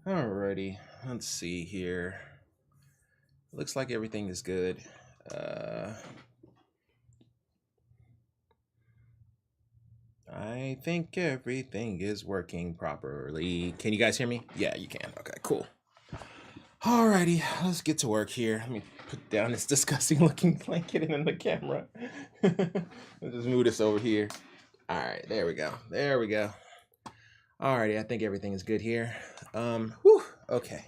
Alrighty, let's see here. Looks like everything is good. I think everything is working properly. Can you guys hear me? Yeah, you can. Okay, cool. Alrighty, let's get to work here. Let me put down this disgusting looking blanket in the camera. Let's just move this over here. All right, there we go. There we go. Alrighty, I think everything is good here. Whew, okay.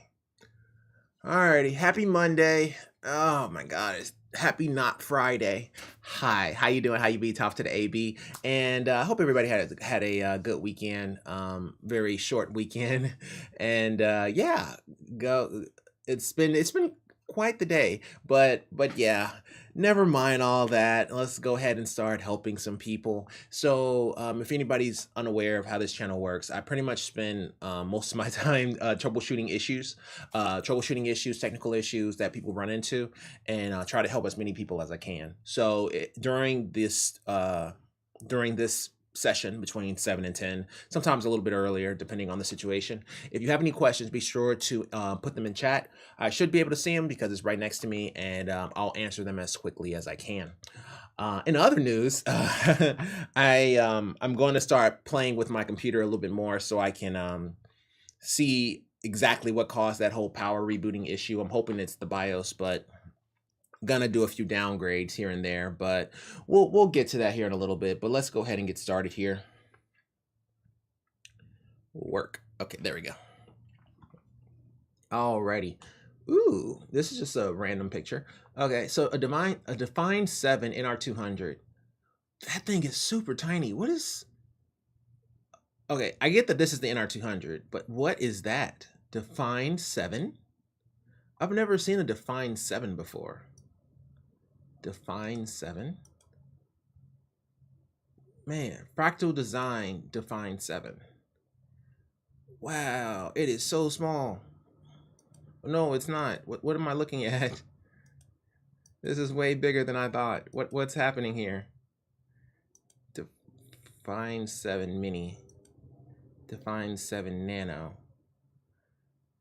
Alrighty, happy Monday. Oh my God, it's happy not Friday. Hi, how you doing? How you be? Top to the AB, and I hope everybody had a good weekend. Very short weekend, and yeah, go. It's been quite the day, but yeah, never mind all that. Let's go ahead and start helping some people. So if anybody's unaware of how this channel works, I pretty much spend most of my time troubleshooting issues, technical issues that people run into, and try to help as many people as I can. So during this session between 7 and 10, sometimes a little bit earlier depending on the situation, if you have any questions, be sure to put them in chat. I should be able to see them because it's right next to me, and I'll answer them as quickly as I can. In other news, I'm going to start playing with my computer a little bit more so I can see exactly what caused that whole power rebooting issue. I'm hoping it's the BIOS, but gonna do a few downgrades here and there, but we'll get to that here in a little bit. But let's go ahead and get started here. Work. Okay, there we go. Alrighty. Ooh, this is just a random picture. Okay, so a defined 7 NR200. That thing is super tiny. What is... Okay, I get that this is the NR200, but what is that? Defined 7? I've never seen a defined 7 before. Defined 7? Man, fractal design defined 7. Wow, it is so small. No, it's not. What am I looking at? This is way bigger than I thought. What's happening here? Define 7 mini. Define 7 nano.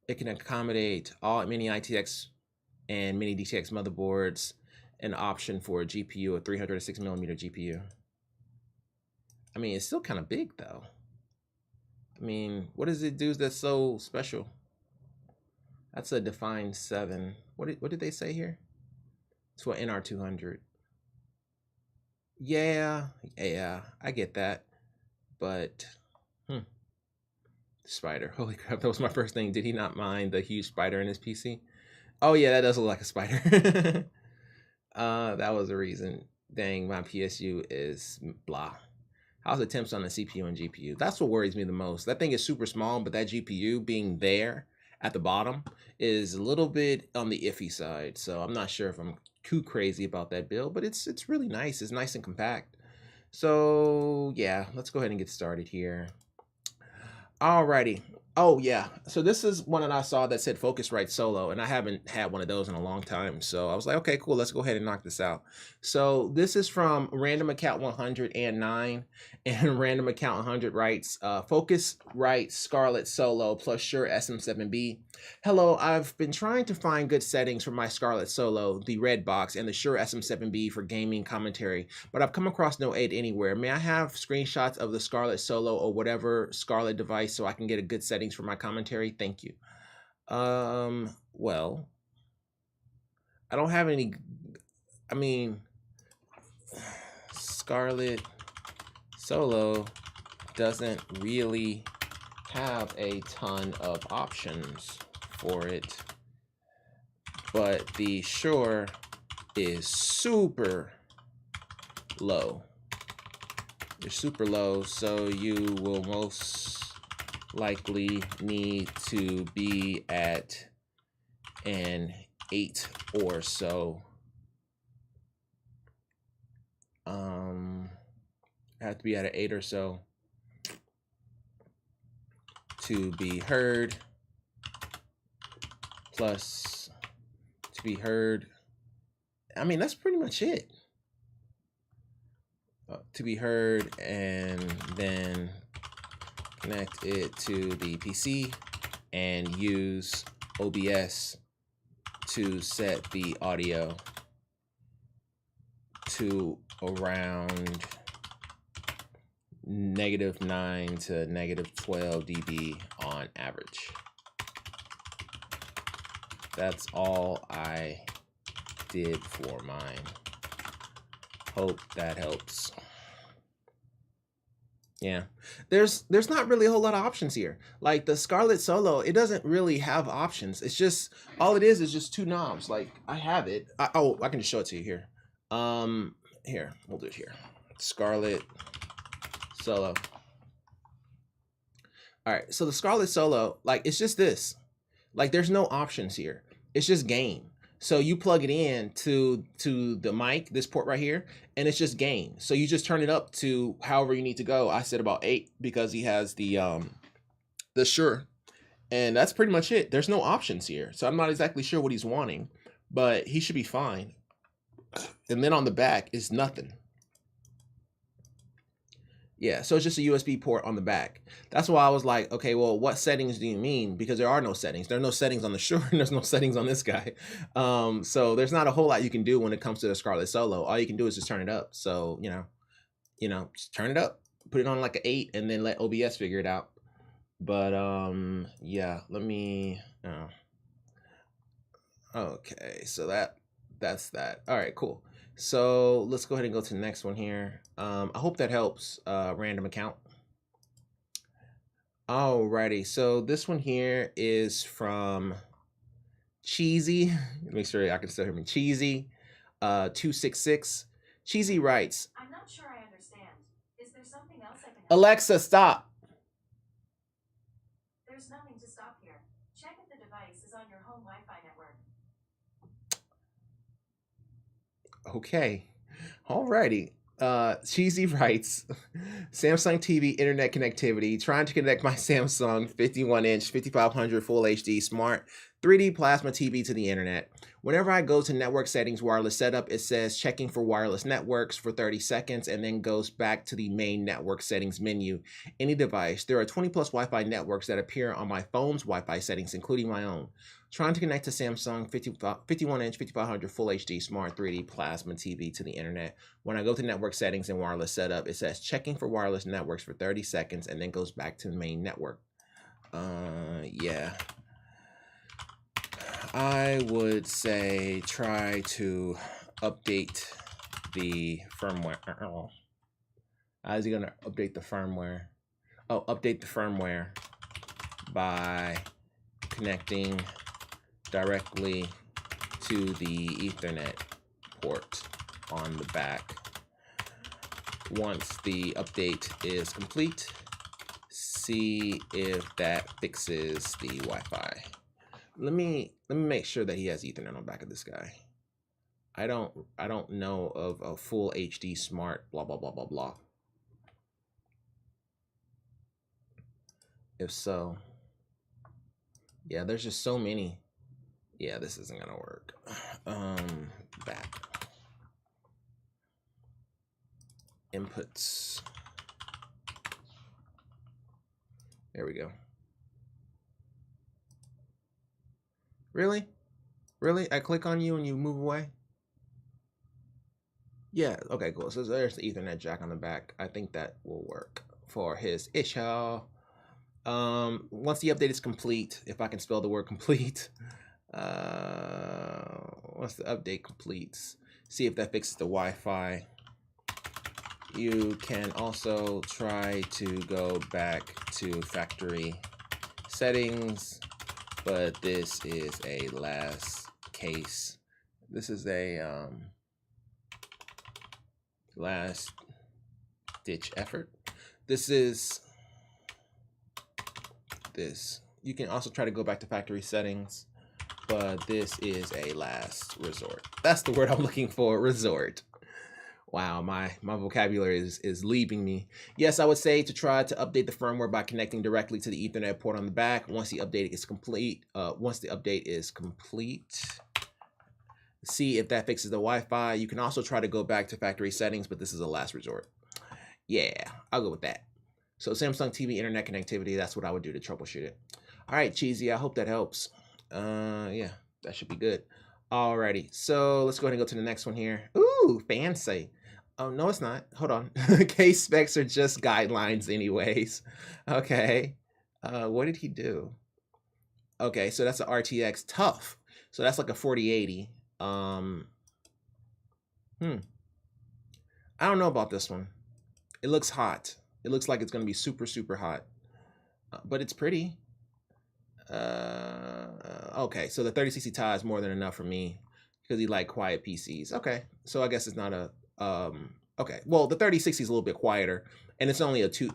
It can accommodate all mini ITX and mini DTX motherboards. An option for a GPU, a 306mm GPU. I mean, it's still kind of big though. I mean, what does it do that's so special? That's a defined 7. What did they say here? It's for NR200. Yeah, I get that. But, spider. Holy crap, that was my first thing. Did he not mind the huge spider in his PC? Oh yeah, that does look like a spider. That was the reason. Dang, my PSU is blah. How's the temps on the CPU and GPU? That's what worries me the most. That thing is super small, but that GPU being there at the bottom is a little bit on the iffy side. So I'm not sure if I'm too crazy about that build, but it's really nice. It's nice and compact. So yeah, let's go ahead and get started here. Alrighty. Oh yeah, so this is one that I saw that said Focusrite Solo, and I haven't had one of those in a long time. So I was like, okay, cool, let's go ahead and knock this out. So this is from Random Account 109, and Random Account 100 writes, Focusrite Scarlett Solo plus Shure SM7B. Hello, I've been trying to find good settings for my Scarlett Solo, the red box, and the Shure SM7B for gaming commentary, but I've come across no aid anywhere. May I have screenshots of the Scarlett Solo or whatever Scarlett device so I can get a good settings for my commentary? Thank you. Well, I don't have any. I mean, Scarlett Solo doesn't really have a ton of options for it, but the Shure is super low. It's super low, so you will most likely need to be at an 8 or so. Have to be at an 8 or so to be heard, plus to be heard. I mean, that's pretty much it. To be heard, and then connect it to the PC and use OBS to set the audio to around -9 to -12 dB on average. That's all I did for mine. Hope that helps. Yeah, there's not really a whole lot of options here. Like the Scarlett Solo, it doesn't really have options. It's just, all it is just 2 knobs. Like I have it. I can just show it to you here. Here, we'll do it here. Scarlett Solo. All right, so the Scarlett Solo, like it's just this. Like there's no options here. It's just gain. So you plug it in to the mic, this port right here, and it's just gain. So you just turn it up to however you need to go. I said about 8 because he has the Shure, and that's pretty much it. There's no options here, so I'm not exactly sure what he's wanting, but he should be fine. And then on the back is nothing. Yeah, so it's just a USB port on the back. That's why I was like, okay, well, what settings do you mean? Because there are no settings. There are no settings on the Shure, and there's no settings on this guy. So there's not a whole lot you can do when it comes to the Scarlett Solo. All you can do is just turn it up. So, you know, just turn it up, put it on like an 8, and then let OBS figure it out. But yeah, let me. Okay, so that's that. All right, cool. So let's go ahead and go to the next one here. I hope that helps. Random account. Alrighty, so this one here is from Cheesy. Make sure I can still hear me. Cheesy. 266. Cheesy writes, I'm not sure I understand. Is there something else I can help? Alexa, stop. There's nothing to stop here. Check if the device is on your home Wi-Fi network. Okay. Alrighty. Cheesy writes, Samsung TV internet connectivity, trying to connect my Samsung 51-inch 5500 Full HD Smart 3D Plasma TV to the internet. Whenever I go to network settings, wireless setup, it says checking for wireless networks for 30 seconds and then goes back to the main network settings menu. Any device. There are 20 plus Wi-Fi networks that appear on my phone's Wi-Fi settings, including my own. Trying to connect to Samsung 51-inch 5500 Full HD Smart 3D Plasma TV to the internet. When I go to network settings and wireless setup, it says checking for wireless networks for 30 seconds and then goes back to the main network. Yeah. I would say try to update the firmware. How is he going to update the firmware? Oh, update the firmware by connecting directly to the Ethernet port on the back. Once the update is complete, see if that fixes the Wi-Fi. Let me make sure that he has Ethernet on the back of this guy. I don't know of a full HD smart blah blah blah blah blah. If so, yeah, there's just so many. Yeah, this isn't gonna work. Back. Inputs. There we go. Really? Really? I click on you and you move away? Yeah, okay, cool. So there's the Ethernet jack on the back. I think that will work for his issue. Once the update is complete, if I can spell the word complete, once the update completes, see if that fixes the Wi-Fi. You can also try to go back to factory settings, but this is a last case. This is a last ditch effort. This is this. You can also try to go back to factory settings, but this is a last resort. That's the word I'm looking for, resort. Wow, my vocabulary is leaving me. Yes, I would say to try to update the firmware by connecting directly to the Ethernet port on the back. Once the update is complete, see if that fixes the Wi-Fi. You can also try to go back to factory settings, but this is a last resort. Yeah, I'll go with that. So Samsung TV internet connectivity, that's what I would do to troubleshoot it. All right, Cheesy, I hope that helps. Yeah, that should be good. Alrighty, so let's go ahead and go to the next one here. Ooh, fancy. Oh, no, it's not. Hold on. Case specs are just guidelines anyways. Okay. What did he do? Okay, so that's an RTX tough. So that's like a 4080. I don't know about this one. It looks hot. It looks like it's going to be super, super hot. But it's pretty. Okay, so the 3060 Ti is more than enough for me because he like quiet PCs. Okay, so I guess it's not a okay. Well, the 3060 is a little bit quieter, and it's only a 2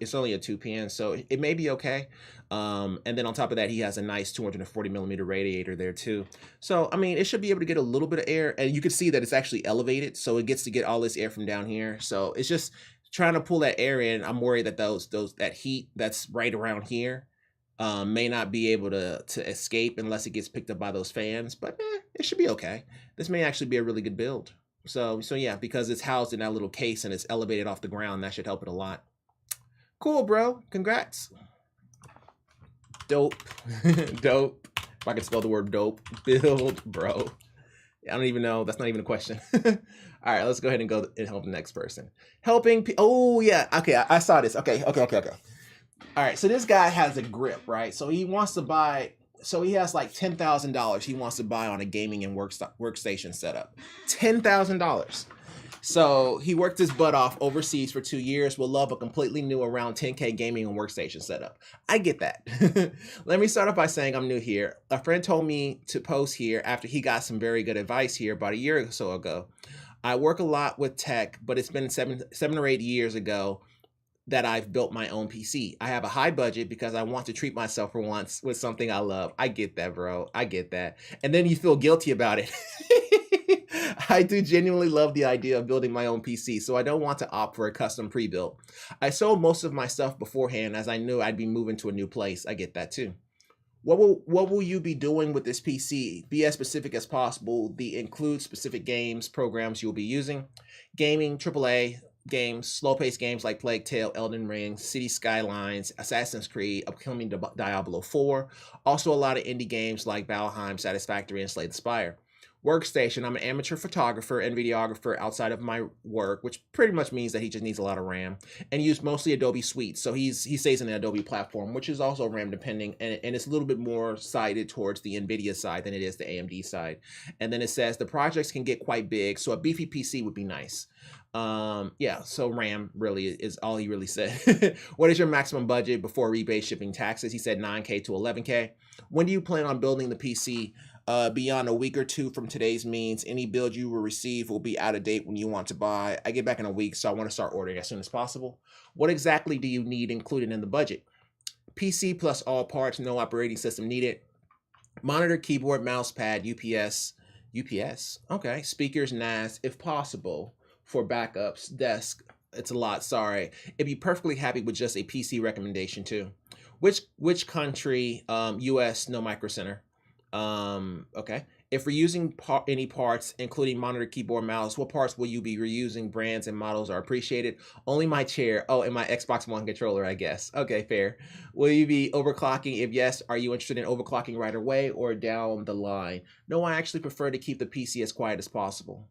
pin, so it may be okay. And then on top of that, he has a nice 240 millimeter radiator there too. So I mean, it should be able to get a little bit of air, and you can see that it's actually elevated, so it gets to get all this air from down here. So it's just trying to pull that air in. I'm worried that that heat that's right around here may not be able to escape unless it gets picked up by those fans, but it should be okay. This may actually be a really good build. So yeah, because it's housed in that little case and it's elevated off the ground, that should help it a lot. Cool, bro. Congrats. Dope. Dope. If I can spell the word dope. Build, bro. I don't even know. That's not even a question. All right, let's go ahead and go and help the next person. Helping. Oh, yeah. Okay, I saw this. Okay. All right, so this guy has a grip, right? So he wants to buy, so he has like $10,000 he wants to buy on a gaming and workstation setup. $10,000. So he worked his butt off overseas for 2 years. Will love a completely new around 10K gaming and workstation setup. I get that. Let me start off by saying I'm new here. A friend told me to post here after he got some very good advice here about a year or so ago. I work a lot with tech, but it's been seven or 8 years ago that I've built my own PC. I have a high budget because I want to treat myself for once with something I love. I get that, bro. I get that. And then you feel guilty about it. I do genuinely love the idea of building my own PC, so I don't want to opt for a custom pre-built. I sold most of my stuff beforehand as I knew I'd be moving to a new place. I get that too. What will you be doing with this PC? Be as specific as possible. The include specific games, programs you'll be using. Gaming, AAA games, slow-paced games like Plague Tale, Elden Ring, City Skylines, Assassin's Creed, upcoming Diablo 4. Also a lot of indie games like Valheim, Satisfactory, and Slay the Spire. Workstation, I'm an amateur photographer and videographer outside of my work, which pretty much means that he just needs a lot of RAM, and use mostly Adobe Suite. So he stays in the Adobe platform, which is also RAM depending, and it's a little bit more sided towards the NVIDIA side than it is the AMD side. And then it says the projects can get quite big, so a beefy PC would be nice. Yeah, so RAM really is all he really said. What is your maximum budget before rebate, shipping, taxes? He said 9K to 11K. When do you plan on building the PC? Beyond a week or two from today's means, any build you will receive will be out of date when you want to buy. I get back in a week, so I want to start ordering as soon as possible. What exactly do you need included in the budget? PC plus all parts, no operating system needed. Monitor, keyboard, mouse pad, UPS, okay. Speakers, NAS, if possible, for backups, desk. It's a lot, sorry. It'd be perfectly happy with just a PC recommendation too. Which country? US, no micro center. Okay. If reusing any parts, including monitor, keyboard, mouse, what parts will you be reusing? Brands and models are appreciated. Only my chair. Oh, and my Xbox One controller, I guess. Okay, fair. Will you be overclocking? If yes, are you interested in overclocking right away or down the line? No, I actually prefer to keep the PC as quiet as possible.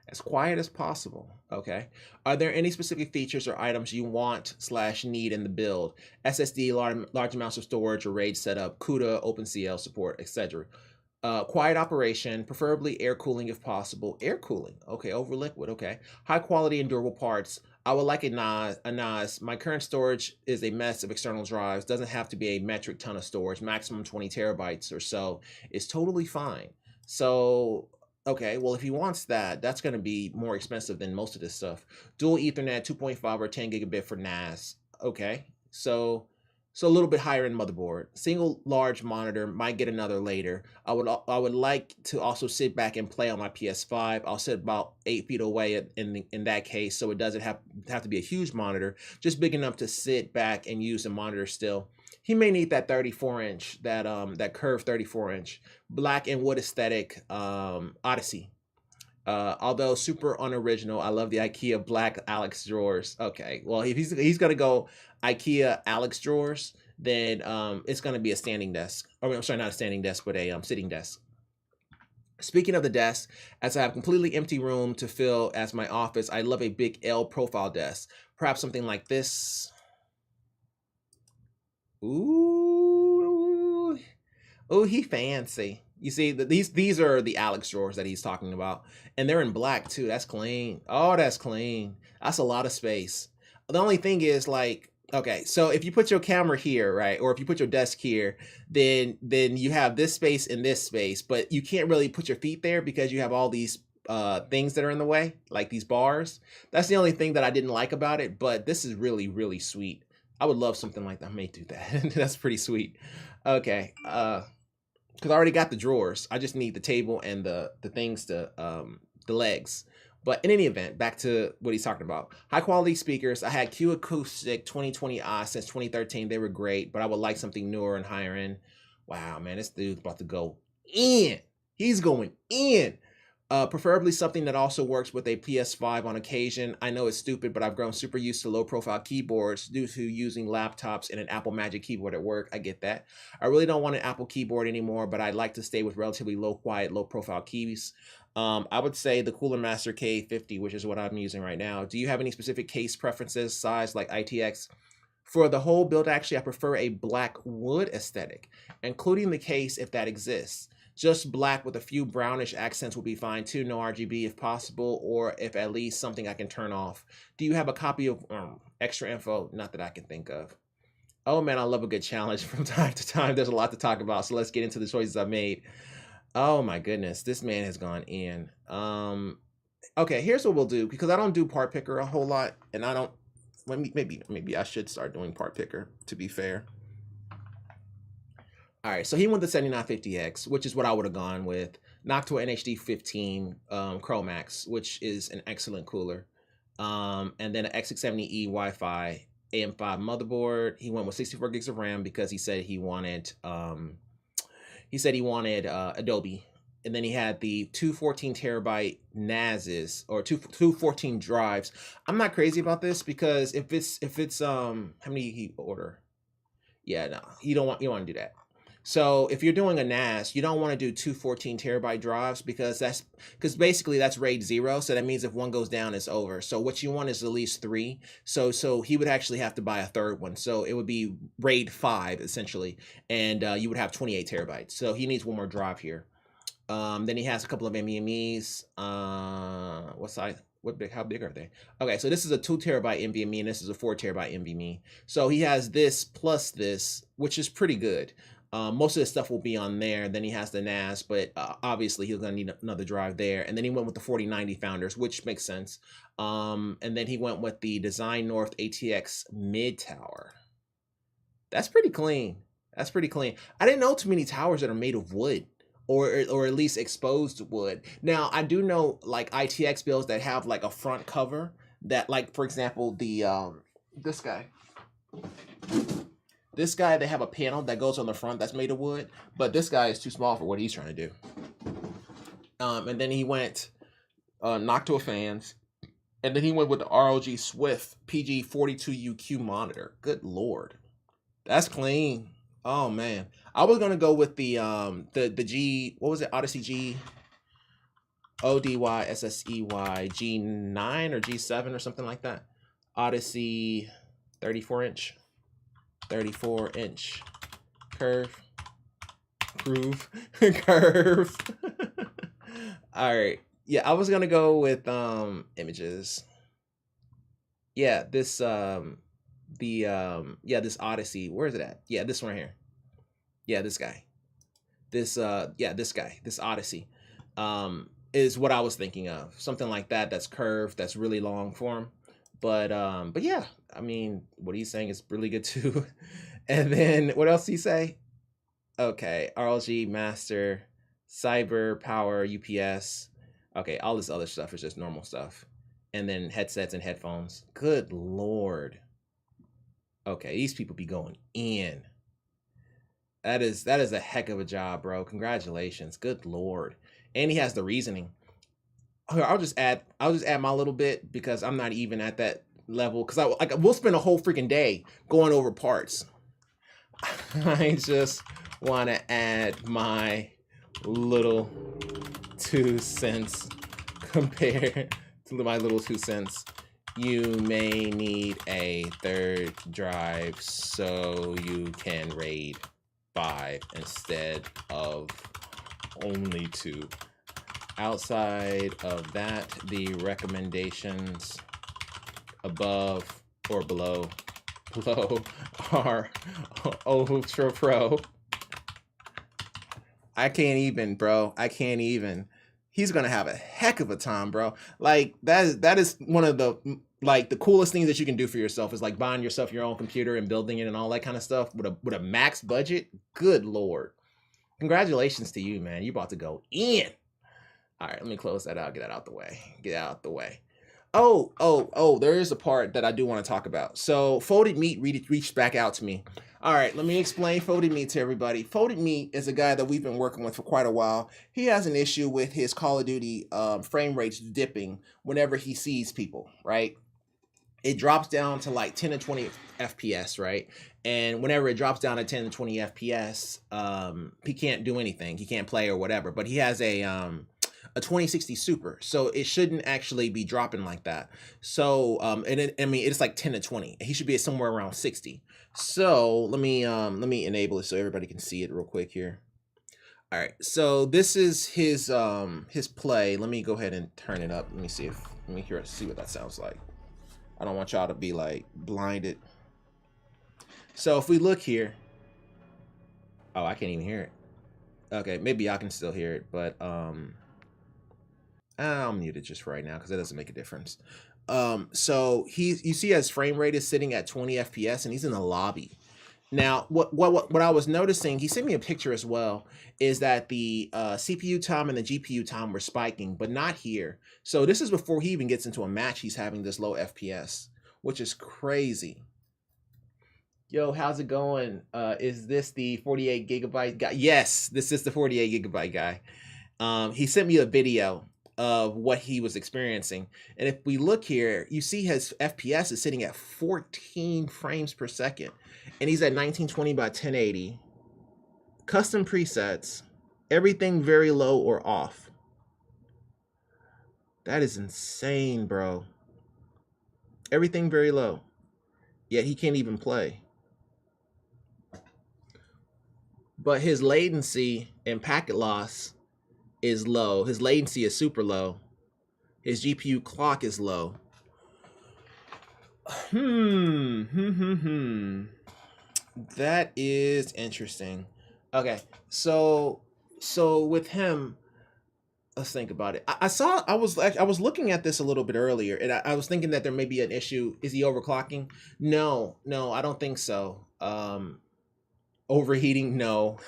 As quiet as possible. Okay. Are there any specific features or items you want/need in the build? SSD, large amounts of storage, or RAID setup, CUDA, OpenCL support, etc. Quiet operation, preferably air cooling if possible. Air cooling. Okay, over liquid. Okay. High quality and durable parts. I would like a NAS. My current storage is a mess of external drives. Doesn't have to be a metric ton of storage. Maximum 20 terabytes or so is totally fine. So okay, well, if he wants that, that's going to be more expensive than most of this stuff. Dual Ethernet, 2.5 or 10 gigabit for NAS. Okay, so a little bit higher end motherboard. Single large monitor, might get another later. I would like to also sit back and play on my PS5. I'll sit about 8 feet away in that case, so it doesn't have to be a huge monitor, just big enough to sit back and use the monitor still. He may need that 34-inch, that curved 34-inch, black and wood aesthetic, Odyssey. Although super unoriginal, I love the IKEA black Alex drawers. Okay, well, if he's gonna go IKEA Alex drawers, then it's gonna be a standing desk. Or I'm sorry, not a standing desk, but a sitting desk. Speaking of the desk, as I have completely empty room to fill as my office, I love a big L profile desk. Perhaps something like this. Ooh, oh, he fancy. You see, these are the Alex drawers that he's talking about, and they're in black too. That's clean. Oh, that's clean. That's a lot of space. The only thing is, like, okay, so if you put your camera here, right, or if you put your desk here, then you have this space and this space, but you can't really put your feet there because you have all these things that are in the way, like these bars. That's the only thing that I didn't like about it, but this is really, really sweet. I would love something like that. I may do that. That's pretty sweet. Okay. Because I already got the drawers. I just need the table and the things to the legs. But in any event, back to what he's talking about. High quality speakers. I had Q Acoustic 2020i since 2013. They were great, but I would like something newer and higher end. Wow, man, this dude's about to go in. He's going in. Preferably something that also works with a PS5 on occasion. I know it's stupid, but I've grown super used to low-profile keyboards due to using laptops and an Apple Magic keyboard at work. I get that. I really don't want an Apple keyboard anymore, but I'd like to stay with relatively low, quiet, low-profile keys. I would say the Cooler Master K50, which is what I'm using right now. Do you have any specific case preferences, size, like ITX? For the whole build, actually, I prefer a black wood aesthetic, including the case if that exists. Just black with a few brownish accents will be fine too. No RGB if possible, or if at least something I can turn off. Do you have a copy of extra info? Not that I can think of. Oh man, I love a good challenge from time to time. There's a lot to talk about, so let's get into the choices I made. Oh my goodness, this man has gone in. Okay, here's what we'll do, because I don't do part picker a whole lot, and I don't. Maybe I should start doing part picker, to be fair. All right, so he went the 7950X, which is what I would have gone with. Noctua NHD 15 Chromax, which is an excellent cooler. And then an X670E Wi-Fi AM5 motherboard. He went with 64 gigs of RAM because he said he wanted Adobe. And then he had the two 14 terabyte NASs, or two 14 drives. I'm not crazy about this, because if it's how many he order? Yeah, no, you don't want to do that. So if you're doing a NAS, you don't want to do two 14 terabyte drives, because basically that's RAID 0. So that means if one goes down, it's over. So what you want is at least 3. So he would actually have to buy a third one. So it would be RAID 5 essentially, and you would have 28 terabytes. So he needs one more drive here. Then he has a couple of NVMe's. What size? How big are they? Okay, so this is a 2 terabyte NVMe, and this is a 4 terabyte NVMe. So he has this plus this, which is pretty good. Most of the stuff will be on there. Then he has the NAS, but obviously he's going to need another drive there. And then he went with the 4090 Founders, which makes sense. And then he went with the Design North ATX Mid Tower. That's pretty clean. I didn't know too many towers that are made of wood, or at least exposed wood. Now, I do know like ITX builds that have like a front cover that, like, for example, the this guy, they have a panel that goes on the front that's made of wood, but this guy is too small for what he's trying to do. And then he went Noctua fans, and then he went with the ROG Swift PG42UQ monitor. Good lord, that's clean. Oh man, I was gonna go with the G, what was it, Odyssey G ODY SSEY G9 or G7 or something like that. Odyssey 34 inch curve. All right, yeah, I was gonna go with images. Yeah, this this Odyssey, where is it at? Yeah, this one right here. Yeah, this guy. This Odyssey is what I was thinking of. Something like that, that's curved, that's really long form. But yeah, I mean, what he's saying is really good too. And then what else did he say? Okay, RLG Master, Cyber Power UPS. Okay, all this other stuff is just normal stuff. And then headsets and headphones. Good lord. Okay, these people be going in. That is a heck of a job, bro. Congratulations. Good lord. And he has the reasoning. I'll just add my little bit, because I'm not even at that level, because we'll spend a whole freaking day going over parts. I just want to add my little 2 cents compared to my little 2 cents. You may need a third drive so you can RAID 5 instead of only 2. Outside of that, the recommendations above or below are ultra pro. I can't even, bro. He's gonna have a heck of a time, bro. Like that is one of the the coolest things that you can do for yourself, is like buying yourself your own computer and building it and all that kind of stuff with a max budget. Good lord. Congratulations to you, man. You about to go in. All right, let me close that out. Get that out the way. Oh, there is a part that I do want to talk about. So Folded Meat reached back out to me. All right, let me explain Folded Meat to everybody. Folded Meat is a guy that we've been working with for quite a while. He has an issue with his Call of Duty frame rates dipping whenever he sees people, right? It drops down to like 10 to 20 FPS, right? And whenever it drops down to 10 to 20 FPS, he can't do anything. He can't play or whatever. But he has a 2060 Super, so it shouldn't actually be dropping like that. So it's like 10 to 20. He should be at somewhere around 60. So let me enable it so everybody can see it real quick here. All right, so this is his play. Let me go ahead and turn it up. Let me see what that sounds like. I don't want y'all to be like blinded. So if we look here, oh, I can't even hear it. Okay, maybe I can still hear it, but I'll mute it just for right now because it doesn't make a difference. So you see his frame rate is sitting at 20 FPS and he's in the lobby. Now, what I was noticing, he sent me a picture as well, is that the CPU time and the GPU time were spiking, but not here. So this is before he even gets into a match, he's having this low FPS, which is crazy. Yo, how's it going? Is this the 48 gigabyte guy? Yes, this is the 48 gigabyte guy. He sent me a video of what he was experiencing. And if we look here, you see his FPS is sitting at 14 frames per second. And he's at 1920 by 1080. Custom presets, everything very low or off. That is insane, bro. Everything very low. Yet he can't even play. But his latency and packet loss is low. His latency is super low. His GPU clock is low. That is interesting. Okay, so with him, let's think about it. I was looking at this a little bit earlier, and I was thinking that there may be an issue. Is he overclocking? No, I don't think so. Overheating, no.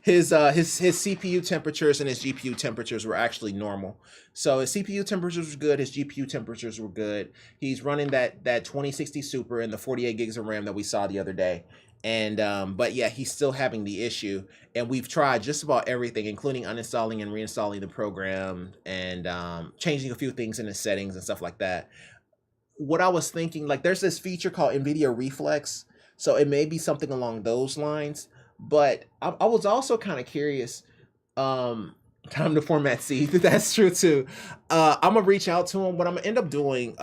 his CPU temperatures and his GPU temperatures were actually normal. So his CPU temperatures were good, his GPU temperatures were good. He's running that 2060 Super and the 48 gigs of RAM that we saw the other day. And but yeah, he's still having the issue. And we've tried just about everything, including uninstalling and reinstalling the program and changing a few things in the settings and stuff like that. What I was thinking, like there's this feature called NVIDIA Reflex. So it may be something along those lines, but I was also kind of curious. Time to format C. That's true too. I'm gonna reach out to him. What I'm gonna end up doing,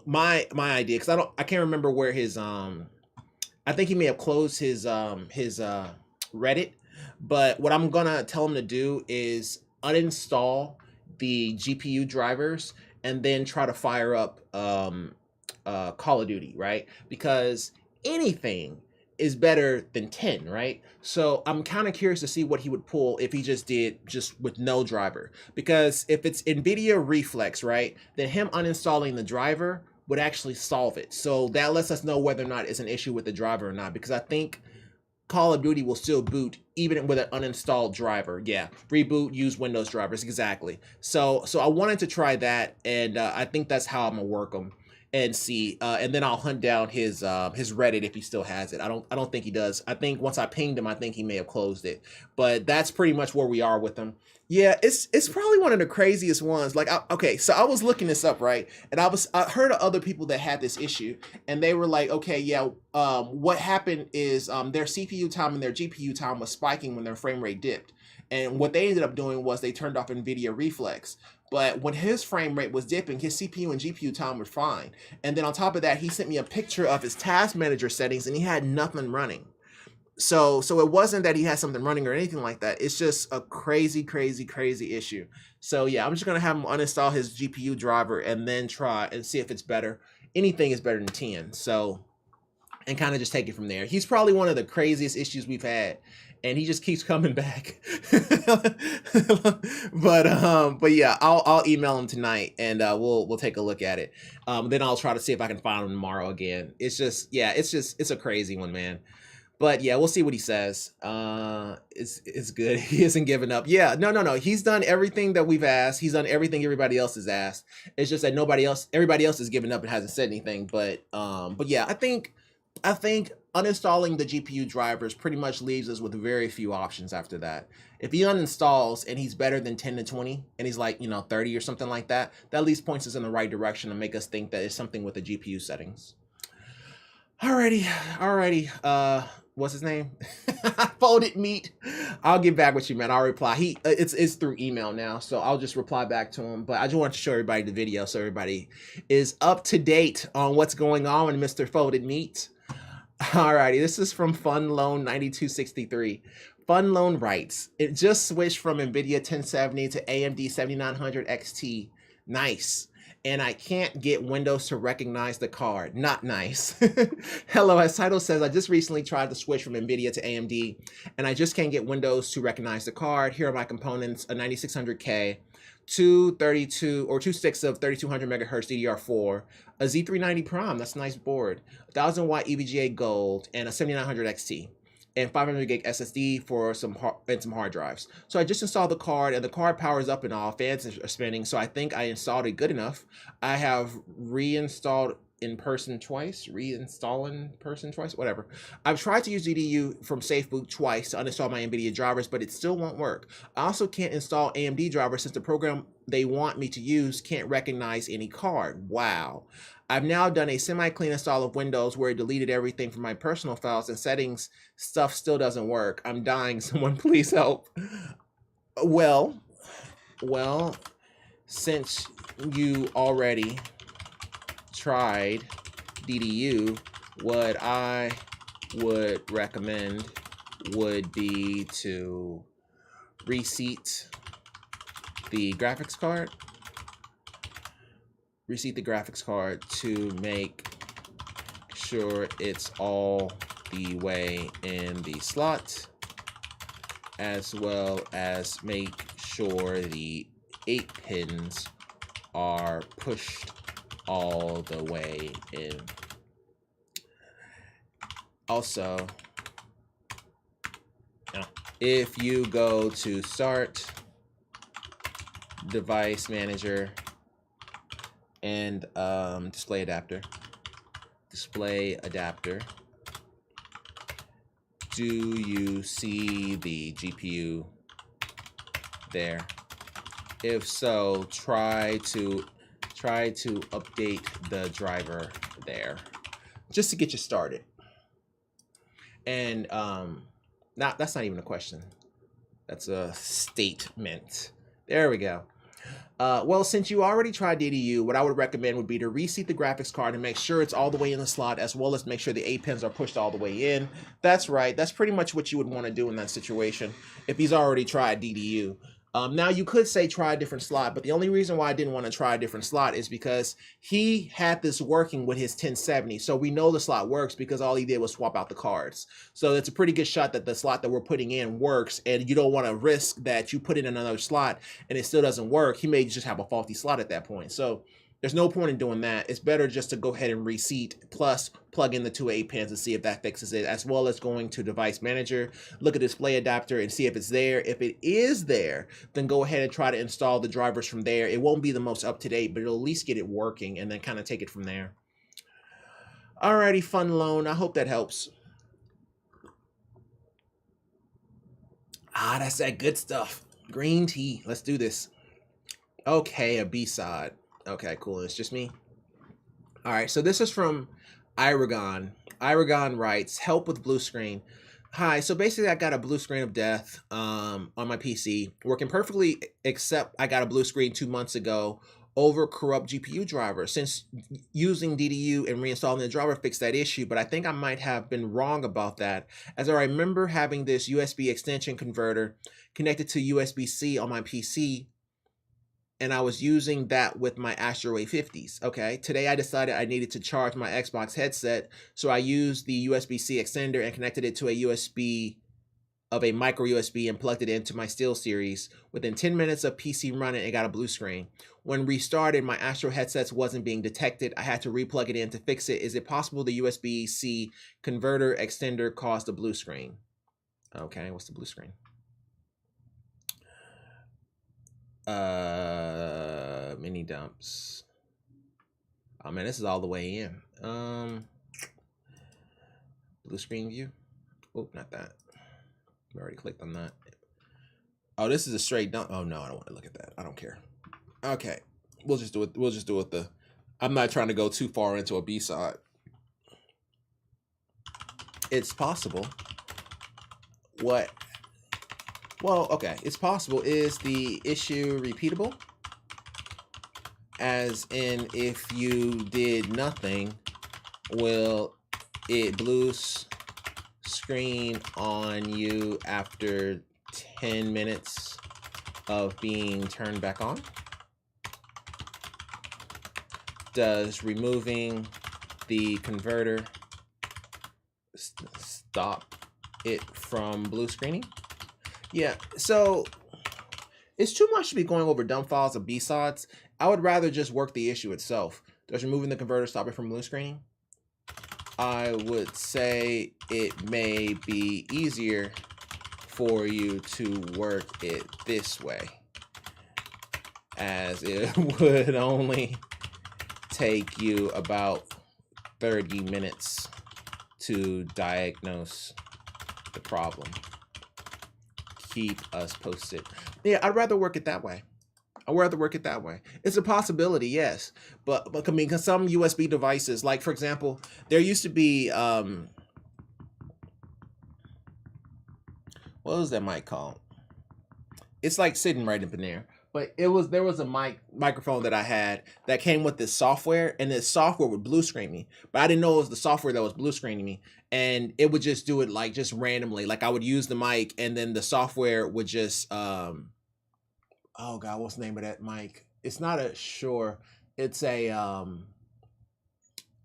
my idea, because I can't remember where his I think he may have closed his Reddit, but what I'm gonna tell him to do is uninstall the GPU drivers and then try to fire up Call of Duty, right? Because anything is better than 10, right? So I'm kind of curious to see what he would pull if he just did just with no driver. Because if it's NVIDIA Reflex, right, then him uninstalling the driver would actually solve it. So that lets us know whether or not it's an issue with the driver or not. Because I think Call of Duty will still boot even with an uninstalled driver. Yeah, reboot, use Windows drivers, exactly. So I wanted to try that, and I think that's how I'm gonna work them and see, and then I'll hunt down his Reddit if he still has it. I don't think he does. I think once I pinged him, I think he may have closed it. But that's pretty much where we are with him. Yeah, it's probably one of the craziest ones. Like, okay, so I was looking this up, right, and I heard of other people that had this issue, and they were like, okay, yeah, what happened is their CPU time and their GPU time was spiking when their frame rate dipped, and what they ended up doing was they turned off NVIDIA Reflex. But when his frame rate was dipping, his CPU and GPU time were fine. And then on top of that, he sent me a picture of his task manager settings and he had nothing running. So it wasn't that he had something running or anything like that. It's just a crazy issue. So yeah, I'm just gonna have him uninstall his GPU driver and then try and see if it's better. Anything is better than 10. So, and kind of just take it from there. He's probably one of the craziest issues we've had, and he just keeps coming back. But yeah, I'll email him tonight, and we'll take a look at it. Then I'll try to see if I can find him tomorrow again. It's a crazy one, man. But yeah, we'll see what he says. It's good. He hasn't given up. Yeah, no. He's done everything that we've asked. He's done everything everybody else has asked. It's just that everybody else has given up and hasn't said anything. But yeah, I think uninstalling the GPU drivers pretty much leaves us with very few options after that. If he uninstalls and he's better than 10 to 20 and he's like, 30 or something like that, that at least points us in the right direction and make us think that it's something with the GPU settings. Alrighty. What's his name? Folded Meat. I'll get back with you, man. I'll reply. It's through email now, so I'll just reply back to him. But I just want to show everybody the video so everybody is up to date on what's going on with Mr. Folded Meat. Alrighty, this is from Fun Loan 9263. Fun Loan writes, it just switched from NVIDIA 1070 to AMD 7900 XT. Nice. And I can't get Windows to recognize the card. Not nice. Hello, as title says, I just recently tried to switch from NVIDIA to AMD, and I just can't get Windows to recognize the card. Here are my components, a 9600K, two sticks of 3200 megahertz DDR4, a Z390 Prime, that's a nice board, 1000 watt EVGA Gold, and a 7900 XT. And 500 gig SSD for some hard drives. So I just installed the card, and the card powers up and all. Fans are spinning, so I think I installed it good enough. I have reinstalling person twice, whatever. I've tried to use DDU from SafeBoot twice to uninstall my NVIDIA drivers, but it still won't work. I also can't install AMD drivers since the program they want me to use can't recognize any card. Wow. I've now done a semi-clean install of Windows where it deleted everything from my personal files and settings. Stuff still doesn't work. I'm dying. Someone please help. Well, since you already tried DDU, what I would recommend would be to reseat the graphics card. Reseat the graphics card to make sure it's all the way in the slot, as well as make sure the 8 pins are pushed all the way in. Also, if you go to Start, Device Manager, and display adapter, do you see the GPU there? If so, try to update the driver there, just to get you started. And that's not even a question, that's a statement. There we go. Well, since you already tried DDU, what I would recommend would be to reseat the graphics card and make sure it's all the way in the slot, as well as make sure the 8 pins are pushed all the way in. That's right. That's pretty much what you would want to do in that situation if he's already tried DDU. Now, you could say try a different slot, but the only reason why I didn't want to try a different slot is because he had this working with his 1070. So we know the slot works because all he did was swap out the cards. So it's a pretty good shot that the slot that we're putting in works, and you don't want to risk that you put in another slot and it still doesn't work. He may just have a faulty slot at that point. So there's no point in doing that. It's better just to go ahead and reseat, plus plug in the 2 8 pins and see if that fixes it, as well as going to Device Manager, look at Display Adapter and see if it's there. If it is there, then go ahead and try to install the drivers from there. It won't be the most up-to-date, but it'll at least get it working, and then kind of take it from there. Alrighty, Fun Loan, I hope that helps. Ah, that's that good stuff. Green tea. Let's do this. Okay, a B-side. Okay, cool. It's just me. All right, so this is from Iragon. Iragon writes, help with blue screen. Hi, so basically I got a blue screen of death on my PC, working perfectly, except I got a blue screen 2 months ago over corrupt GPU driver. Since using DDU and reinstalling the driver fixed that issue, but I think I might have been wrong about that, as I remember having this USB extension converter connected to USB-C on my PC, and I was using that with my Astro A50s. Okay, today I decided I needed to charge my Xbox headset, so I used the USB-C extender and connected it to a USB of a micro USB and plugged it into my SteelSeries. Within 10 minutes of PC running, it got a blue screen. When restarted, my Astro headsets wasn't being detected. I had to replug it in to fix it. Is it possible the USB-C converter extender caused a blue screen? Okay, what's the blue screen? Mini dumps. Oh man, this is all the way in. Blue screen view. Oh, not that. I already clicked on that. Oh, this is a straight dump. Oh no, I don't want to look at that. I don't care. Okay, we'll just do it. We'll just do it. I'm not trying to go too far into a B-side. It's possible. What? Well, okay, it's possible. Is the issue repeatable? As in, if you did nothing, will it blue screen on you after 10 minutes of being turned back on? Does removing the converter stop it from blue screening? Yeah, so it's too much to be going over dump files of BSODs. I would rather just work the issue itself. Does removing the converter stop it from blue screening? I would say it may be easier for you to work it this way, as it would only take you about 30 minutes to diagnose the problem. Keep us posted. Yeah, I'd rather work it that way. I'd rather work it that way. It's a possibility, yes. But I mean, cause some USB devices, like for example, there used to be, what was that mic called? It's like sitting right up in there. But there was a microphone that I had that came with this software, and this software would blue screen me. But I didn't know it was the software that was blue screening me, and it would just do it like just randomly. Like I would use the mic, and then the software would just oh god, what's the name of that mic? It's not a Shure. It's a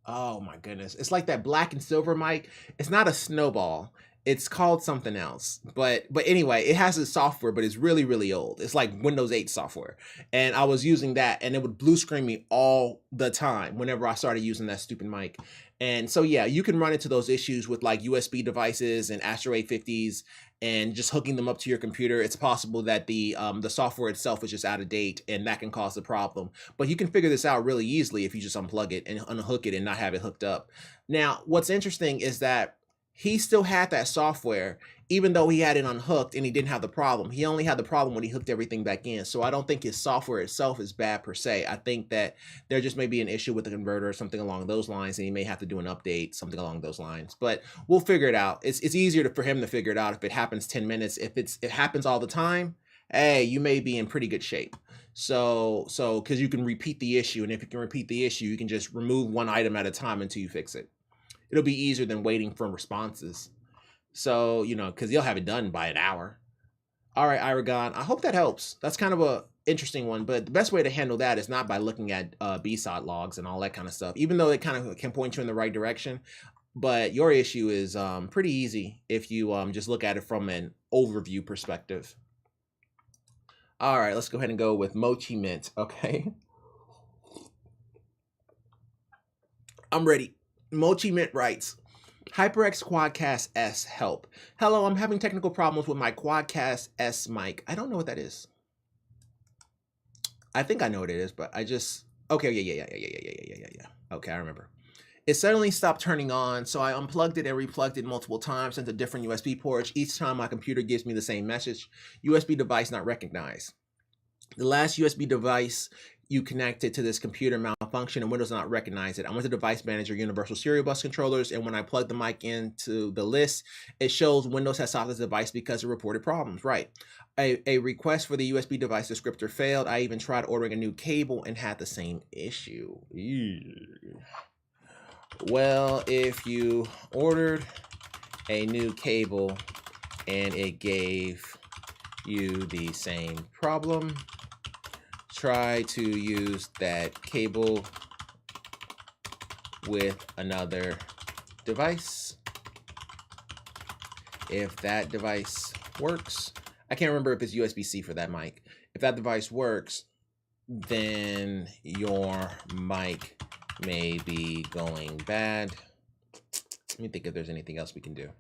oh my goodness, it's like that black and silver mic. It's not a Snowball. It's called something else, but anyway, it has a software, but it's really, really old. It's like Windows 8 software. And I was using that, and it would blue screen me all the time whenever I started using that stupid mic. And so, yeah, you can run into those issues with like USB devices and Astro 850s and just hooking them up to your computer. It's possible that the software itself is just out of date, and that can cause a problem. But you can figure this out really easily if you just unplug it and unhook it and not have it hooked up. Now, what's interesting is that he still had that software, even though he had it unhooked and he didn't have the problem. He only had the problem when he hooked everything back in. So I don't think his software itself is bad per se. I think that there just may be an issue with the converter or something along those lines, and he may have to do an update, something along those lines. But we'll figure it out. It's easier for him to figure it out if it happens 10 minutes. If it happens all the time, hey, you may be in pretty good shape. So because you can repeat the issue, and if you can repeat the issue, you can just remove one item at a time until you fix it. It'll be easier than waiting for responses. So, because you'll have it done by an hour. All right, Iragon, I hope that helps. That's kind of a interesting one, but the best way to handle that is not by looking at BSOD logs and all that kind of stuff, even though it kind of can point you in the right direction. But your issue is pretty easy if you just look at it from an overview perspective. All right, let's go ahead and go with Mochi Mint, okay? I'm ready. Mochi Mint writes, HyperX Quadcast S help. Hello, I'm having technical problems with my Quadcast S mic. I don't know what that is. I think I know what it is, but I just, okay, yeah. Okay, I remember. It suddenly stopped turning on, so I unplugged it and replugged it multiple times into different USB ports. Each time my computer gives me the same message, USB device not recognized. The last USB device you connected to this computer malfunction and Windows not recognize it. I went to Device Manager, Universal Serial Bus Controllers, and when I plug the mic into the list, it shows Windows has solved this device because of reported problems. Right. A request for the USB device descriptor failed. I even tried ordering a new cable and had the same issue. Ew. Well, if you ordered a new cable and it gave you the same problem, try to use that cable with another device. If that device works, I can't remember if it's USB-C for that mic. If that device works, then your mic may be going bad. Let me think if there's anything else we can do.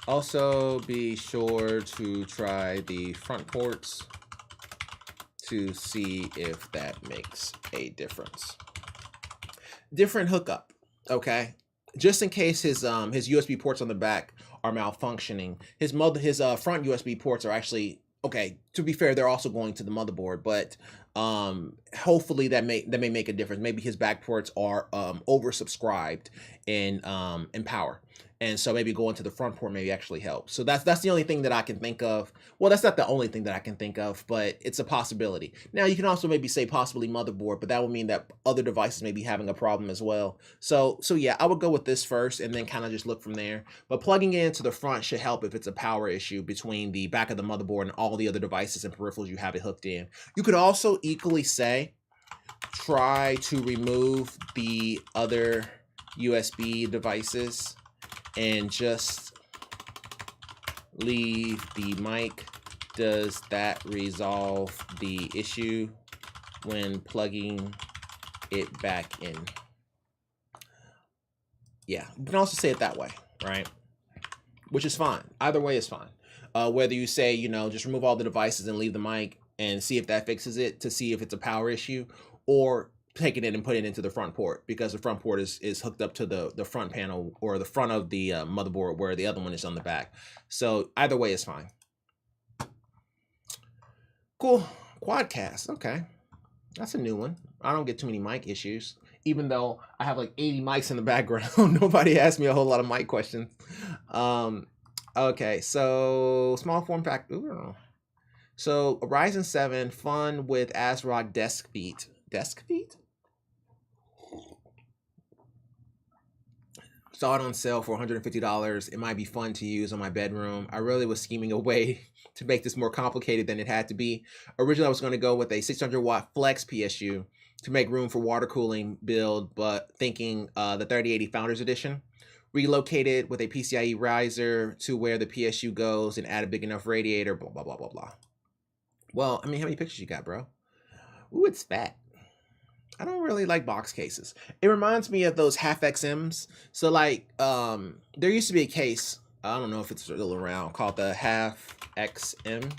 Also, be sure to try the front ports to see if that makes a difference. Different hookup, okay? Just in case his USB ports on the back are malfunctioning, his front USB ports are actually okay. To be fair, they're also going to the motherboard, but hopefully that may make a difference. Maybe his back ports are oversubscribed in power. And so maybe going to the front port maybe actually helps. So that's the only thing that I can think of. Well, that's not the only thing that I can think of, but it's a possibility. Now you can also maybe say possibly motherboard, but that would mean that other devices may be having a problem as well. So yeah, I would go with this first and then kind of just look from there. But plugging it into the front should help if it's a power issue between the back of the motherboard and all the other devices and peripherals you have it hooked in. You could also equally say, try to remove the other USB devices and just leave the mic. Does that resolve the issue when plugging it back in? Yeah, you can also say it that way, right? Which is fine. Either way is fine. Whether you say, you know, just remove all the devices and leave the mic and see if that fixes it, to see if it's a power issue, or taking it and put it into the front port, because the front port is hooked up to the front panel or the front of the motherboard, where the other one is on the back. So either way is fine. Cool. Quadcast. Okay. That's a new one. I don't get too many mic issues, even though I have like 80 mics in the background. Nobody asked me a whole lot of mic questions. Okay. So small form factor. Ooh. So a Ryzen 7 fun with ASRock desk feet. Desk feet? Saw it on sale for $150. It might be fun to use on my bedroom. I really was scheming a way to make this more complicated than it had to be. Originally, I was going to go with a 600 watt flex PSU to make room for water cooling build, but thinking the 3080 Founders Edition. Relocated with a PCIe riser to where the PSU goes and add a big enough radiator, blah, blah, blah, blah, blah. Well, I mean, how many pictures you got, bro? Ooh, it's fat. I don't really like box cases. It reminds me of those half XMs. So like, there used to be a case, I don't know if it's still around, called the half XM.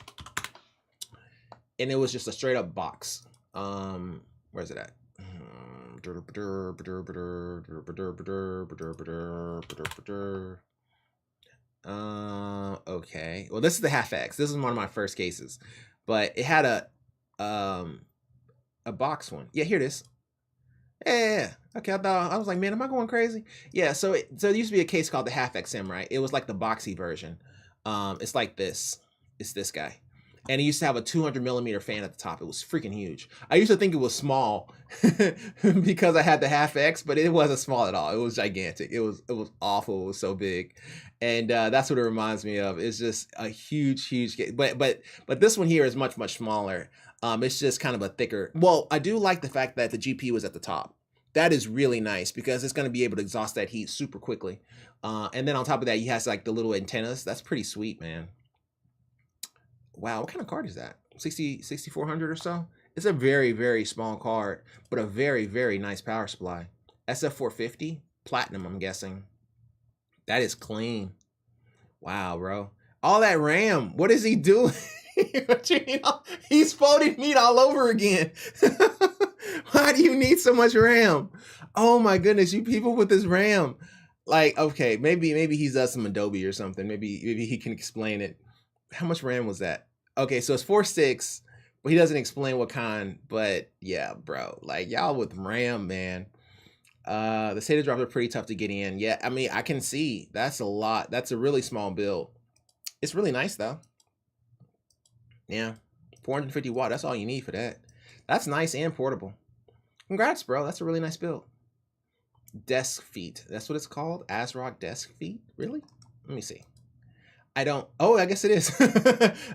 And it was just a straight up box. Where's it at? Okay. Well, this is the half X. This is one of my first cases. But it had a box one. Yeah, here it is. Yeah. Okay, I was like, man, am I going crazy? Yeah, so there used to be a case called the half XM, right? It was like the boxy version. It's like this. It's this guy. And it used to have a 200mm fan at the top. It was freaking huge. I used to think it was small because I had the half X, but it wasn't small at all. It was gigantic. It was awful. It was so big. And that's what it reminds me of. It's just a huge case. But this one here is much, much smaller. It's just kind of a thicker. Well, I do like the fact that the GPU is at the top. That is really nice because it's going to be able to exhaust that heat super quickly. And then on top of that, he has like the little antennas. That's pretty sweet, man. Wow, what kind of card is that? 6400 or so? It's a very, very small card, but a very, very nice power supply. SF450, platinum, I'm guessing. That is clean. Wow, bro. All that RAM, what is he doing? He's folding meat all over again. Why do you need so much RAM? Oh my goodness, you people with this RAM. Like, okay, maybe he's done some Adobe or something. Maybe he can explain it. How much RAM was that? Okay, so it's 4.6, but he doesn't explain what kind. But yeah, bro, like y'all with RAM, man. The SATA drops are pretty tough to get in. Yeah, I mean, I can see that's a lot. That's a really small build. It's really nice though. Yeah, 450 watt. That's all you need for that. That's nice and portable. Congrats, bro. That's a really nice build. Desk feet. That's what it's called. ASRock desk feet. Really? Let me see. I don't. Oh, I guess it is.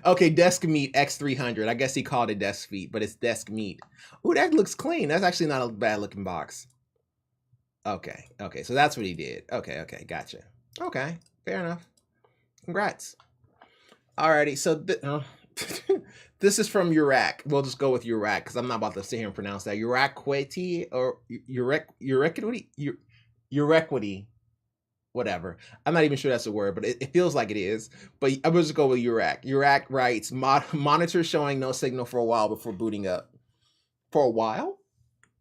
Okay, Desk Meat X300. I guess he called it Desk Feet, but it's Desk Meat. Ooh, that looks clean. That's actually not a bad looking box. Okay, so that's what he did. Okay, gotcha. Okay, fair enough. Congrats. Alrighty, so this is from Urak. We'll just go with Urak because I'm not about to sit here and pronounce that. Uraquity or Urequity. Whatever. I'm not even sure that's a word, but it feels like it is. But I'm just go with Urak. Urak writes, monitor showing no signal for a while before booting up. For a while?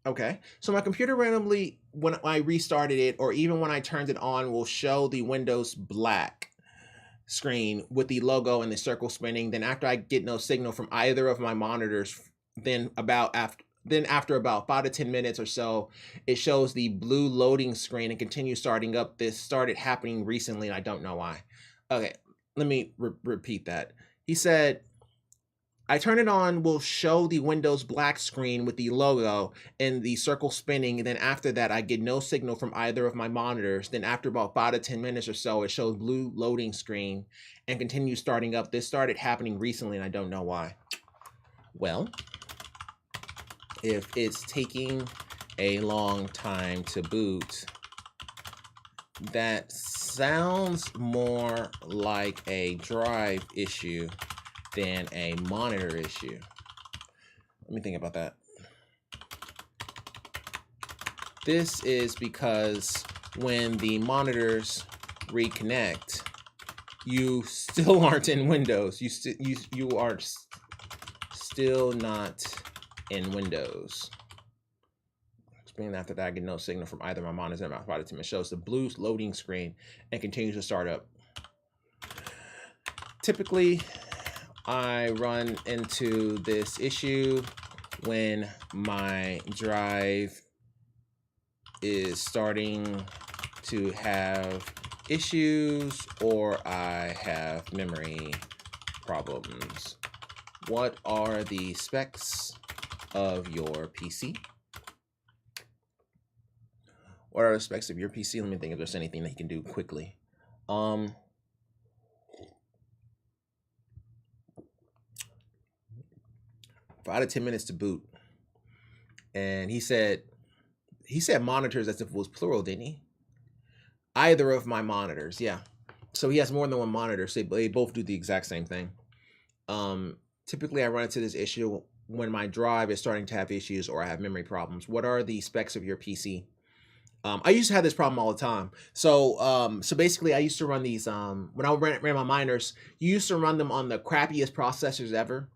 Okay. So my computer randomly, when I restarted it, or even when I turned it on, will show the Windows black screen with the logo and the circle spinning. Then after I get no signal from either of my monitors, then then after about 5 to 10 minutes or so, it shows the blue loading screen and continues starting up. This started happening recently, and I don't know why. Okay, let me repeat that. He said, I turn it on, will show the Windows black screen with the logo and the circle spinning. And then after that, I get no signal from either of my monitors. Then after about 5 to 10 minutes or so, it shows blue loading screen and continues starting up. This started happening recently, and I don't know why. Well, if it's taking a long time to boot, that sounds more like a drive issue than a monitor issue. Let me think about that. This is because when the monitors reconnect, you still aren't in Windows. You are still not in Windows. Explain after that, I get no signal from either my monitors or my product team. It shows the blue loading screen and continues to start up. Typically, I run into this issue when my drive is starting to have issues or I have memory problems. What are the specs of your PC? What are the specs of your PC? Let me think if there's anything that you can do quickly. 5 to 10 minutes to boot. And he said monitors as if it was plural, didn't he? Either of my monitors, yeah. So he has more than one monitor, so they both do the exact same thing. Typically, I run into this issue when my drive is starting to have issues or I have memory problems. What are the specs of your PC? I used to have this problem all the time. So basically, I used to run these, when I ran my miners, you used to run them on the crappiest processors ever.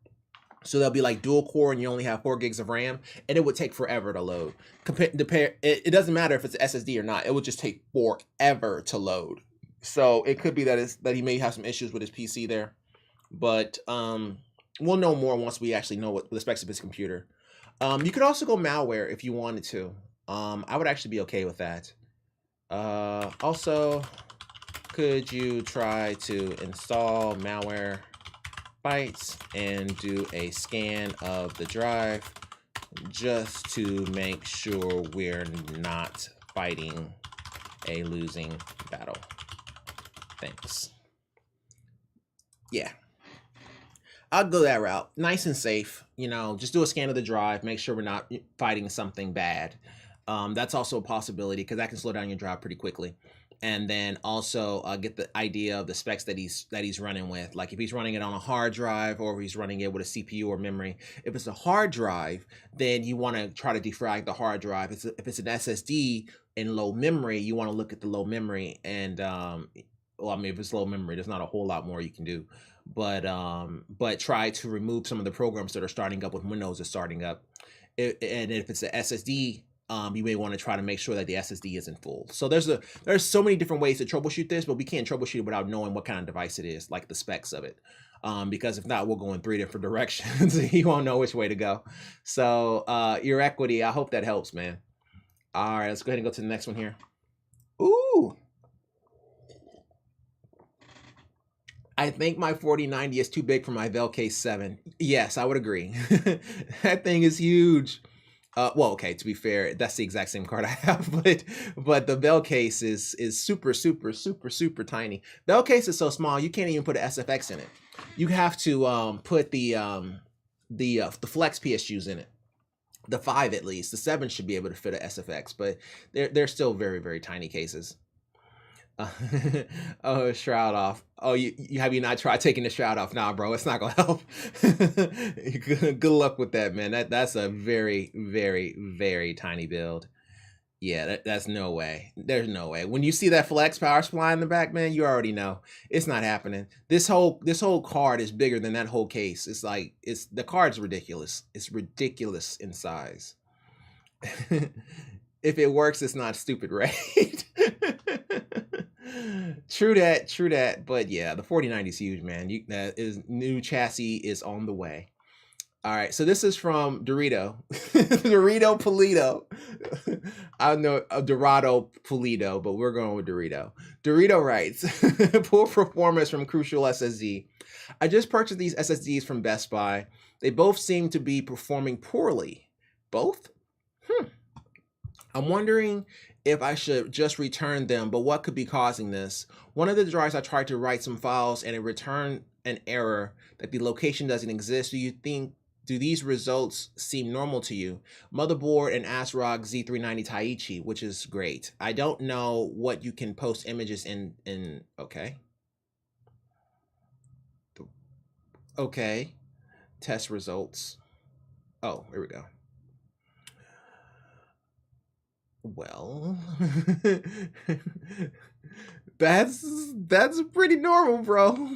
So they'll be like dual core and you only have 4 gigs of RAM, and it would take forever to load. It doesn't matter if it's SSD or not. It would just take forever to load. So it could be that he may have some issues with his PC there. But we'll know more once we actually know what the specs of his computer. You could also go malware if you wanted to. I would actually be okay with that. Also, could you try to install malware bytes and do a scan of the drive just to make sure we're not fighting a losing battle? Thanks. Yeah, I'll go that route. Nice and safe. Just do a scan of the drive, make sure we're not fighting something bad. That's also a possibility because that can slow down your drive pretty quickly. And then also get the idea of the specs that he's running with. Like if he's running it on a hard drive or if he's running it with a CPU or memory. If it's a hard drive, then you want to try to defrag the hard drive. If it's an SSD in low memory, you want to look at the low memory. And if it's low memory, there's not a whole lot more you can do. But try to remove some of the programs that are starting up when Windows is starting up. And if it's an SSD, you may want to try to make sure that the SSD isn't full. So there's so many different ways to troubleshoot this, but we can't troubleshoot it without knowing what kind of device it is, like the specs of it. Because if not, we'll go in 3 different directions. You won't know which way to go. So your equity, I hope that helps, man. All right, let's go ahead and go to the next one here. Ooh. I think my 4090 is too big for my Velcase 7. Yes, I would agree. That thing is huge. Well, okay, to be fair, that's the exact same card I have, but the Velcase is super, super, super, super tiny. Velcase is so small you can't even put an SFX in it. You have to put the Flex PSUs in it. The 5 at least. The 7 should be able to fit a SFX, but they're still very, very tiny cases. Oh, shroud off. Oh, you have you not tried taking the shroud off? Nah, bro, it's not gonna help. Good luck with that, man. That's a very, very, very tiny build. Yeah, that's no way. There's no way. When you see that flex power supply in the back, man, you already know it's not happening. This whole card is bigger than that whole case. The card's ridiculous. It's ridiculous in size. If it works, it's not stupid, right? True that. But yeah, the 4090 is huge, man. That is new chassis is on the way. All right, so this is from Dorito, Dorito Polito. I know Dorado Polito, but we're going with Dorito. Dorito writes, "Poor performance from Crucial SSD. I just purchased these SSDs from Best Buy. They both seem to be performing poorly. Both? I'm wondering if I should just return them, but what could be causing this? One of the drives I tried to write some files and it returned an error that the location doesn't exist. Do these results seem normal to you? Motherboard and ASRock Z390 Taichi, which is great. I don't know what you can post images in okay. Okay. Test results. Oh, here we go. Well, that's pretty normal, bro.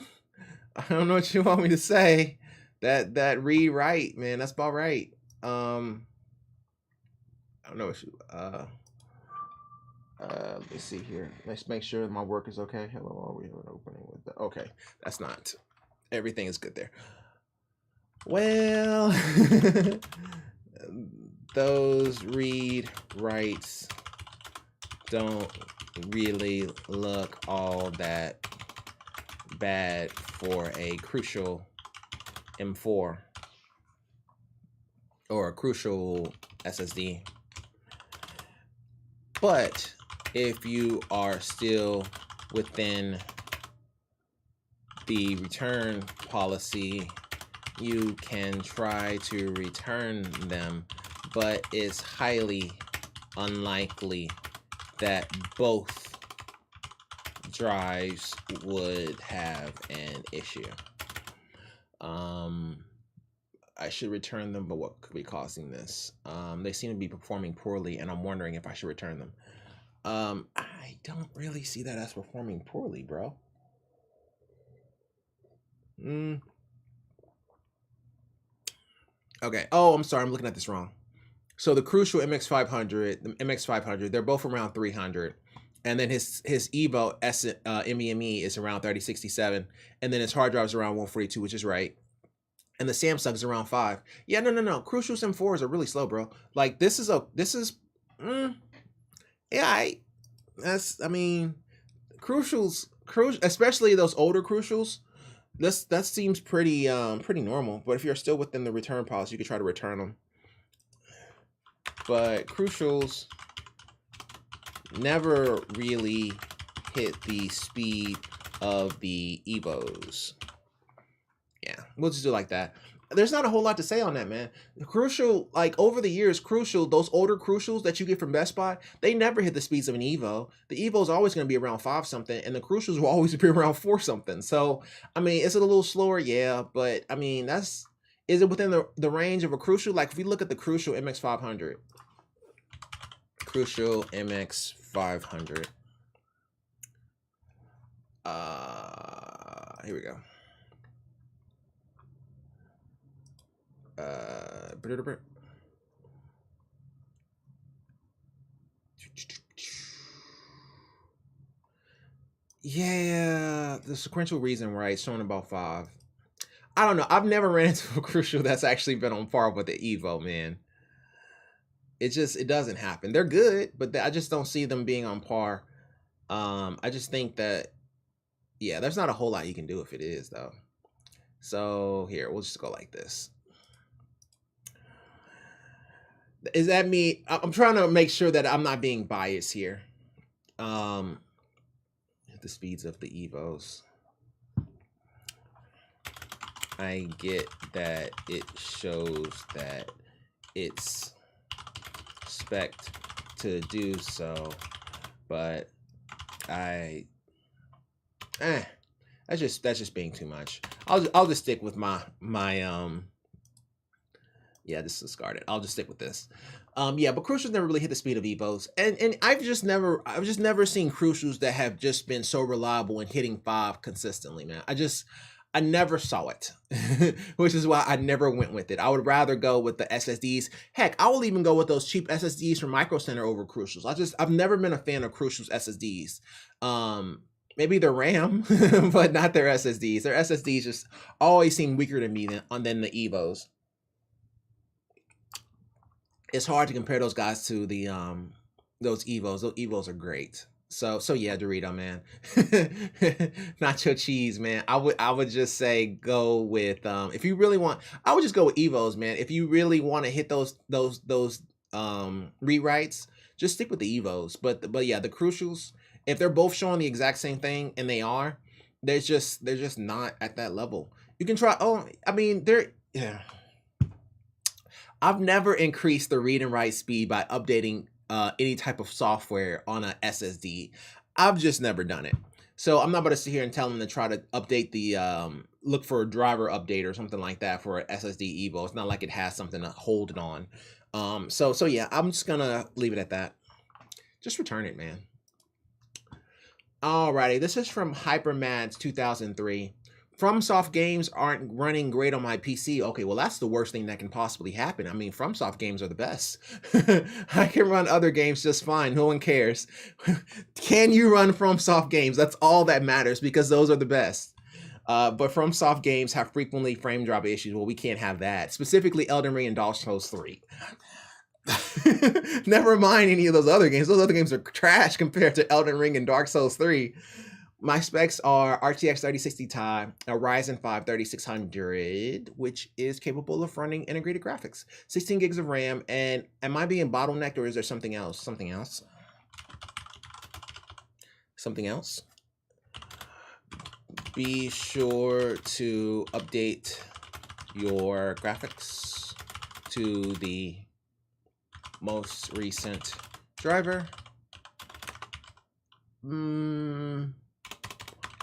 I don't know what you want me to say. That read write, man, that's about right. I don't know what you let me see here. Let's make sure my work is okay. Hello, are we have an opening with the okay. That's not everything is good there. Well, those read writes don't really look all that bad for a Crucial M4 or a Crucial SSD. But if you are still within the return policy, you can try to return them, but it's highly unlikely that both drives would have an issue. I should return them, but what could be causing this? They seem to be performing poorly, and I'm wondering if I should return them. I don't really see that as performing poorly, bro. Okay. Oh, I'm sorry. I'm looking at this wrong. So the Crucial MX500, the MX500, they're both around 300. And then his Evo NVMe is around 3067. And then his hard drive is around 142, which is right. And the Samsung's around 5. Yeah, no. Crucial M4s are really slow, bro. Like Crucials, especially those older Crucials, that seems pretty normal. But if you're still within the return policy, you could try to return them. But Crucials never really hit the speed of the Evos. Yeah, we'll just do it like that. There's not a whole lot to say on that, man. Crucial, like over the years, Crucial, those older Crucials that you get from Best Buy, they never hit the speeds of an Evo. The Evo is always going to be around 5 something, and the Crucials will always be around 4 something. So, I mean, is it a little slower? Yeah, but I mean, is it within the range of a Crucial? Like if we look at the Crucial MX500, Crucial MX500. Here we go. Yeah, the sequential reason, right? Showing about 5. I don't know. I've never ran into a Crucial that's actually been on par with the Evo, man. It doesn't happen. They're good, but I just don't see them being on par. I just think that, yeah, there's not a whole lot you can do if it is, though. So here, we'll just go like this. Is that me? I'm trying to make sure that I'm not being biased here. The speeds of the Evos. I get that it shows that it's expect to do so, but that's just being too much. I'll just stick with my yeah, just discard it. I'll just stick with this. Yeah, but Crucials never really hit the speed of Evos, and I've just never seen Crucials that have just been so reliable in hitting 5 consistently, man. I never saw it, which is why I never went with it. I would rather go with the SSDs. Heck, I will even go with those cheap SSDs from Micro Center over Crucials. I've never been a fan of Crucials SSDs. Maybe their RAM, but not their SSDs. Their SSDs just always seem weaker to me than the Evos. it's hard to compare those guys to the those Evos. Those Evos are great. So yeah, Dorito, man. Nacho cheese, man. I would just say go with if you really want, I would just go with Evos, man. If you really want to hit those rewrites, just stick with the Evos. But yeah, the crucials, if they're both showing the exact same thing, and they're just not at that level. You can try, oh, I mean, they're, yeah. I've never increased the read and write speed by updating any type of software on a SSD. I've just never done it. So I'm not about to sit here and tell them to try to update the look for a driver update or something like that for an SSD Evo. It's not like it has something to hold it on. So yeah, I'm just gonna leave it at that. Just return it, man. Alrighty, this is from HyperMads 2003. FromSoft games aren't running great on my PC. Okay, well, that's the worst thing that can possibly happen. I mean, FromSoft games are the best. I can run other games just fine. No one cares. Can you run FromSoft games? That's all that matters, because those are the best. But FromSoft games have frequently frame drop issues. Well, we can't have that. Specifically, Elden Ring and Dark Souls 3. Never mind any of those other games. Those other games are trash compared to Elden Ring and Dark Souls 3. My specs are RTX 3060 Ti, a Ryzen 5 3600, which is capable of running integrated graphics, 16 gigs of RAM, and am I being bottlenecked, or is there something else? Something else? Something else? Be sure to update your graphics to the most recent driver.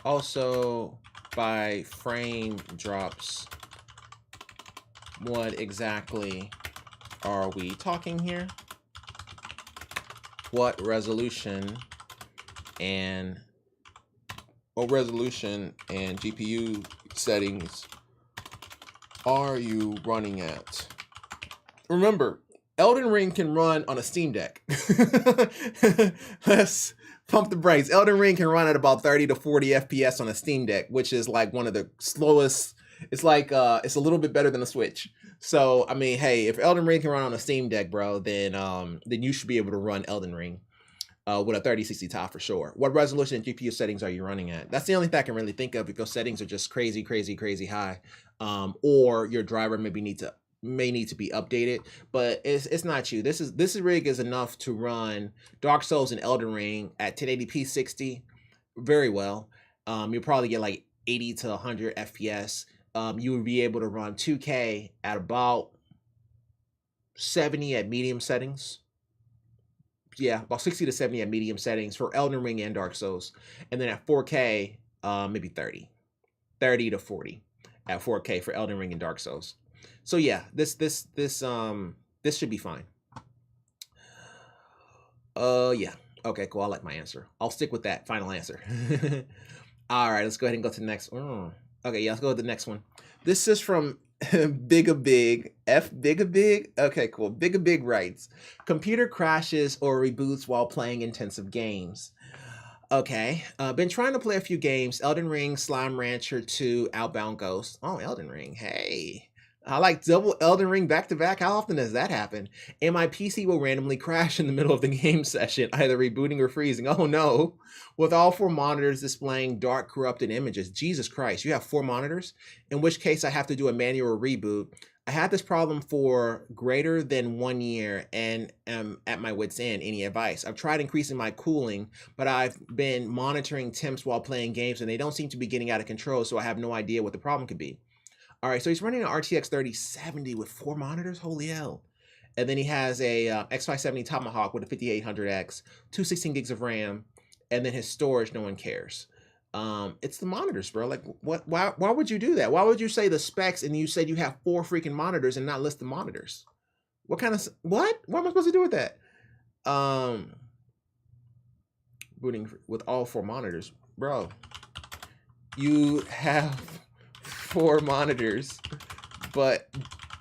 Also, by frame drops, what exactly are we talking here? What resolution and GPU settings are you running at? Remember, Elden Ring can run on a Steam Deck. Let's pump the brakes. Elden Ring can run at about 30 to 40 FPS on a Steam Deck, which is like one of the slowest. It's like it's a little bit better than a Switch. So I mean, hey, if Elden Ring can run on a Steam Deck, bro, then you should be able to run Elden Ring with a 3060 Ti for sure. What resolution and GPU settings are you running at? That's the only thing I can really think of, if those settings are just crazy high, or your driver may need to be updated. But it's not you. This rig is enough to run Dark Souls and Elden Ring at 1080p 60 very well. You'll probably get like 80 to 100 FPS. You would be able to run 2K at about 70 at medium settings. Yeah, about 60 to 70 at medium settings for Elden Ring and Dark Souls. And then at 4K, maybe 30 to 40 at 4K for Elden Ring and Dark Souls. So yeah, this should be fine. Yeah. Okay, cool. I like my answer. I'll stick with that final answer. All right, let's go ahead and go to the next one. Okay, yeah, let's go to the next one. This is from Big. Okay, cool. Big writes, computer crashes or reboots while playing intensive games. Okay, been trying to play a few games. Elden Ring, Slime Rancher 2, Outbound Ghost. Oh, Elden Ring. Hey, I like double Elden Ring back to back. How often does that happen? And my PC will randomly crash in the middle of the game session, either rebooting or freezing. Oh no. With all 4 monitors displaying dark, corrupted images. Jesus Christ, you have 4 monitors? In which case I have to do a manual reboot. I had this problem for greater than 1 year and am at my wit's end. Any advice? I've tried increasing my cooling, but I've been monitoring temps while playing games and they don't seem to be getting out of control, so I have no idea what the problem could be. All right, so he's running an RTX 3070 with 4 monitors. Holy hell. And then he has a X570 Tomahawk with a 5800X, 216 gigs of RAM, and then his storage, no one cares. It's the monitors, bro. Like, what? Why would you do that? Why would you say the specs and you said you have 4 freaking monitors and not list the monitors? What kind of, what? What am I supposed to do with that? Booting with all 4 monitors. Bro, you have 4 monitors, but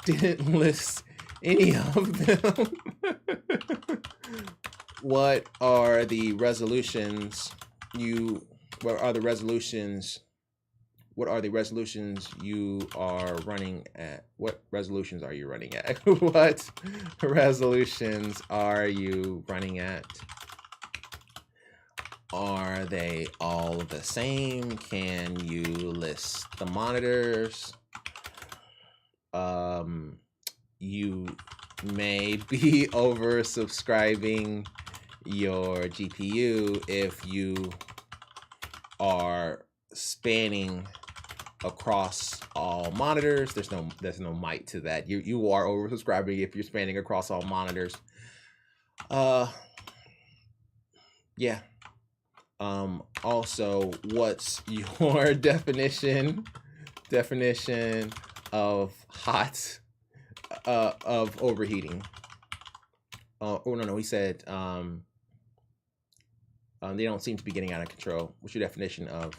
didn't list any of them. What are the resolutions What are the resolutions you are running at? What resolutions are you running at? What resolutions are you running at? Are they all the same? Can you list the monitors? You may be oversubscribing your GPU if you are spanning across all monitors. There's no might to that. You are oversubscribing if you're spanning across all monitors. Yeah. Also, what's your definition of hot, of overheating? Oh no, he said they don't seem to be getting out of control. What's your definition of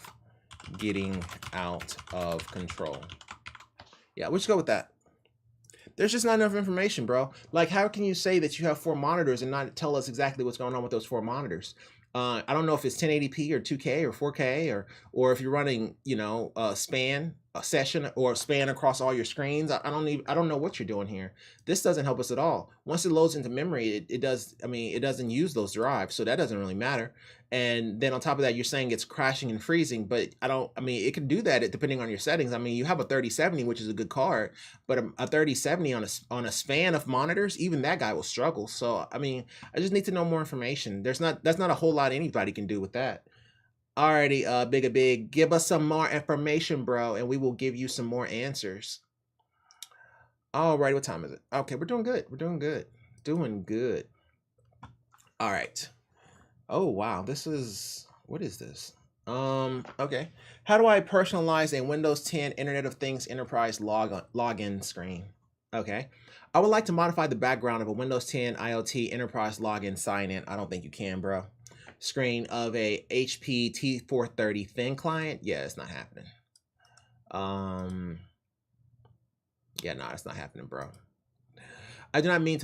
getting out of control? Yeah, we'll just go with that. There's just not enough information, bro. Like, how can you say that you have 4 monitors and not tell us exactly what's going on with those 4 monitors? I don't know if it's 1080p or 2K or 4K or if you're running, span a session or span across all your screens. I don't know what you're doing here. This doesn't help us at all. Once it loads into memory, it doesn't use those drives, so that doesn't really matter. And then on top of that, you're saying it's crashing and freezing, but it can do that depending on your settings. You have a 3070, which is a good card, but a 3070 on a span of monitors, even that guy will struggle. So I just need to know more information. That's not a whole lot anybody can do with that. Alrighty, Big, give us some more information, bro, and we will give you some more answers. Alrighty, what time is it? Okay, we're doing good. Doing good. All right. Oh wow, what is this? Okay. How do I personalize a Windows 10 Internet of Things Enterprise login screen? Okay. I would like to modify the background of a Windows 10 IoT Enterprise login sign-in. I don't think you can, bro. Screen of a HP T430 thin client. Yeah, it's not happening. Yeah, no, it's not happening, bro. I do not mean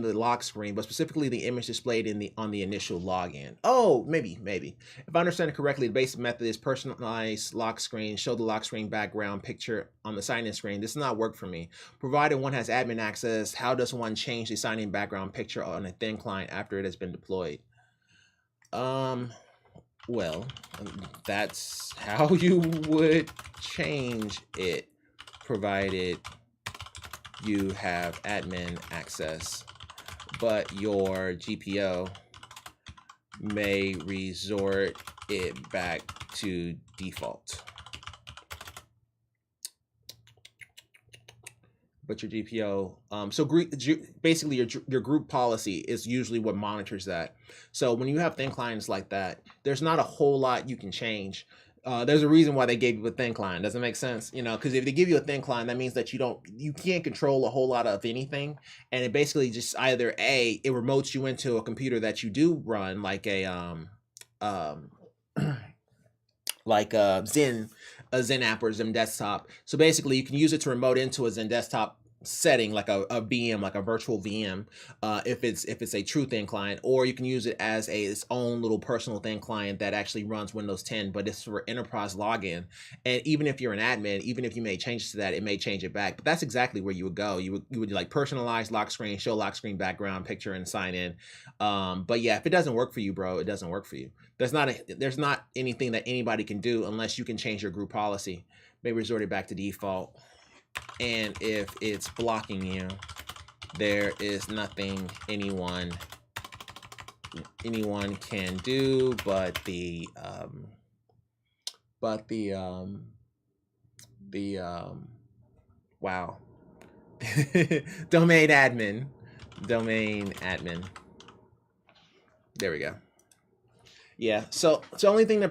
the lock screen, but specifically the image displayed on the initial login. Oh, maybe. If I understand it correctly, the basic method is personalize lock screen, show the lock screen background picture on the sign-in screen. This does not work for me. Provided one has admin access, how does one change the sign-in background picture on a thin client after it has been deployed? Well, that's how you would change it, provided you have admin access, but your GPO may resort it back to default. But your GPO, basically your group policy is usually what monitors that. So when you have thin clients like that, there's not a whole lot you can change. There's a reason why they gave you a thin client. Doesn't make sense, because if they give you a thin client, that means that you can't control a whole lot of anything, and it basically just either it remotes you into a computer that you do run, like a Zen app or Zen desktop. So basically, you can use it to remote into a Zen desktop setting, like a VM, like a virtual VM, if it's a true thin client, or you can use it as its own little personal thin client that actually runs Windows 10, but it's for enterprise login. And even if you're an admin, even if you made changes to that, it may change it back. But that's exactly where you would go. You would like personalize lock screen, show lock screen background picture, and sign in. But yeah, if it doesn't work for you, bro, it doesn't work for you. There's not anything that anybody can do unless you can change your group policy. Maybe resort it back to default. And if it's blocking you, there is nothing anyone can do but the wow. domain admin. There we go. Yeah, so the only thing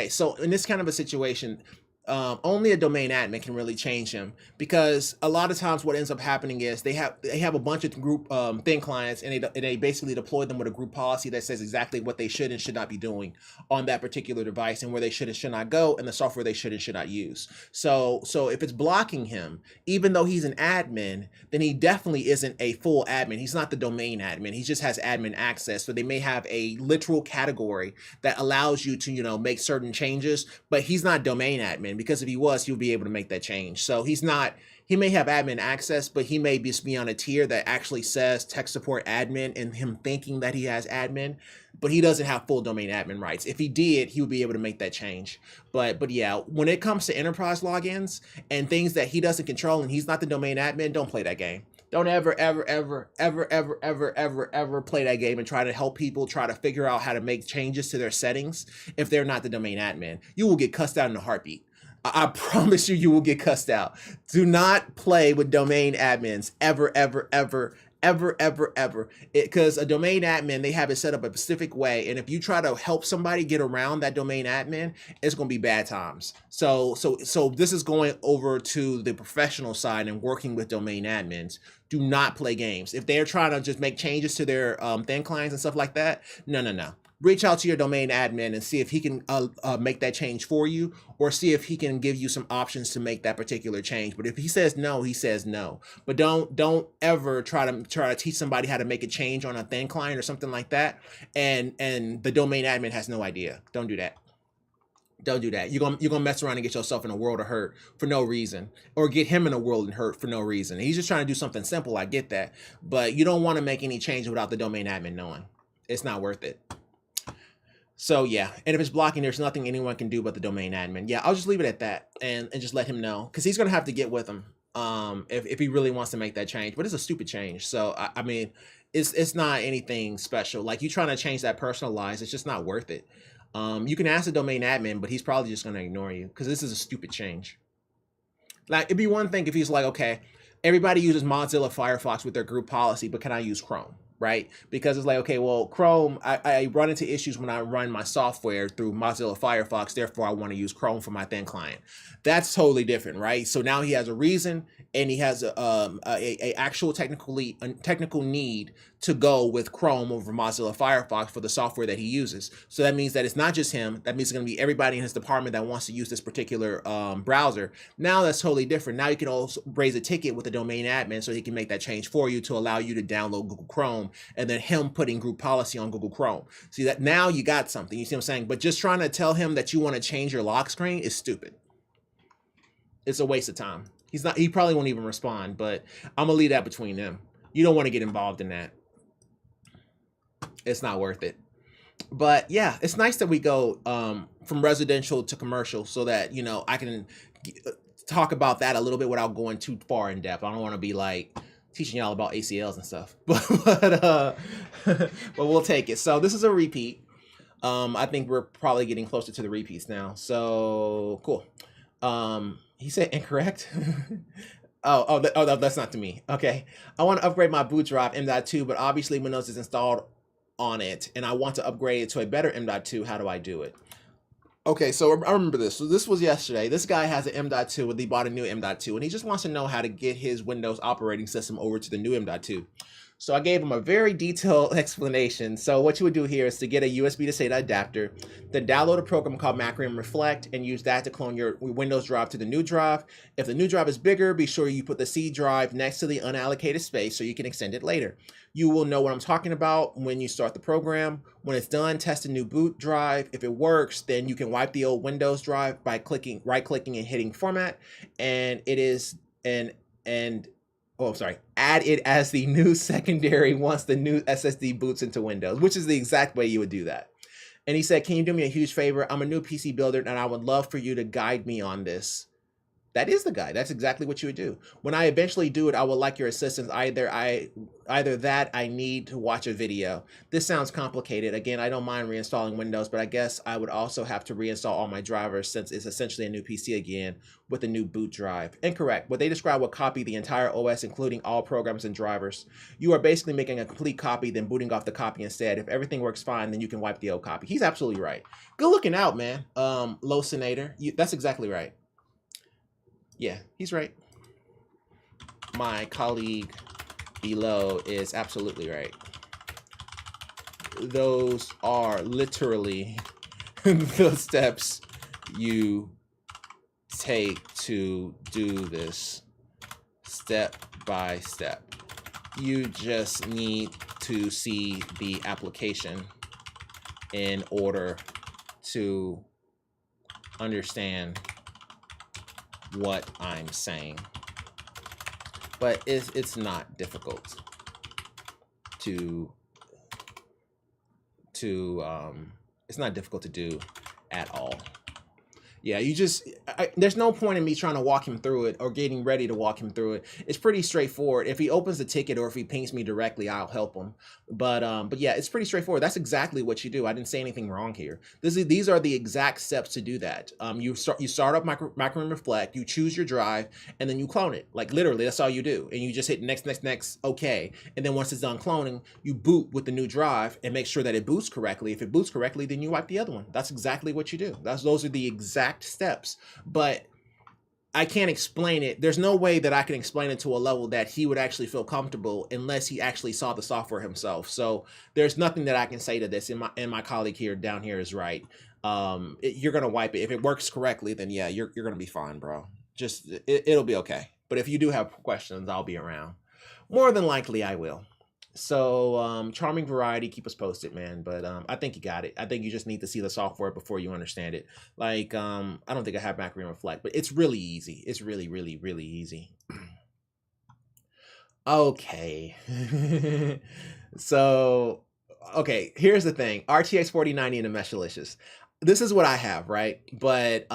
so in this kind of a situation, only a domain admin can really change them, because a lot of times what ends up happening is they have a bunch of group thin clients, and they basically deploy them with a group policy that says exactly what they should and should not be doing on that particular device, and where they should and should not go, and the software they should and should not use. So if it's blocking him, even though he's an admin, then he definitely isn't a full admin. He's not the domain admin. He just has admin access. So they may have a literal category that allows you to make certain changes, but he's not domain admin, because if he was, he would be able to make that change. So he's not, he may have admin access, but he may just be on a tier that actually says tech support admin and him thinking that he has admin, but he doesn't have full domain admin rights. If he did, he would be able to make that change. But yeah, when it comes to enterprise logins and things that he doesn't control and he's not the domain admin, don't play that game. Don't ever play that game and try to help people try to figure out how to make changes to their settings if they're not the domain admin. You will get cussed out in a heartbeat. I promise you, you will get cussed out. Do not play with domain admins ever. Because a domain admin, they have it set up a specific way, and if you try to help somebody get around that domain admin, it's going to be bad times. So this is going over to the professional side and working with domain admins. Do not play games. If they're trying to just make changes to their thin clients and stuff like that, no. Reach out to your domain admin and see if he can make that change for you, or see if he can give you some options to make that particular change. But if he says no, he says no. But don't ever try to teach somebody how to make a change on a thin client or something like that, and the domain admin has no idea. Don't do that. Don't do that. You're gonna mess around and get yourself in a world of hurt for no reason, or get him in a world of hurt for no reason. He's just trying to do something simple. I get that, but you don't want to make any change without the domain admin knowing. It's not worth it. So yeah, and if it's blocking, there's nothing anyone can do but the domain admin. Yeah, I'll just leave it at that and just let him know, because he's gonna have to get with him if he really wants to make that change. But it's a stupid change. So I mean, it's not anything special. Like, you trying to change that personalized, it's just not worth it. You can ask the domain admin, but he's probably just gonna ignore you because this is a stupid change. Like, it'd be one thing if he's like, okay, everybody uses Mozilla Firefox with their group policy, but can I use Chrome? Right? Because it's like, okay, well, Chrome, I run into issues when I run my software through Mozilla Firefox, therefore I want to use Chrome for my thin client. That's totally different, right? So now he has a reason, and he has a actual technical need to go with Chrome over Mozilla Firefox for the software that he uses. So that means that it's not just him. That means it's going to be everybody in his department that wants to use this particular browser. Now that's totally different. Now you can also raise a ticket with the domain admin so he can make that change for you to allow you to download Google Chrome, and then him putting group policy on Google Chrome. See, that now you got something. You see what I'm saying? But just trying to tell him that you want to change your lock screen is stupid. It's a waste of time. He probably won't even respond, but I'm gonna leave that between them. You don't want to get involved in that. It's not worth it. But yeah, it's nice that we go from residential to commercial so that, you know, I can talk about that a little bit without going too far in depth. I don't want to be like teaching y'all about ACLs and stuff, but we'll take it. So this is a repeat. I think we're probably getting closer to the repeats now. So cool. He said incorrect. Oh, that's not to me. Okay. I want to upgrade my boot drive M.2, but obviously Windows is installed on it, and I want to upgrade it to a better M.2. How do I do it? Okay, so I remember this. So this was yesterday. This guy has an M.2, and he bought a new M.2, and he just wants to know how to get his Windows operating system over to the new M.2. So I gave him a very detailed explanation. So what you would do here is to get a USB to SATA adapter, then download a program called Macrium Reflect and use that to clone your Windows drive to the new drive. If the new drive is bigger, be sure you put the C drive next to the unallocated space so you can extend it later. You will know what I'm talking about when you start the program. When it's done, test a new boot drive. If it works, then you can wipe the old Windows drive by right-clicking and hitting Format, and add it as the new secondary once the new SSD boots into Windows, which is the exact way you would do that. And he said, can you do me a huge favor? I'm a new PC builder, and I would love for you to guide me on this. That is the guide. That's exactly what you would do. When I eventually do it, I would like your assistance. Either that I need to watch a video. This sounds complicated. Again, I don't mind reinstalling Windows, but I guess I would also have to reinstall all my drivers since it's essentially a new PC again with a new boot drive. Incorrect. What they describe would copy the entire OS, including all programs and drivers. You are basically making a complete copy, then booting off the copy instead. If everything works fine, then you can wipe the old copy. He's absolutely right. Good looking out, man. Low Senator. That's exactly right. Yeah, he's right. My colleague below is absolutely right. Those are literally the steps you take to do this step by step. You just need to see the application in order to understand what I'm saying. But it's not difficult to it's not difficult to do at all. Yeah, you just there's no point in me trying to walk him through it or getting ready to walk him through it. It's pretty straightforward. If he opens the ticket or if he pings me directly, I'll help him. But yeah, it's pretty straightforward. That's exactly what you do. I didn't say anything wrong here. These are the exact steps to do that. You start up micro and reflect, you choose your drive, and then you clone it. Like literally, that's all you do. And you just hit next, okay. And then once it's done cloning, you boot with the new drive and make sure that it boots correctly. If it boots correctly, then you wipe the other one. That's exactly what you do. Those are the exact steps. But I can't explain it. There's no way that I can explain it to a level that he would actually feel comfortable unless he actually saw the software himself. So there's nothing that I can say to this. And my colleague here down here is right. You're gonna wipe it. If it works correctly, then yeah, you're gonna be fine, bro. Just it'll be okay. But if you do have questions, I'll be around. More than likely, I will. So charming variety, keep us posted, man. But I think you got it. I think you just need to see the software before you understand it. Like I don't think I have Macro and Reflect, but it's really easy. It's really easy. Okay. So okay, here's the thing. RTX 4090 and the Meshalicious. This is what I have, right? But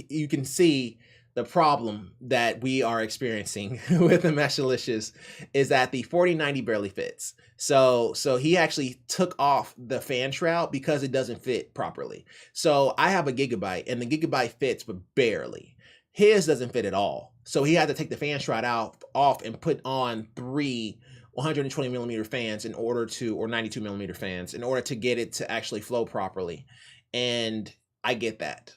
you can see the problem that we are experiencing with the Meshalicious is that the 4090 barely fits. So he actually took off the fan shroud because it doesn't fit properly. So I have a Gigabyte and the Gigabyte fits, but barely. His doesn't fit at all. So he had to take the fan shroud off and put on 3 120 millimeter fans in order to, or 92 millimeter fans in order to get it to actually flow properly. And I get that.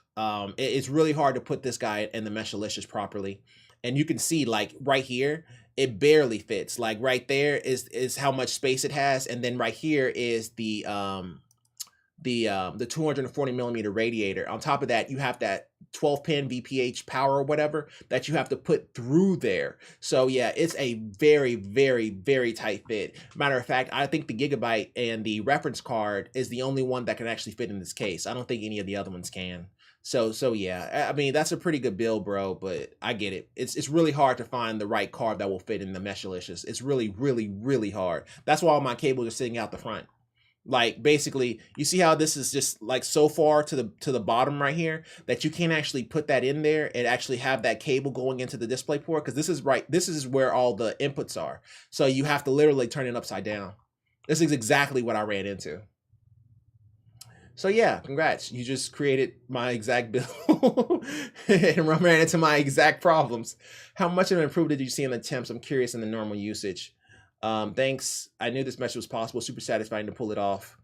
It's really hard to put this guy in the Meshalicious properly. And you can see like right here, it barely fits. Like right there is how much space it has. And then right here is the 240 millimeter radiator. On top of that, you have that 12 pin VPH power or whatever that you have to put through there. So yeah, it's a very tight fit. Matter of fact, I think the Gigabyte and the reference card is the only one that can actually fit in this case. I don't think any of the other ones can. So yeah, I mean, that's a pretty good build, bro, but I get it. It's really hard to find the right card that will fit in the Meshalicious. It's really hard. That's why all my cables are sitting out the front. Like basically, you see how this is just like so far to the bottom right here that you can't actually put that in there and actually have that cable going into the display port, because this is where all the inputs are. So you have to literally turn it upside down. This is exactly what I ran into. So yeah, congrats. You just created my exact build and ran into my exact problems. How much of an improvement did you see in the temps? I'm curious in the normal usage. Thanks. I knew this message was possible. Super satisfying to pull it off.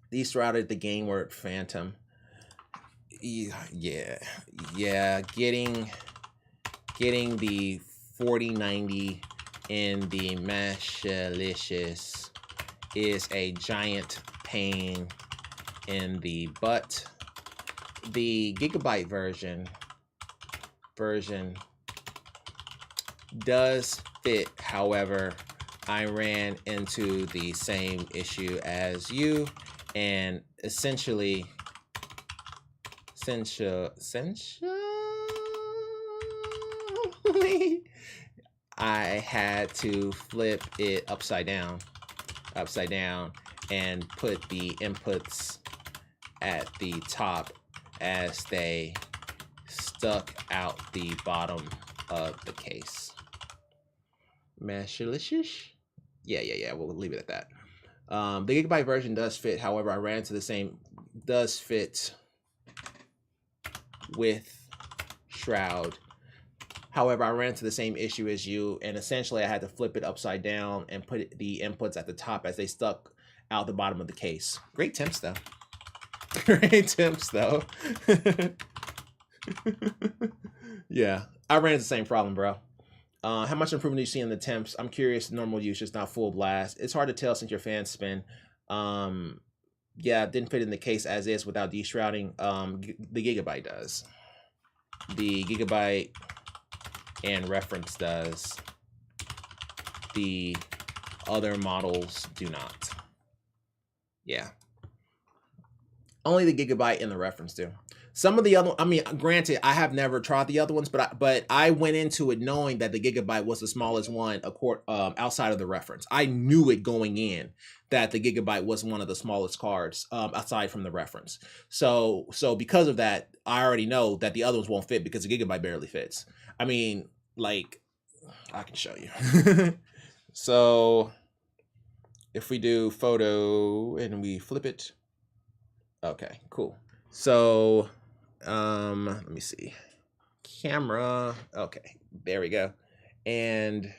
These throughout the game were phantom. Yeah. Getting the 4090 in the Meshalicious is a giant pain in the butt. The Gigabyte version does fit, however, I ran into the same issue as you, and essentially I had to flip it upside down and put the inputs at the top as they stuck out the bottom of the case. Meshalicious? Yeah, we'll leave it at that. The Gigabyte version does fit, however, I ran into the same, does fit with Shroud. However, I ran into the same issue as you, and essentially I had to flip it upside down and put the inputs at the top as they stuck out the bottom of the case. Great temps, though. Great temps, though. Yeah, I ran into the same problem, bro. How much improvement do you see in the temps? I'm curious. Normal use, just not full blast. It's hard to tell since your fans spin. Yeah, it didn't fit in the case as is without deshrouding. The Gigabyte does. The Gigabyte and reference does. The other models do not. Yeah. Only the Gigabyte and the reference do. Some of the other, I mean, granted, I have never tried the other ones, but I went into it knowing that the Gigabyte was the smallest one outside of the reference. I knew it going in that the Gigabyte was one of the smallest cards aside from the reference. So because of that, I already know that the other ones won't fit because the Gigabyte barely fits. I mean, like, I can show you. So if we do photo and we flip it, okay, cool. So let me see, camera, okay, there we go, and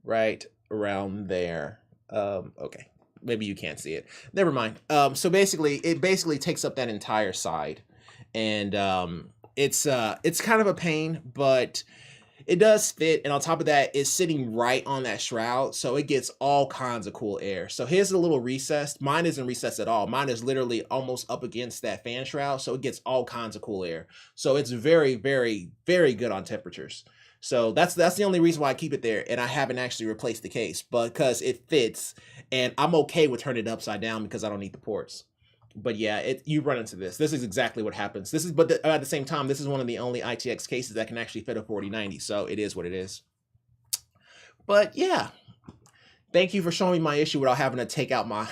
right around there. Okay, maybe you can't see it, never mind. So basically it takes up that entire side, and it's kind of a pain, but it does fit, and on top of that, it's sitting right on that shroud, so it gets all kinds of cool air. So here's a little recessed. Mine isn't recessed at all. Mine is literally almost up against that fan shroud, so it gets all kinds of cool air. So it's very, very, very good on temperatures. So that's the only reason why I keep it there, and I haven't actually replaced the case, because it fits, and I'm okay with turning it upside down because I don't need the ports. But yeah, you run into this. This is exactly what happens. But at the same time, this is one of the only ITX cases that can actually fit a 4090. So it is what it is. But yeah, thank you for showing me my issue without having to take out my,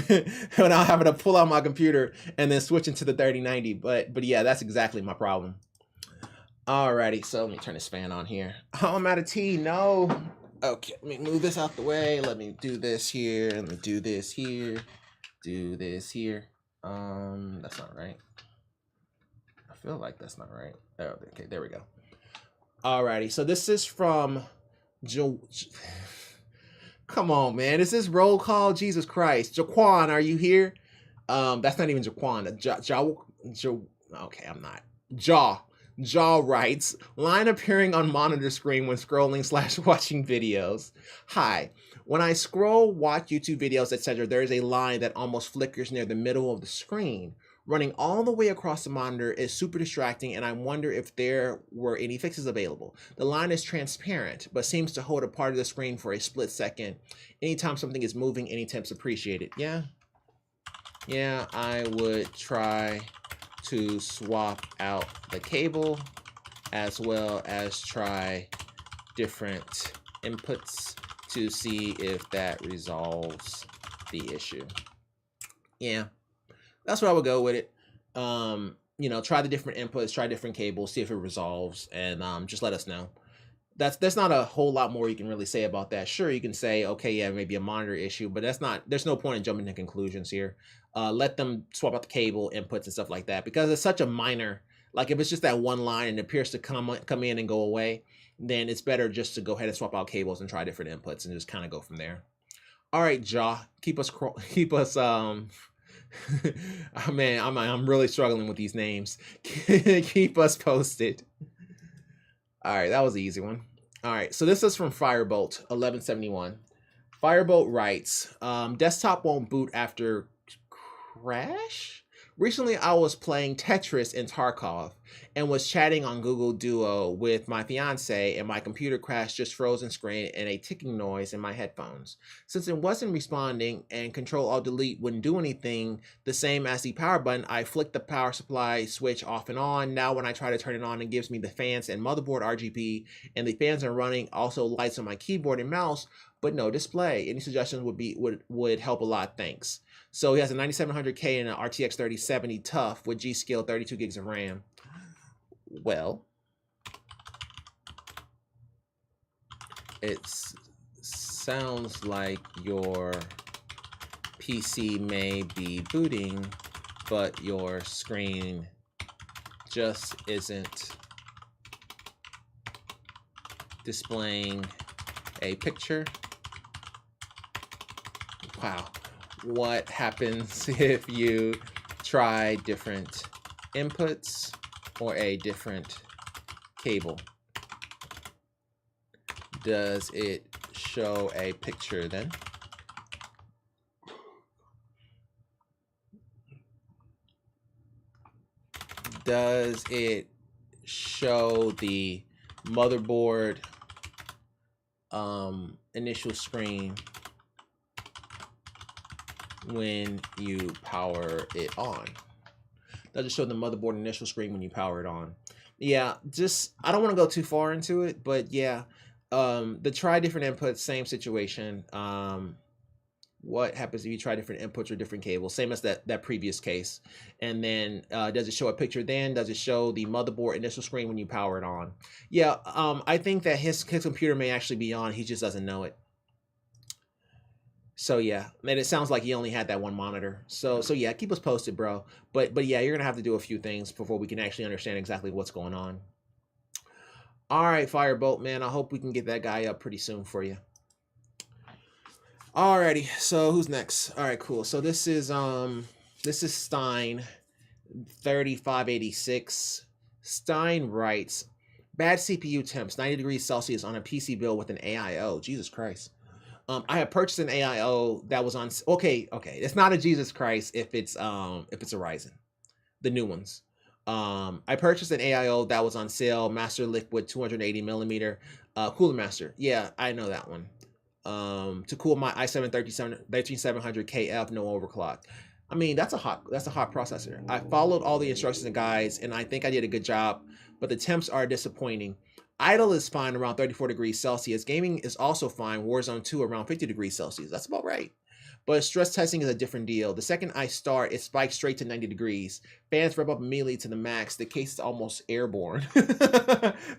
without having to pull out my computer and then switch into the 3090. But yeah, that's exactly my problem. Alrighty, so let me turn this fan on here. Oh, I'm out of tea. No. Okay, let me move this out the way. Let me do this here. Let me do this here. Do this here. That's not right. I feel like that's not right. Oh, okay, there we go. Alrighty, so this is from come on, man. Is this roll call? Jesus Christ. Jaquan, are you here? That's not even Jaquan. Okay, I'm not. Jaw writes, line appearing on monitor screen when scrolling / watching videos. Hi. When I scroll, watch YouTube videos, etc., there is a line that almost flickers near the middle of the screen. Running all the way across the monitor is super distracting, and I wonder if there were any fixes available. The line is transparent, but seems to hold a part of the screen for a split second. Anytime something is moving, any tips appreciated. Yeah, I would try to swap out the cable as well as try different inputs to see if that resolves the issue. Yeah, that's what I would go with it. You know, try the different inputs, try different cables, see if it resolves, and just let us know. There's not a whole lot more you can really say about that. Sure, you can say, okay, yeah, maybe a monitor issue, but there's no point in jumping to conclusions here. Let them swap out the cable inputs and stuff like that, because it's such a minor, like if it's just that one line and it appears to come in and go away, then it's better just to go ahead and swap out cables and try different inputs and just kind of go from there. All right, Jaw, keep us oh, man, I'm really struggling with these names. Keep us posted. All right, that was the easy one. All right, so this is from Firebolt 1171. Firebolt writes, desktop won't boot after crash? Recently, I was playing Tetris in Tarkov and was chatting on Google Duo with my fiance, and my computer crashed, just frozen screen and a ticking noise in my headphones. Since it wasn't responding and Control-Alt-Delete wouldn't do anything the same as the power button, I flicked the power supply switch off and on. Now when I try to turn it on, it gives me the fans and motherboard RGB, and the fans are running, also lights on my keyboard and mouse, but no display. Any suggestions would help a lot, thanks. So he has a 9700K and an RTX 3070 Tough with G-Skill 32 gigs of RAM. Well, it sounds like your PC may be booting, but your screen just isn't displaying a picture. Wow. What happens if you try different inputs or a different cable? Does it show a picture then? Does it show the motherboard initial screen when you power it on? Does it show the motherboard initial screen when you power it on? Yeah, just I don't want to go too far into it, but yeah, the try different inputs, same situation. What happens if you try different inputs or different cables? Same as that previous case. And then does it show a picture then? Does it show the motherboard initial screen when you power it on? Yeah, I think that his computer may actually be on. He just doesn't know it. So yeah, and it sounds like he only had that one monitor. So yeah, keep us posted, bro. But yeah, you're gonna have to do a few things before we can actually understand exactly what's going on. All right, Firebolt, man. I hope we can get that guy up pretty soon for you. Alrighty, so who's next? All right, cool. So this is Stein 3586. Stein writes, bad CPU temps, 90 degrees Celsius on a PC build with an AIO. Jesus Christ. I have purchased an AIO that was on okay. It's not a Jesus Christ if it's a Ryzen, the new ones. I purchased an AIO that was on sale, Master Liquid 280 millimeter, Cooler Master. Yeah, I know that one. To cool my i7 13700 KF, no overclock. I mean, that's a hot processor. I followed all the instructions and guides, and I think I did a good job, but the temps are disappointing. Idle is fine around 34 degrees Celsius. Gaming is also fine. Warzone 2 around 50 degrees Celsius. That's about right. But stress testing is a different deal. The second I start, it spikes straight to 90 degrees. Fans rev up immediately to the max. The case is almost airborne.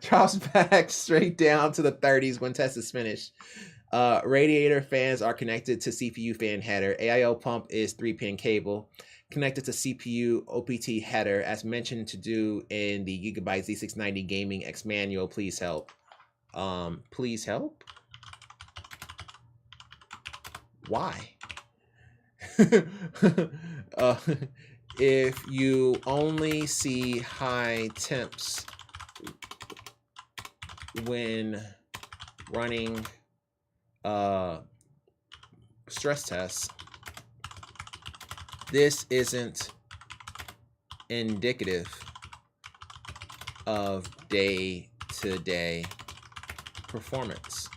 Drops back straight down to the 30s when test is finished. Radiator fans are connected to CPU fan header. AIO pump is 3-pin cable connected to CPU OPT header as mentioned to do in the Gigabyte Z690 Gaming X manual. Please help. Please help? Why? If you only see high temps when running stress tests, this isn't indicative of day-to-day performance.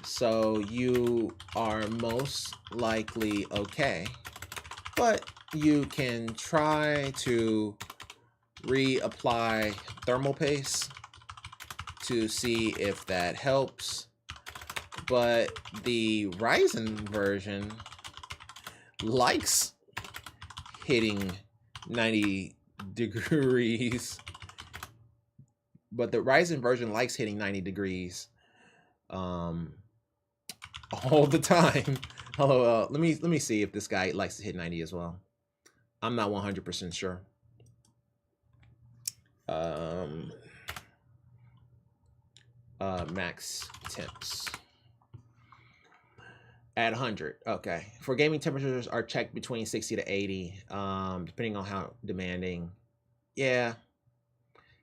So you are most likely okay, but you can try to reapply thermal paste to see if that helps. But the Ryzen version likes hitting 90 degrees. But the Ryzen version likes hitting 90 degrees all the time. Hello, let me see if this guy likes to hit 90 as well. I'm not 100% sure. Max temps at 100. Okay, for gaming, temperatures are checked between 60 to 80, depending on how demanding. Yeah,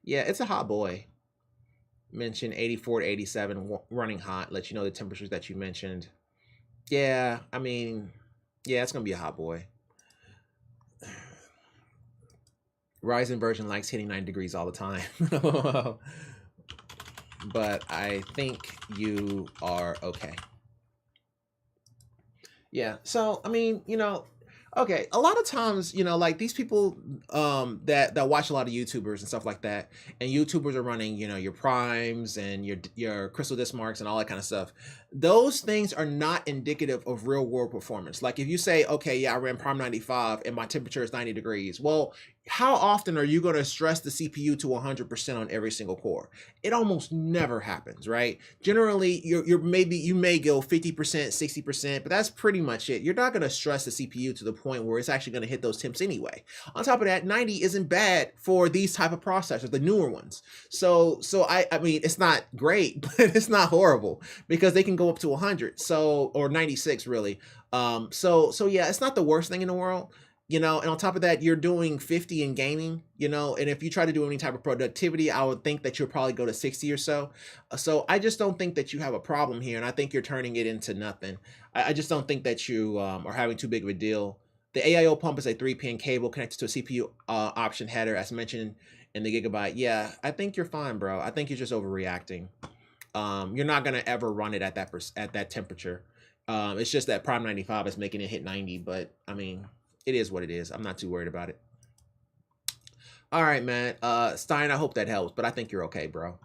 it's a hot boy. Mention 84 to 87 running hot. Let you know the temperatures that you mentioned. Yeah, I mean, yeah, it's gonna be a hot boy. Ryzen version likes hitting 90 degrees all the time. But I think you are okay. Yeah, so I mean, okay, a lot of times, like these people that watch a lot of YouTubers and stuff like that, and YouTubers are running, your primes and your crystal disk marks and all that kind of stuff. Those things are not indicative of real world performance. Like if you say, okay, yeah, I ran Prime 95 and my temperature is 90 degrees. Well, how often are you going to stress the CPU to 100% on every single core? It almost never happens, right? Generally, you may go 50%, 60%, but that's pretty much it. You're not going to stress the CPU to the point where it's actually going to hit those temps anyway. On top of that, 90 isn't bad for these type of processors, the newer ones. So I mean, it's not great, but it's not horrible because they can go up to 100. Or 96 really. So yeah, it's not the worst thing in the world. And on top of that, you're doing 50 in gaming, and if you try to do any type of productivity, I would think that you'll probably go to 60 or so. So I just don't think that you have a problem here, and I think you're turning it into nothing. I just don't think that you are having too big of a deal. The AIO pump is a 3-pin cable connected to a CPU option header, as mentioned in the Gigabyte. Yeah, I think you're fine, bro. I think you're just overreacting. You're not going to ever run it at that temperature. It's just that Prime 95 is making it hit 90, but I mean, it is what it is. I'm not too worried about it. All right, man. Stein, I hope that helps, but I think you're okay, bro.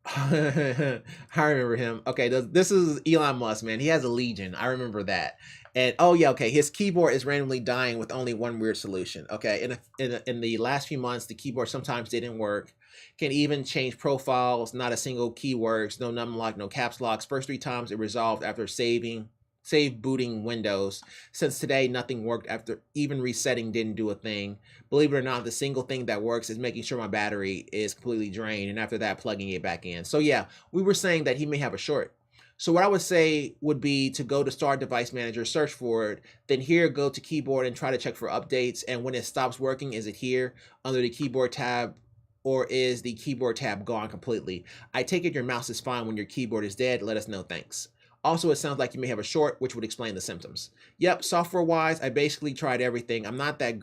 I remember him. Okay, this is Elon Musk, man. He has a legion. I remember that. And oh yeah, okay. His keyboard is randomly dying with only one weird solution. Okay, in the last few months, the keyboard sometimes didn't work. Can even change profiles. Not a single key works. No num lock, no caps locks. First 3 times it resolved after save booting Windows. Since today, nothing worked after even resetting didn't do a thing. Believe it or not, the single thing that works is making sure my battery is completely drained, and after that, plugging it back in. So yeah, we were saying that he may have a short. So what I would say would be to go to Start Device Manager, search for it, then here go to keyboard and try to check for updates. And when it stops working, is it here under the keyboard tab, or is the keyboard tab gone completely? I take it your mouse is fine when your keyboard is dead. Let us know, thanks. Also, it sounds like you may have a short, which would explain the symptoms. Yep, software-wise, I basically tried everything. I'm not that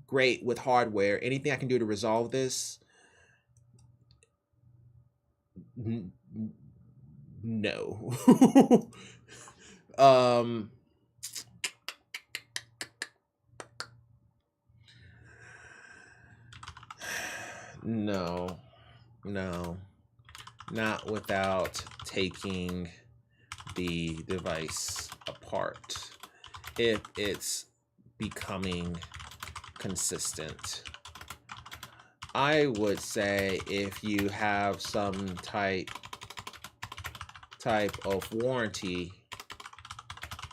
great with hardware. Anything I can do to resolve this? No. No, not without taking the device apart. If it's becoming consistent, I would say if you have some type of warranty,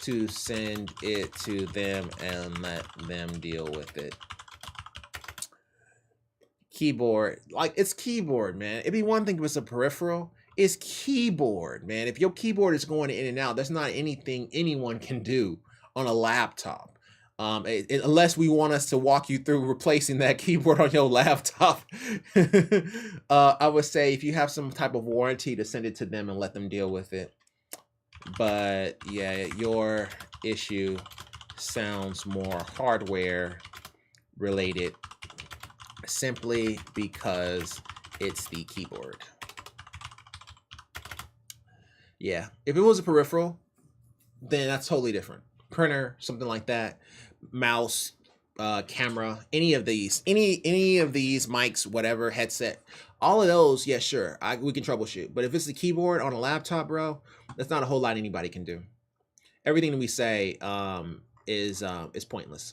to send it to them and let them deal with it. Keyboard, like, it's keyboard, man. It'd be one thing if it's a peripheral. It's keyboard, man. If your keyboard is going in and out, there's not anything anyone can do on a laptop. Unless we want us to walk you through replacing that keyboard on your laptop. I would say if you have some type of warranty, to send it to them and let them deal with it. But yeah, your issue sounds more hardware related, simply because it's the keyboard. Yeah, if it was a peripheral, then that's totally different. Printer, something like that, mouse, camera, any of these mics, whatever, headset, all of those, yeah, sure, we can troubleshoot. But if it's the keyboard on a laptop, bro, that's not a whole lot anybody can do. Everything that we say is pointless.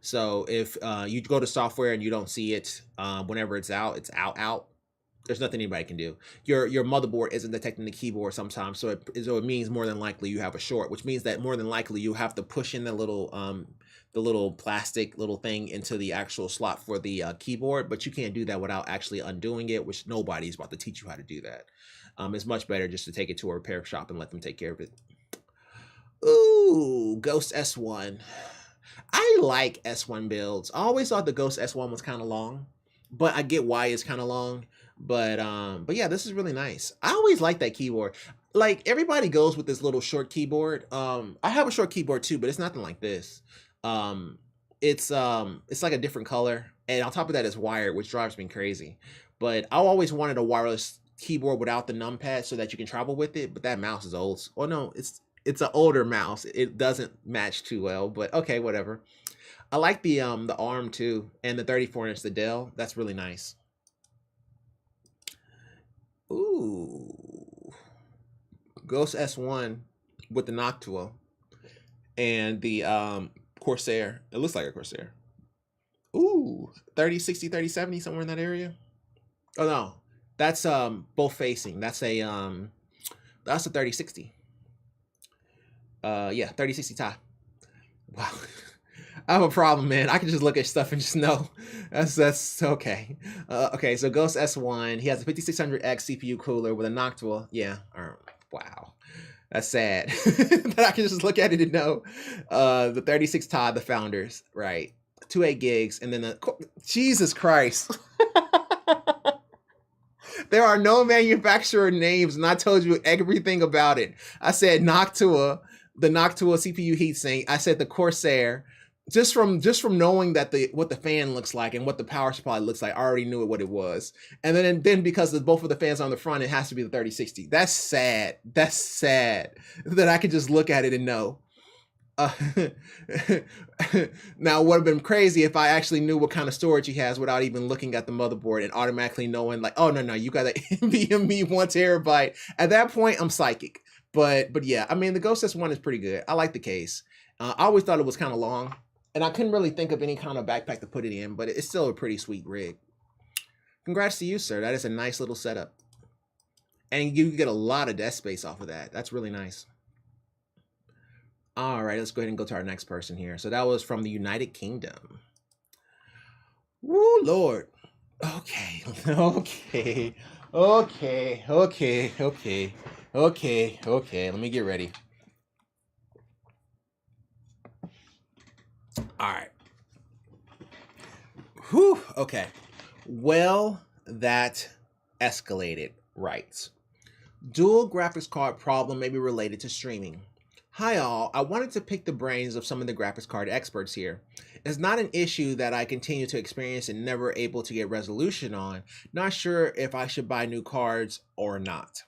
So if you go to software and you don't see it whenever it's out. There's nothing anybody can do. Your motherboard isn't detecting the keyboard sometimes, so it means more than likely you have a short, which means that more than likely you have to push in the little plastic little thing into the actual slot for the keyboard, but you can't do that without actually undoing it, which nobody's about to teach you how to do that. It's much better just to take it to a repair shop and let them take care of it. Ooh, Ghost S1. I like S1 builds. I always thought the Ghost S1 was kind of long, but I get why it's kind of long. But yeah, this is really nice. I always like that keyboard. Like, everybody goes with this little short keyboard. I have a short keyboard too, but it's nothing like this. It's like a different color, and on top of that, it's wired, which drives me crazy. But I always wanted a wireless keyboard without the numpad so that you can travel with it. But that mouse is old. Oh no, it's an older mouse. It doesn't match too well. But okay, whatever. I like the arm too, and the 34-inch, the Dell. That's really nice. Ooh, Ghost S1 with the Noctua and the Corsair. It looks like a Corsair. Ooh, 3060, 3070, somewhere in that area. Oh no, that's both facing. That's a 3060. Yeah, 3060 Ti. Wow. I have a problem, man. I can just look at stuff and just know. That's okay. Okay, so Ghost S1, he has a 5600X CPU cooler with a Noctua. Yeah. Wow. That's sad. That I can just look at it and know. The 36 Ti, the founders, right? 28 gigs, and then Jesus Christ. There are no manufacturer names, and I told you everything about it. I said Noctua, the Noctua CPU heatsink. I said the Corsair. Just from knowing that what the fan looks like and what the power supply looks like, I already knew what it was. And then because of both of the fans on the front, it has to be the 3060. That's sad. That's sad that I could just look at it and know. Uh, now, it would have been crazy if I actually knew what kind of storage he has without even looking at the motherboard and automatically knowing, like, oh, no, you got a NVMe 1 TB. At that point, I'm psychic. But yeah, I mean, the Ghost S1 is pretty good. I like the case. I always thought it was kind of long, and I couldn't really think of any kind of backpack to put it in, but it's still a pretty sweet rig. Congrats to you, sir. That is a nice little setup. And you get a lot of desk space off of that. That's really nice. All right, let's go ahead and go to our next person here. So that was from the United Kingdom. Woo, Lord. Okay, okay. Let me get ready. All right. Whew, okay. Well, that escalated. Right. Dual graphics card problem may be related to streaming. Hi all, I wanted to pick the brains of some of the graphics card experts here. It's not an issue that I continue to experience and never able to get resolution on. Not sure if I should buy new cards or not.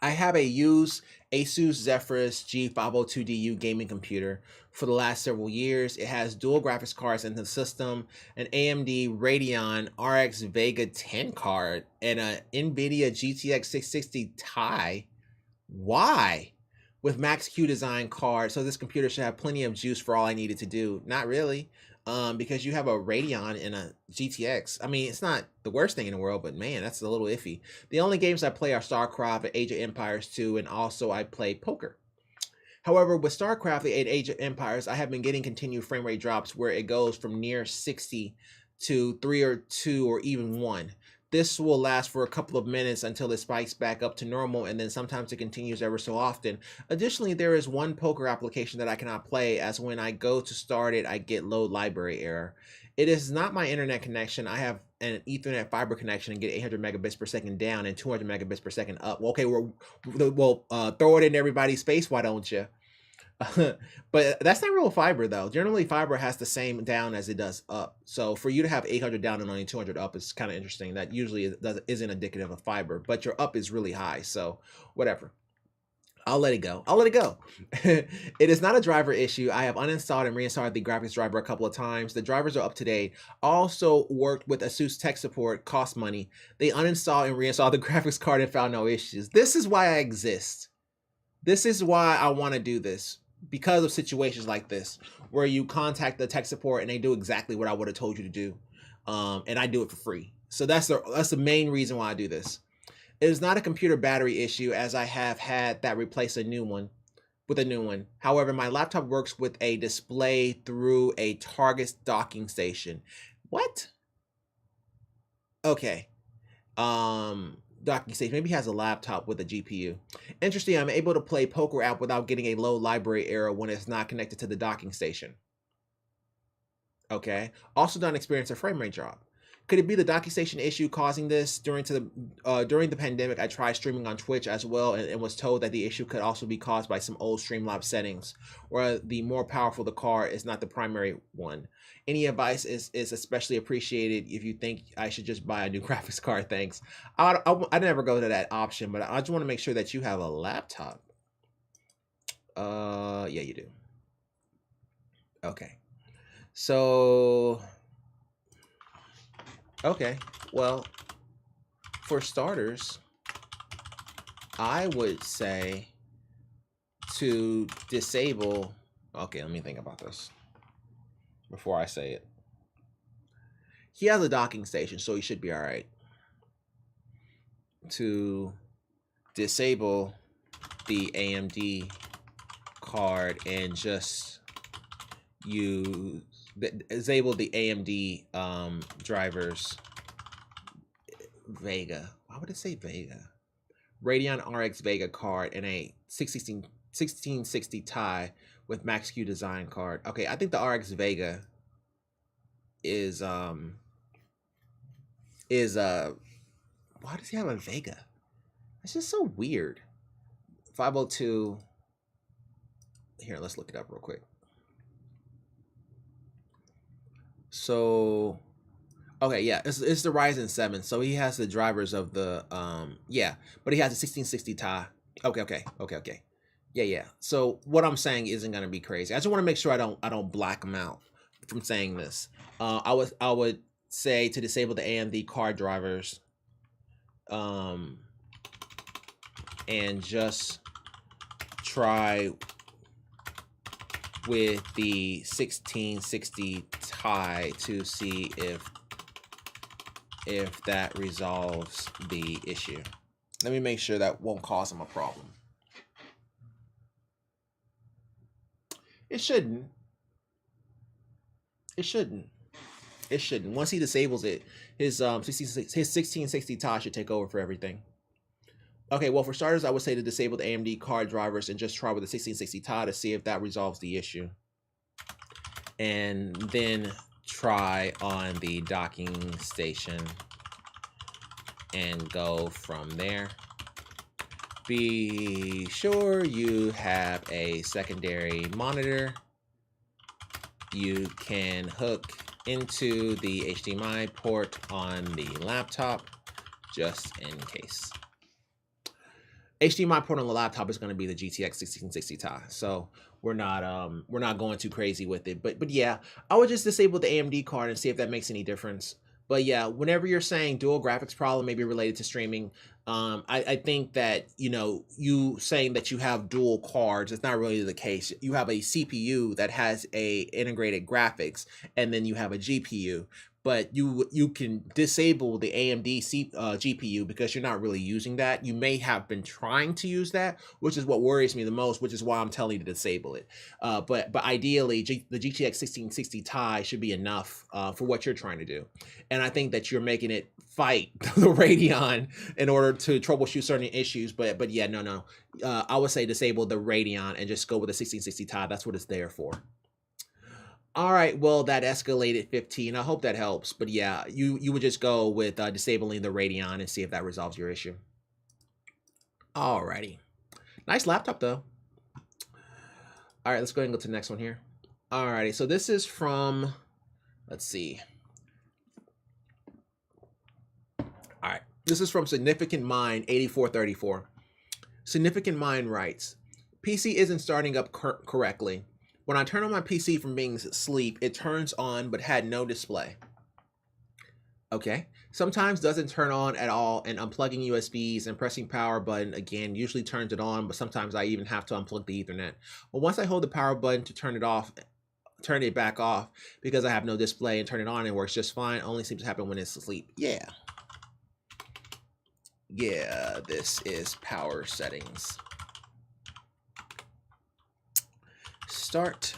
I have a used Asus Zephyrus G502DU gaming computer for the last several years. It has dual graphics cards in the system, an AMD Radeon RX Vega 10 card, and an NVIDIA GTX 660 Ti. Why? With Max Q design card, so this computer should have plenty of juice for all I needed to do. Not really, because you have a Radeon and a GTX. I mean, it's not the worst thing in the world, but man, that's a little iffy. The only games I play are StarCraft and Age of Empires 2, and also I play poker. However, with StarCraft and Age of Empires, I have been getting continued frame rate drops where it goes from near 60 to 3 or 2 or even 1. This will last for a couple of minutes until it spikes back up to normal, and then sometimes it continues ever so often. Additionally, there is one poker application that I cannot play, as when I go to start it, I get load library error. It is not my internet connection. I have an Ethernet fiber connection and get 800 megabits per second down and 200 megabits per second up. Well, okay, throw it in everybody's face, why don't you? But that's not real fiber though. Generally, fiber has the same down as it does up. So for you to have 800 down and only 200 up is kind of interesting. That usually isn't indicative of fiber, but your up is really high. So whatever. I'll let it go. It is not a driver issue. I have uninstalled and reinstalled the graphics driver a couple of times. The drivers are up to date. Also worked with ASUS tech support, cost money. They uninstalled and reinstalled the graphics card and found no issues. This is why I exist. This is why I want to do this. Because of situations like this, where you contact the tech support and they do exactly what I would have told you to do, and I do it for free. So that's the main reason why I do this. It is not a computer battery issue, as I have had that replace a new one with a new one. However, my laptop works with a display through a Target docking station. What? Okay. Docking station. Maybe he has a laptop with a GPU. Interesting, I'm able to play poker app without getting a low library error when it's not connected to the docking station. Okay. Also don't experience a frame rate drop. Could it be the docking station issue causing this? During the pandemic, I tried streaming on Twitch as well and was told that the issue could also be caused by some old Streamlabs settings, where the more powerful the card is not the primary one. Any advice is especially appreciated if you think I should just buy a new graphics card. Thanks. I never go to that option, but I just want to make sure that you have a laptop. Yeah, you do. Okay. So, okay. Well, for starters, I would say to disable. Okay, let me think about this before I say it. He has a docking station, so he should be all right. To disable the AMD card and just disable the AMD drivers. Vega. Why would it say Vega? Radeon RX Vega card and a 1660 Ti with Max Q design card. Okay, I think the RX Vega is why does he have a Vega? It's just so weird. 502. Here, let's look it up real quick. So, okay, yeah, it's the Ryzen 7. So he has the drivers of the yeah, but he has a 1660 Ti. Okay. Yeah. So what I'm saying isn't going to be crazy. I just want to make sure I don't black them out from saying this. I would say to disable the AMD card drivers, and just try with the 1660 Ti to see if that resolves the issue. Let me make sure that won't cause him a problem. It shouldn't. It shouldn't. It shouldn't. Once he disables it, his 1660 Ti should take over for everything. Okay, well, for starters, I would say to disable the AMD card drivers and just try with the 1660 Ti to see if that resolves the issue. And then try on the docking station and go from there. Be sure you have a secondary monitor you can hook into the HDMI port on the laptop, just in case. HDMI port on the laptop is going to be the GTX 1660 Ti, so we're not going too crazy with it. But yeah, I would just disable the AMD card and see if that makes any difference. But yeah, whenever you're saying dual graphics problem may be related to streaming, I think that, you saying that you have dual cards, it's not really the case. You have a CPU that has a integrated graphics, and then you have a GPU. But you can disable the AMD GPU because you're not really using that. You may have been trying to use that, which is what worries me the most, which is why I'm telling you to disable it. But ideally, the GTX 1660 Ti should be enough for what you're trying to do. And I think that you're making it fight the Radeon in order to troubleshoot certain issues. But yeah, no. I would say disable the Radeon and just go with the 1660 Ti. That's what it's there for. All right, well, that escalated 15. I hope that helps. But yeah, you would just go with disabling the Radeon and see if that resolves your issue. Alrighty. Nice laptop, though. All right, let's go ahead and go to the next one here. Alrighty, so this is from, let's see. All right, this is from Significant Mind 8434. Significant Mind writes, PC isn't starting up correctly. When I turn on my PC from being asleep, it turns on but had no display. Okay. Sometimes doesn't turn on at all, and unplugging USBs and pressing power button again usually turns it on, but sometimes I even have to unplug the Ethernet. But once I hold the power button to turn it back off because I have no display, and turn it on, it works just fine. Only seems to happen when it's asleep. Yeah, this is power settings. Start,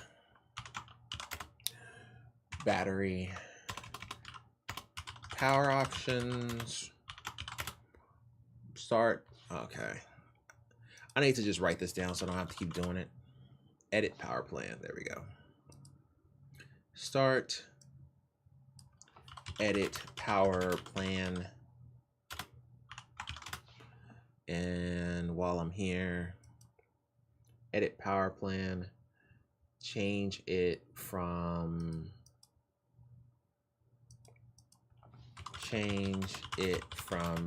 battery, power options, start. Okay, I need to just write this down so I don't have to keep doing it. Edit power plan. There we go. Start, edit power plan. And while I'm here, edit power plan, change it from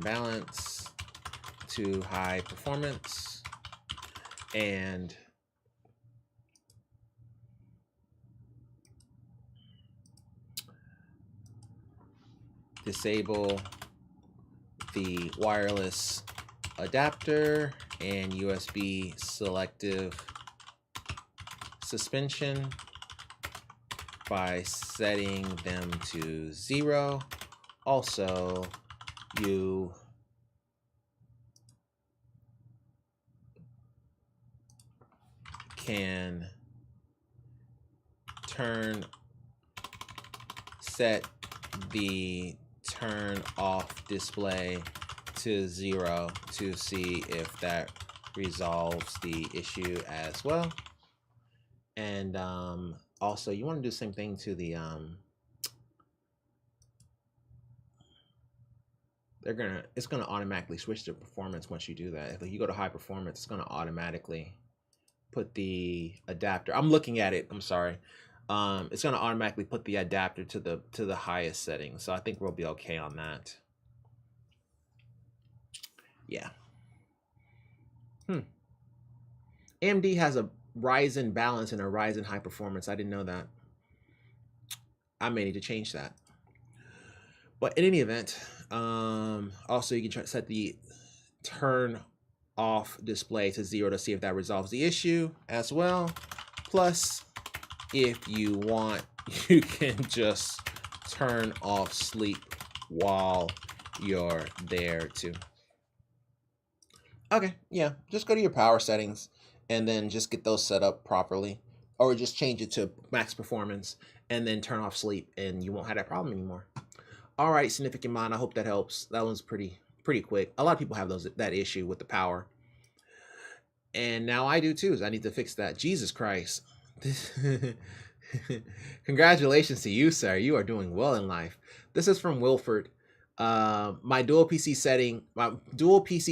balance to high performance, and disable the wireless adapter and USB selective suspension by setting them to 0. Also, you can set the turn off display to 0 to see if that resolves the issue as well. And also, you want to do the same thing to the it's gonna automatically switch to performance once you do that. If you go to high performance, it's gonna automatically put the adapter. I'm looking at it. I'm sorry. It's gonna automatically put the adapter to the highest setting. So I think we'll be okay on that. Yeah. AMD has a Ryzen balance and a Ryzen high performance. I didn't know that. I may need to change that. But in any event, also you can set the turn off display to 0 to see if that resolves the issue as well. Plus, if you want, you can just turn off sleep while you're there too. Okay, yeah, just go to your power settings and then just get those set up properly, or just change it to max performance and then turn off sleep and you won't have that problem anymore. All right, significant mind, I hope that helps. That one's pretty quick. A lot of people have that issue with the power. And now I do too. So I need to fix that. Jesus Christ. Congratulations to you, sir. You are doing well in life. This is from Wilford. My dual PC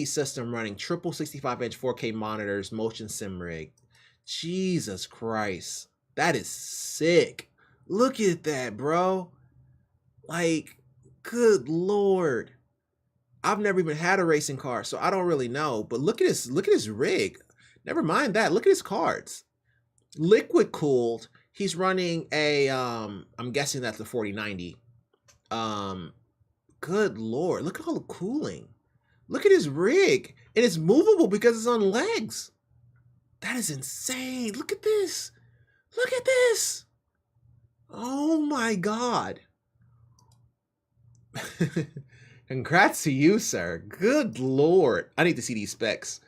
system running triple 65-inch 4K monitors, motion sim rig. Jesus Christ. That is sick. Look at that, bro. Like, good Lord. I've never even had a racing car, so I don't really know. But look at his rig. Never mind that. Look at his cards. Liquid cooled. He's running a I'm guessing that's the 4090. Good Lord. Look at all the cooling. Look at his rig. And it's movable because it's on legs. That is insane. Look at this. Look at this. Oh my God. Congrats to you, sir. Good Lord. I need to see these specs.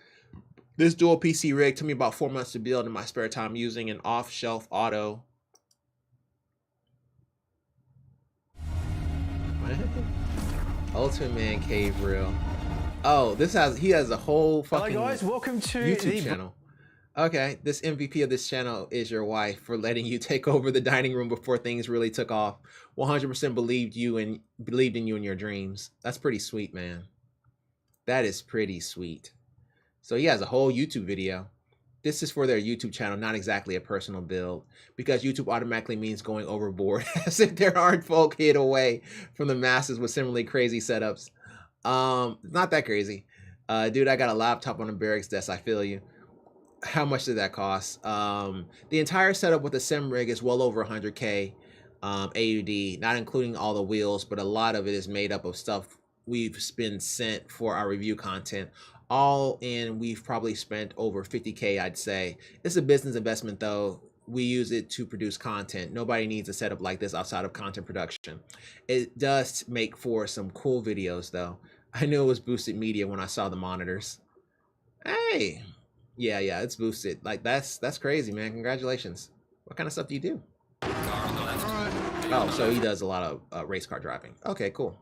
This dual PC rig took me about 4 months to build in my spare time using an off-shelf auto. Ultimate Man Cave Reel. Oh, he has a whole fucking Hello guys, welcome to YouTube channel. Okay, this MVP of this channel is your wife for letting you take over the dining room before things really took off. 100% believed in you and your dreams. That's pretty sweet, man. That is pretty sweet. So he has a whole YouTube video. This is for their YouTube channel, not exactly a personal build, because YouTube automatically means going overboard, as if there aren't folk hid away from the masses with similarly crazy setups. Not that crazy. Dude, I got a laptop on a barracks desk, I feel you. How much did that cost? The entire setup with the sim rig is well over 100K AUD, not including all the wheels, but a lot of it is made up of stuff we've been sent for our review content. All in, we've probably spent over 50K, I'd say. It's a business investment though. We use it to produce content. Nobody needs a setup like this outside of content production. It does make for some cool videos though. I knew it was boosted media when I saw the monitors. Hey, yeah, it's boosted. Like that's crazy, man. Congratulations. What kind of stuff do you do? Oh, so he does a lot of race car driving. Okay, cool.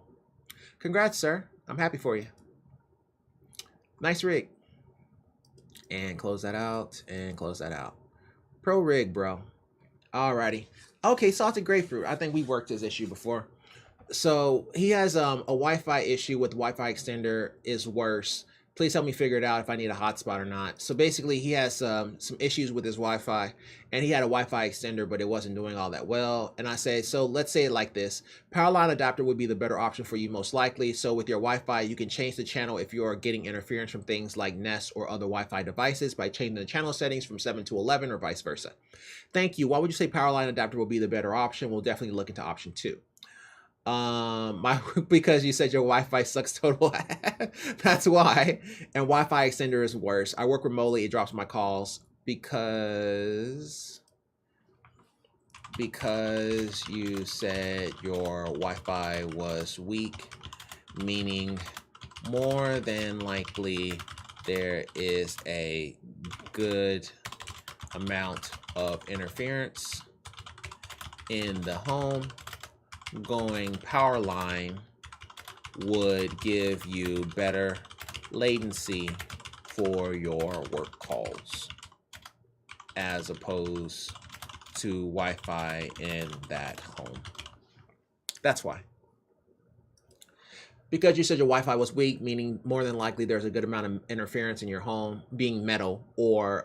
Congrats, sir. I'm happy for you. Nice rig. And close that out, and close that out. Pro rig, bro. Alrighty. Okay, salted grapefruit. I think we worked this issue before. So he has a Wi-Fi issue with Wi-Fi extender is worse. Please help me figure it out if I need a hotspot or not. So basically he has some issues with his Wi-Fi, and he had a Wi-Fi extender, but it wasn't doing all that well. And I say, so let's say it like this. Power line adapter would be the better option for you most likely. So with your Wi-Fi, you can change the channel if you're getting interference from things like Nest or other Wi-Fi devices by changing the channel settings from 7 to 11 or vice versa. Thank you. Why would you say power line adapter will be the better option? We'll definitely look into option 2. Because you said your Wi-Fi sucks total. That's why. And Wi-Fi extender is worse. I work remotely. It drops my calls because you said your Wi-Fi was weak, meaning more than likely there is a good amount of interference in the home. Going power line would give you better latency for your work calls as opposed to Wi-Fi in that home. That's why. Because you said your Wi-Fi was weak, meaning more than likely there's a good amount of interference in your home, being metal or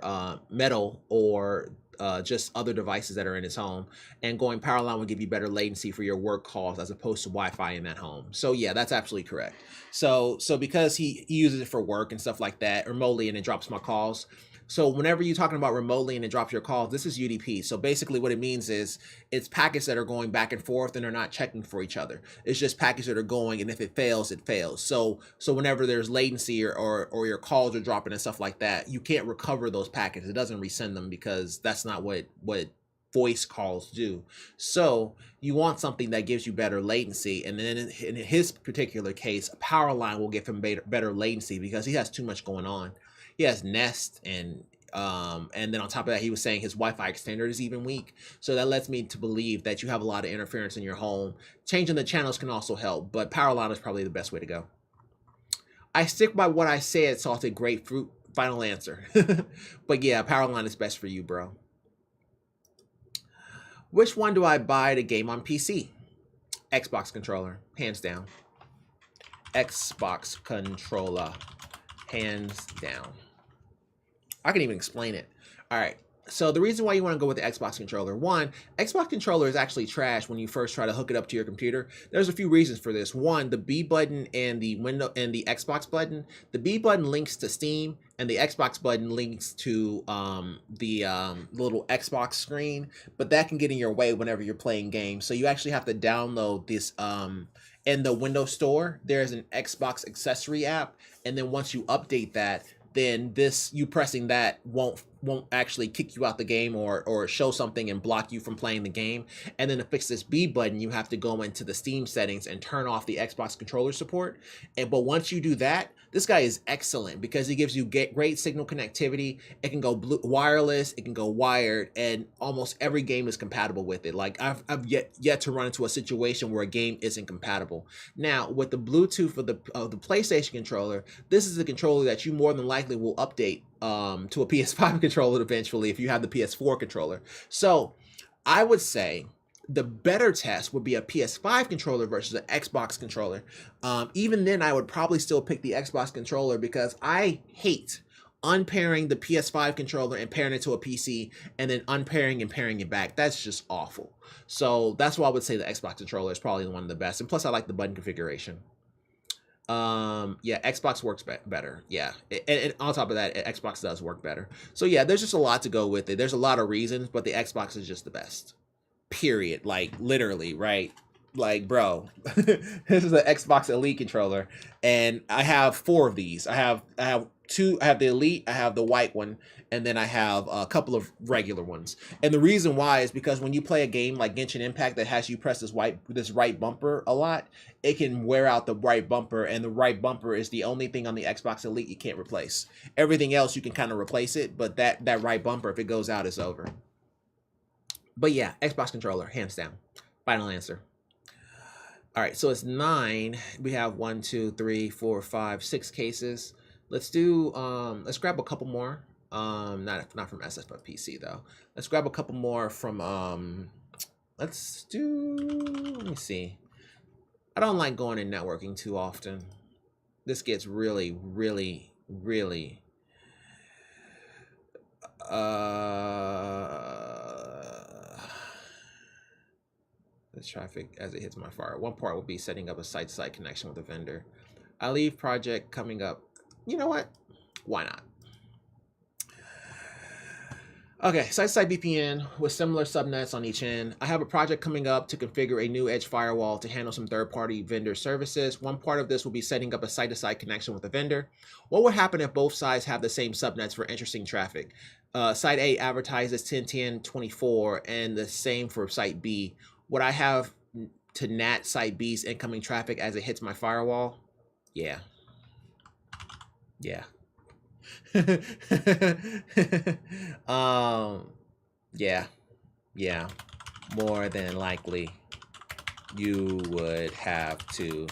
just other devices that are in his home, and going power line will give you better latency for your work calls as opposed to Wi-Fi in that home. So yeah, that's absolutely correct. So because he uses it for work and stuff like that remotely, and it drops my calls. So whenever you're talking about remotely and it drops your calls, this is UDP. So basically what it means is it's packets that are going back and forth and they're not checking for each other. It's just packets that are going, and if it fails, it fails. So whenever there's latency or your calls are dropping and stuff like that, you can't recover those packets. It doesn't resend them because that's not what voice calls do. So you want something that gives you better latency, and then in his particular case, a power line will give him better latency because he has too much going on. He has Nest, and then on top of that, he was saying his Wi-Fi extender is even weak. So that lets me to believe that you have a lot of interference in your home. Changing the channels can also help, but power line is probably the best way to go. I stick by what I said, Salted Grapefruit. Final answer. But yeah, power line is best for you, bro. Which one do I buy to game on PC? Xbox controller, hands down. Xbox controller, hands down. I can even explain it. All right. So the reason why you want to go with the Xbox controller, one, Xbox controller is actually trash when you first try to hook it up to your computer. There's a few reasons for this. One, the B button and the Xbox button. The B button links to Steam, and the Xbox button links to the little Xbox screen, but that can get in your way whenever you're playing games. So you actually have to download this in the Windows Store. There's an Xbox accessory app, and then once you update that, then you pressing that won't actually kick you out the game or show something and block you from playing the game. And then to fix this B button, you have to go into the Steam settings and turn off the Xbox controller support. But once you do that, this guy is excellent because he gives you great signal connectivity. It can go wireless, it can go wired, and almost every game is compatible with it. Like I've yet to run into a situation where a game isn't compatible. Now with the Bluetooth of the PlayStation controller, this is a controller that you more than likely will update to a PS5 controller eventually if you have the PS4 controller. So I would say the better test would be a PS5 controller versus an Xbox controller. Even then, I would probably still pick the Xbox controller because I hate unpairing the PS5 controller and pairing it to a PC and then unpairing and pairing it back. That's just awful. So that's why I would say the Xbox controller is probably one of the best. And plus, I like the button configuration. Yeah, Xbox works better. Yeah, and on top of that, Xbox does work better. So yeah, there's just a lot to go with it. There's a lot of reasons, but the Xbox is just the best. Period. Like literally, right? Like, bro, this is the Xbox Elite controller, and I have 4 of these. I have 2. I have the Elite, I have the white one, and then I have a couple of regular ones. And the reason why is because when you play a game like Genshin Impact that has you press this right bumper a lot, it can wear out the right bumper, and the right bumper is the only thing on the Xbox Elite you can't replace. Everything else you can kind of replace it, but that right bumper, if it goes out, it's over. But yeah, Xbox controller, hands down. Final answer. All right, so it's 9. We have 1, 2, 3, 4, 5, 6 cases. Let's do let's grab a couple more. Not from SS but PC though. Let's grab a couple more from let's do, let me see. I don't like going in networking too often. This gets really the traffic as it hits my fire. One part will be setting up a site-to-site connection with a vendor. I leave project coming up. You know what? Why not? Okay, site-to-site VPN with similar subnets on each end. I have a project coming up to configure a new edge firewall to handle some third-party vendor services. One part of this will be setting up a site-to-site connection with a vendor. What would happen if both sides have the same subnets for interesting traffic? Site A advertises 10.10.24 and the same for site B. Would I have to NAT site B's incoming traffic as it hits my firewall? Yeah. Yeah. Yeah. More than likely, you would have to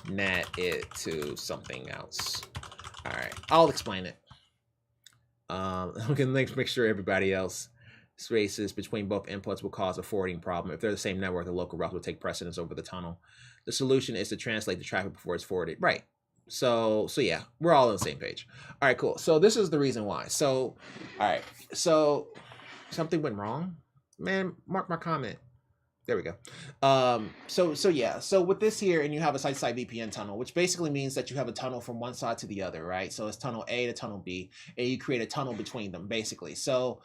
NAT it to something else. All right, I'll explain it. We can make sure everybody else spaces between both inputs will cause a forwarding problem. If they're the same network, the local route will take precedence over the tunnel. The solution is to translate the traffic before it's forwarded. Right. So yeah, we're all on the same page. All right, cool. So this is the reason why. So, all right. So something went wrong. Man, mark my comment. There we go. So yeah. So with this here, and you have a site-to-site VPN tunnel, which basically means that you have a tunnel from one side to the other, right? So it's tunnel A to tunnel B, and you create a tunnel between them, basically. So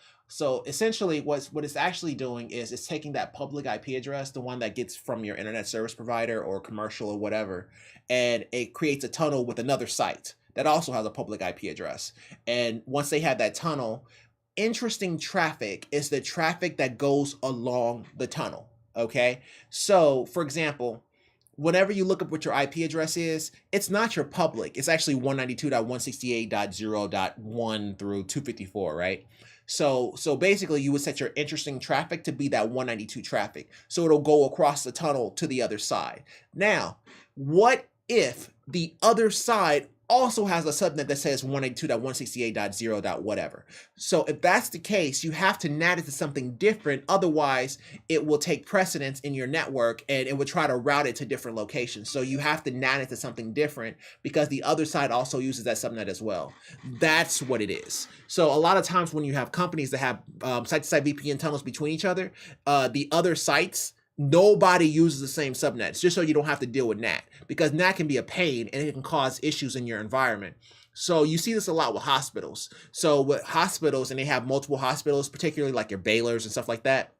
essentially, what it's actually doing is it's taking that public IP address, the one that gets from your internet service provider or commercial or whatever, and it creates a tunnel with another site that also has a public IP address. And once they have that tunnel, interesting traffic is the traffic that goes along the tunnel. Okay. So, for example, whenever you look up what your IP address is, it's not your public. It's actually 192.168.0.1 through 254, right? So basically you would set your interesting traffic to be that 192 traffic. So it'll go across the tunnel to the other side. Now, what if the other side also has a subnet that says 192.168.0. whatever? So if that's the case, you have to NAT it to something different. Otherwise, it will take precedence in your network and it will try to route it to different locations. So you have to NAT it to something different because the other side also uses that subnet as well. That's what it is. So a lot of times when you have companies that have site-to-site VPN tunnels between each other, the other sites, nobody uses the same subnets, just so you don't have to deal with NAT, because NAT can be a pain and it can cause issues in your environment. So you see this a lot with hospitals. So with hospitals, and they have multiple hospitals, particularly like your Baylors and stuff like that,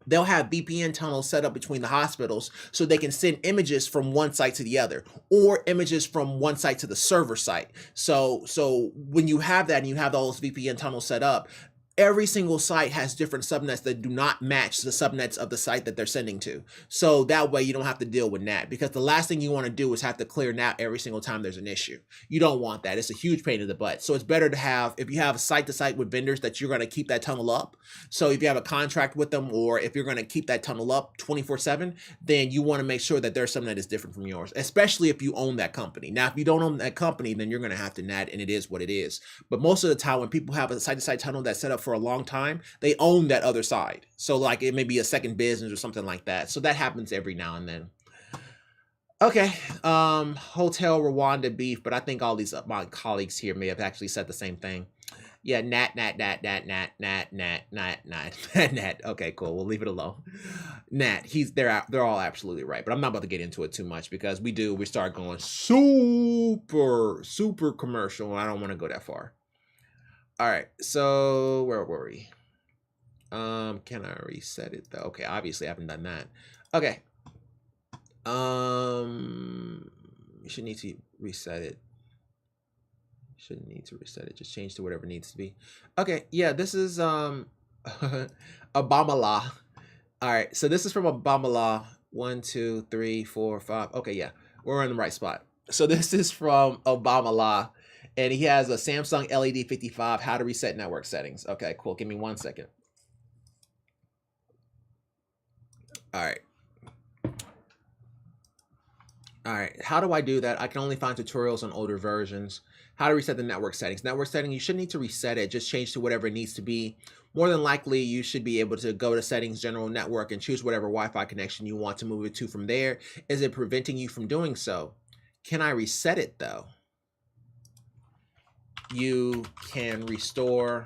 they'll have VPN tunnels set up between the hospitals so they can send images from one site to the other, or images from one site to the server site. So when you have that and you have all those VPN tunnels set up, every single site has different subnets that do not match the subnets of the site that they're sending to. So that way you don't have to deal with NAT, because the last thing you want to do is have to clear NAT every single time there's an issue. You don't want that. It's a huge pain in the butt. So it's better to have, if you have a site to site with vendors that you're going to keep that tunnel up. So if you have a contract with them, or if you're going to keep that tunnel up 24/7, then you want to make sure that their subnet is different from yours, especially if you own that company. Now, if you don't own that company, then you're going to have to NAT, and it is what it is. But most of the time when people have a site to site tunnel that's set up for a long time, they own that other side. So like it may be a second business or something like that. So that happens every now and then. Okay, Hotel Rwanda beef, but I think all these my colleagues here may have actually said the same thing. Yeah, nat. Okay, cool. We'll leave it alone. Nat, they're all absolutely right, but I'm not about to get into it too much, because we start going super commercial, and I don't want to go that far. All right, so where were we? Can I reset it though? Okay, obviously I haven't done that. Okay. You should need to reset it. Shouldn't need to reset it. Just change to whatever it needs to be. Okay, yeah, this is Obama. All right, so this is from Obama. 1, 2, 3, 4, 5. Okay, yeah, we're in the right spot. So this is from Obama, and he has a Samsung LED 55, how to reset network settings. Okay, cool. Give me 1 second. All right. All right, how do I do that? I can only find tutorials on older versions. How to reset the network settings. Network setting, you shouldn't need to reset it. Just change to whatever it needs to be. More than likely, you should be able to go to settings, general network, and choose whatever Wi-Fi connection you want to move it to from there. Is it preventing you from doing so? Can I reset it though? You can restore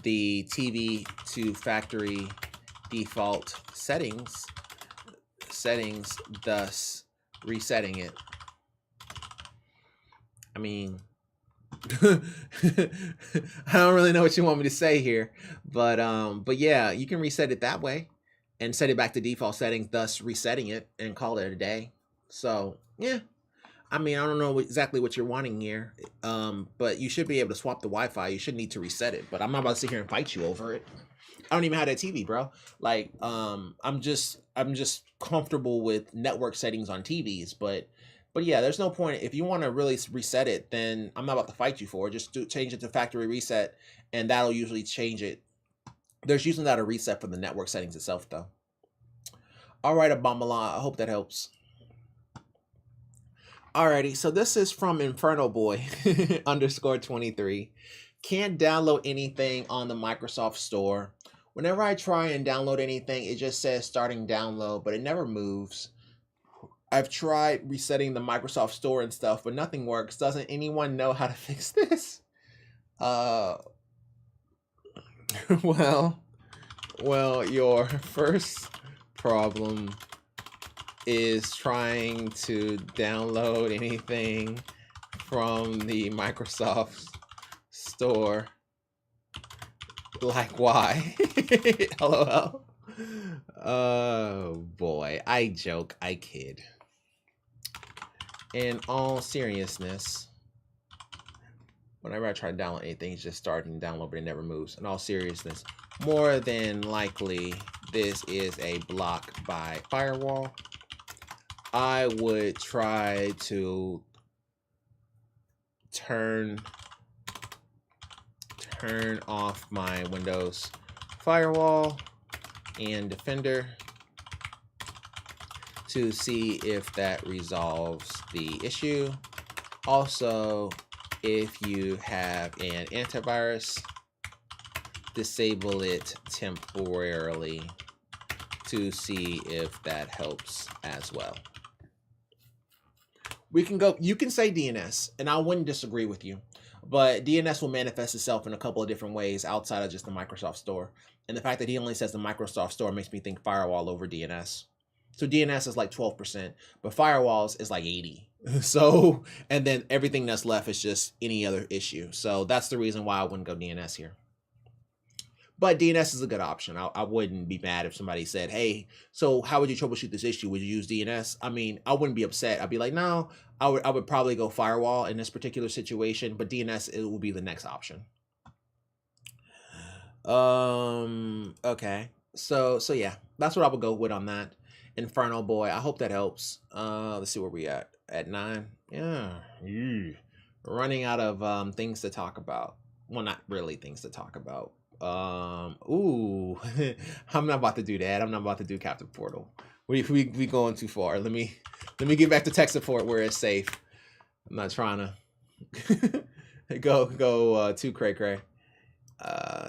the TV to factory default settings, thus resetting it. I mean, I don't really know what you want me to say here, but yeah, you can reset it that way and set it back to default settings, thus resetting it, and call it a day. So yeah, I mean, I don't know exactly what you're wanting here, but you should be able to swap the Wi-Fi. You shouldn't need to reset it, but I'm not about to sit here and fight you over it. I don't even have that TV, bro. Like, I'm just comfortable with network settings on TVs, but yeah, there's no point. If you want to really reset it, then I'm not about to fight you for it. Just change it to factory reset, and that'll usually change it. There's usually not a reset for the network settings itself, though. All right, Abamala, I hope that helps. Alrighty, so this is from Inferno Boy underscore 23. Can't download anything on the Microsoft Store. Whenever I try and download anything, it just says starting download, but it never moves. I've tried resetting the Microsoft Store and stuff, but nothing works. Doesn't anyone know how to fix this? Well, your first problem is trying to download anything from the Microsoft Store. Like, why? LOL. Oh boy, I joke, I kid. In all seriousness, whenever I try to download anything, it's just starting to download, but it never moves. In all seriousness, more than likely, this is a block by firewall. I would try to turn off my Windows firewall and Defender to see if that resolves the issue. Also, if you have an antivirus, disable it temporarily to see if that helps as well. We can go, you can say DNS, and I wouldn't disagree with you, but DNS will manifest itself in a couple of different ways outside of just the Microsoft Store. And the fact that he only says the Microsoft Store makes me think firewall over DNS. So DNS is like 12%, but firewalls is like 80. So, and then everything that's left is just any other issue. So that's the reason why I wouldn't go DNS here. But DNS is a good option. I wouldn't be mad if somebody said, hey, so how would you troubleshoot this issue? Would you use DNS? I mean, I wouldn't be upset. I'd be like, no, I would probably go firewall in this particular situation, but DNS, it will be the next option. Okay. So yeah, that's what I would go with on that. Inferno Boy, I hope that helps. Let's see where we at 9. Yeah. Running out of things to talk about. Well, not really things to talk about. Ooh, I'm not about to do that. I'm not about to do Captive Portal. We going too far. Let me get back to tech support where it's safe. I'm not trying to go too cray.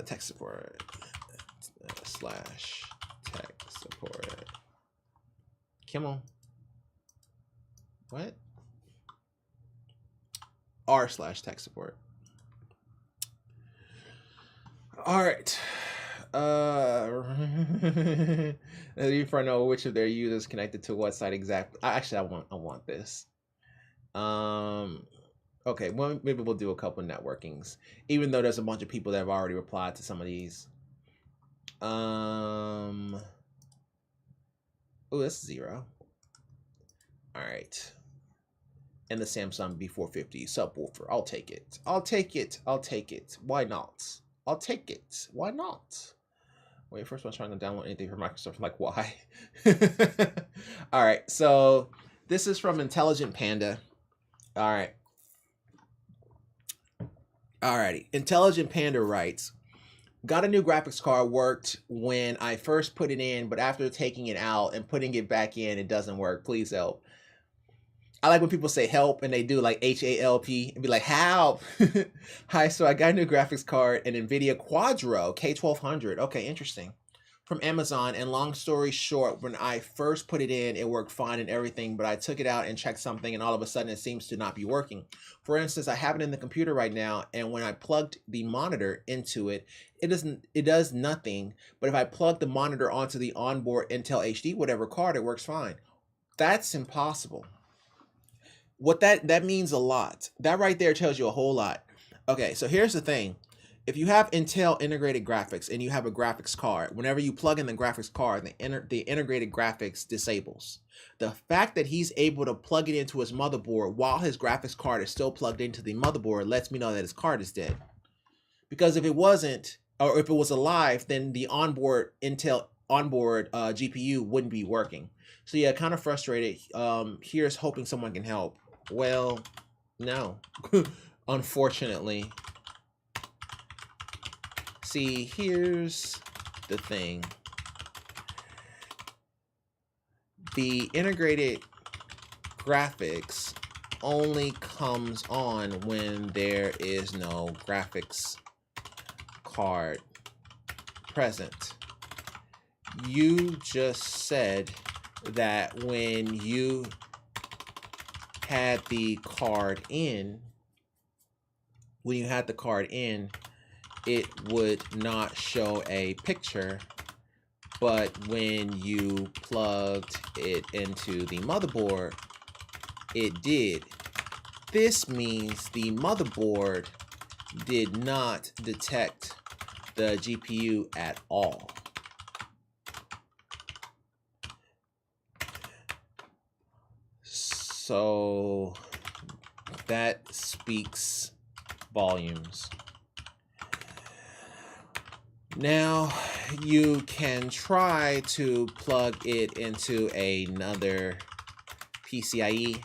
Tech support / tech support. Come on. What? r / tech support. All right. If I know which of their users connected to what site exactly. Actually, I want this. Okay, well, maybe we'll do a couple of networkings, even though there's a bunch of people that have already replied to some of these. Oh, that's 0. All right. And the Samsung B450 subwoofer. I'll take it. I'll take it. Why not? I'll take it. Why not? Wait, first I'm trying to download anything from Microsoft. I'm like, why? All right, so this is from Intelligent Panda. All right. Alrighty. Intelligent Panda writes, got a new graphics card, worked when I first put it in, but after taking it out and putting it back in, it doesn't work. Please help. I like when people say help and they do like HALP and be like, help. Hi, so I got a new graphics card, an NVIDIA Quadro K1200. Okay, interesting. From Amazon, and long story short, when I first put it in, it worked fine and everything, but I took it out and checked something and all of a sudden it seems to not be working. For instance, I have it in the computer right now, and when I plugged the monitor into it, it does nothing, but if I plug the monitor onto the onboard Intel HD, whatever card, it works fine. That's impossible. What that means a lot. That right there tells you a whole lot. Okay, so here's the thing. If you have Intel integrated graphics and you have a graphics card, whenever you plug in the graphics card, the integrated graphics disables. The fact that he's able to plug it into his motherboard while his graphics card is still plugged into the motherboard lets me know that his card is dead. Because if it wasn't, or if it was alive, then the onboard Intel GPU wouldn't be working. So yeah, kind of frustrated. Here's hoping someone can help. Well, no, unfortunately. See, here's the thing. The integrated graphics only comes on when there is no graphics card present. You just said that when you had the card in, it would not show a picture, but when you plugged it into the motherboard, it did. This means the motherboard did not detect the GPU at all. So that speaks volumes. Now you can try to plug it into another PCIe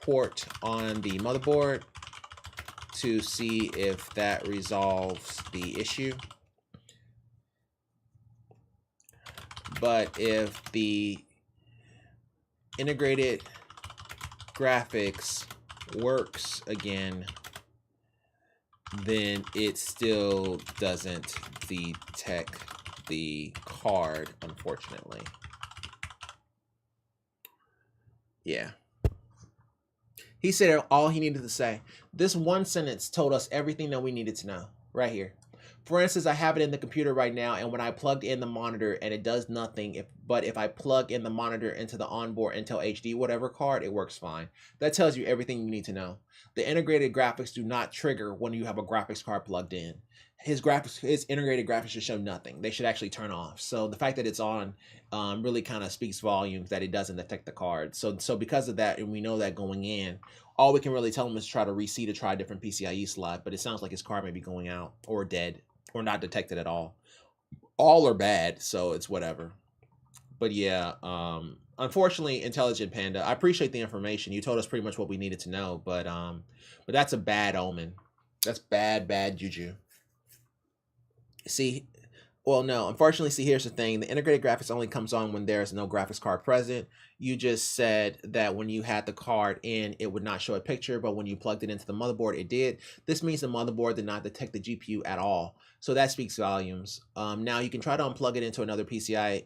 port on the motherboard to see if that resolves the issue. But if the integrated graphics works again, then it still doesn't detect the card, unfortunately. Yeah. He said all he needed to say. This one sentence told us everything that we needed to know right here. For instance, I have it in the computer right now, and when I plugged in the monitor and it does nothing, but if I plug in the monitor into the onboard Intel HD whatever card, it works fine. That tells you everything you need to know. The integrated graphics do not trigger when you have a graphics card plugged in. His integrated graphics should show nothing. They should actually turn off. So the fact that it's on really kind of speaks volumes that it doesn't detect the card. So because of that, and we know that going in, all we can really tell him is to try to reseat or try a different PCIe slot, but it sounds like his card may be going out or dead or not detected at all. All are bad, so it's whatever. But yeah, unfortunately, Intelligent Panda, I appreciate the information. You told us pretty much what we needed to know, but that's a bad omen. That's bad juju. See, well, no, unfortunately, see, here's the thing. The integrated graphics only comes on when there's no graphics card present. You just said that when you had the card in, it would not show a picture, but when you plugged it into the motherboard, it did. This means the motherboard did not detect the GPU at all. So that speaks volumes. Now you can try to unplug it into another PCIe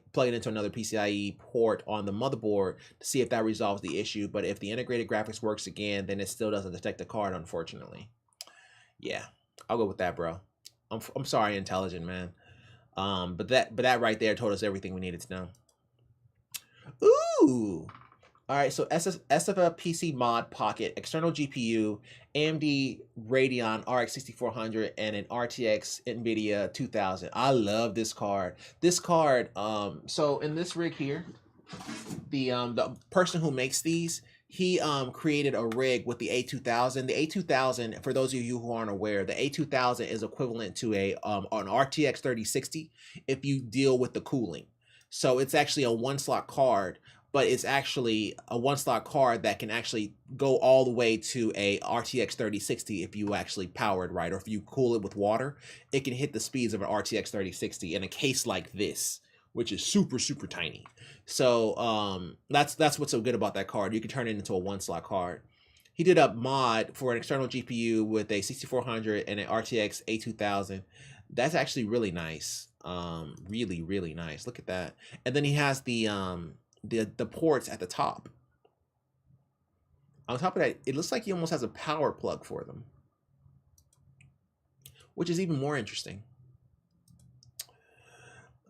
port on the motherboard to see if that resolves the issue. But if the integrated graphics works again, then it still doesn't detect the card, unfortunately. Yeah, I'll go with that, bro. I'm sorry, Intelligent man. But that right there told us everything we needed to know. Ooh. All right, so SFA PC Mod Pocket, external GPU, AMD Radeon RX 6400, and an RTX NVIDIA 2000. I love this card. This card, so in this rig here, the person who makes these, he created a rig with the A2000. The A2000, for those of you who aren't aware, the A2000 is equivalent to an RTX 3060 if you deal with the cooling. So it's actually a one slot card, but it's actually a one slot card that can actually go all the way to a RTX 3060 if you actually power it right, or if you cool it with water, it can hit the speeds of an RTX 3060 in a case like this, which is super tiny. So that's what's so good about that card. You can turn it into a one slot card. He did a mod for an external GPU with a 6400 and an RTX A2000. That's actually really nice. Really nice. Look at that. And then he has the ports at the top. On top of that, it looks like he almost has a power plug for them, which is even more interesting.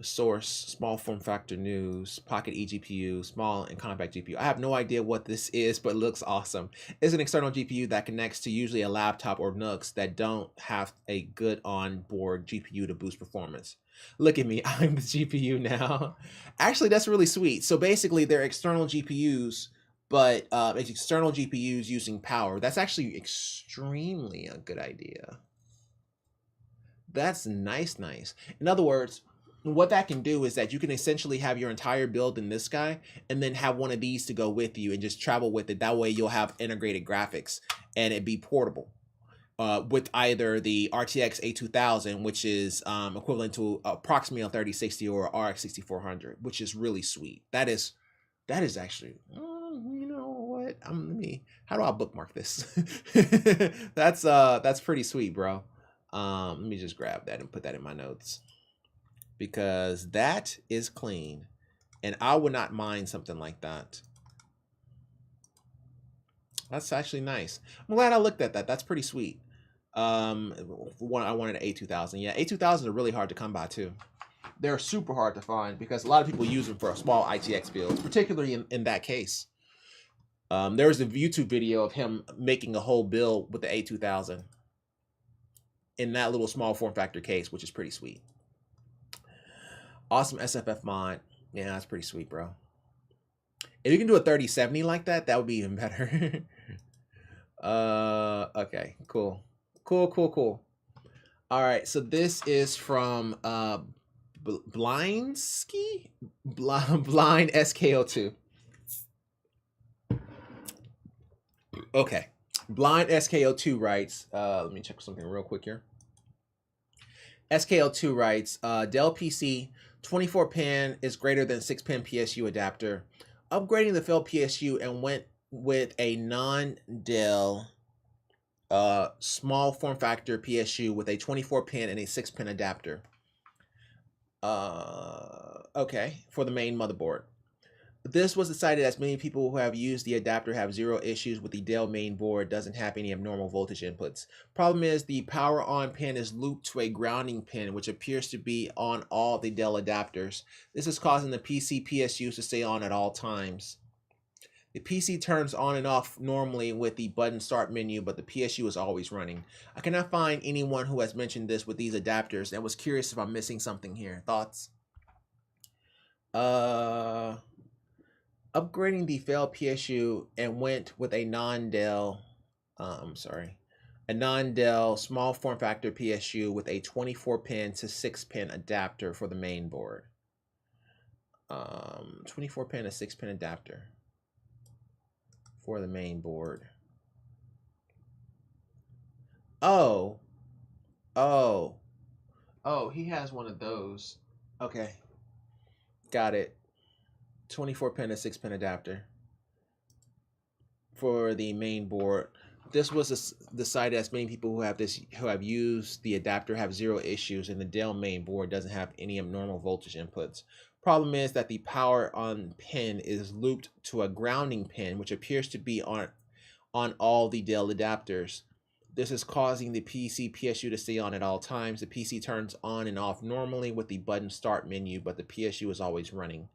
Source, small form factor news, pocket eGPU, small and compact GPU. I have no idea what this is, but it looks awesome. It's an external GPU that connects to usually a laptop or NUCs that don't have a good onboard GPU to boost performance. Look at me, I'm the GPU now. Actually, that's really sweet. So basically, they're external GPUs, but it's external GPUs using power. That's actually extremely a good idea. That's nice. In other words, what that can do is that you can essentially have your entire build in this guy and then have one of these to go with you and just travel with it. That way you'll have integrated graphics and it be portable with either the RTX A2000, which is equivalent to approximately a 3060 or RX 6400, which is really sweet. That is actually, you know what? How do I bookmark this? That's pretty sweet, bro. Let me just grab that and put that in my notes, because that is clean and I would not mind something like that. That's actually nice. I'm glad I looked at that. That's pretty sweet. I wanted an A2000. Yeah, A2000s are really hard to come by too. they're super hard to find because a lot of people use them for small ITX builds, particularly in that case. There was a YouTube video of him making a whole build with the A2000 in that little small form factor case, which is pretty sweet. Awesome SFF mod. Yeah, that's pretty sweet, bro. If you can do a 3070 like that, that would be even better. Okay, cool. Cool. All right, so this is from Blind SKO2. Okay, Blind SKO2 writes, let me check something real quick here. SKO2 writes, Dell PC 24-pin is greater than 6-pin PSU adapter. Upgrading the failed PSU and went with a non-Dell small form factor PSU with a 24-pin and a 6-pin adapter. Okay, for the main motherboard. This was decided as many people who have used the adapter have zero issues with the Dell main board, doesn't have any abnormal voltage inputs. Problem is the power on pin is looped to a grounding pin, which appears to be on all the Dell adapters. This is causing the PC PSUs to stay on at all times. The PC turns on and off normally with the button start menu, but the PSU is always running. I cannot find anyone who has mentioned this with these adapters and was curious if I'm missing something here. Thoughts? Upgrading the failed PSU and went with a non-Dell, a non-Dell small form factor PSU with a 24-pin to 6-pin adapter for the main board. 24-pin to 6-pin adapter for the main board. Oh, he has one of those. Okay, got it. 24-pin to 6-pin adapter for the main board. This was decided as many people who have used the adapter have zero issues, and the Dell main board doesn't have any abnormal voltage inputs. Problem is that the power on pin is looped to a grounding pin, which appears to be on all the Dell adapters. This is causing the PC PSU to stay on at all times. The PC turns on and off normally with the button start menu, but the PSU is always running.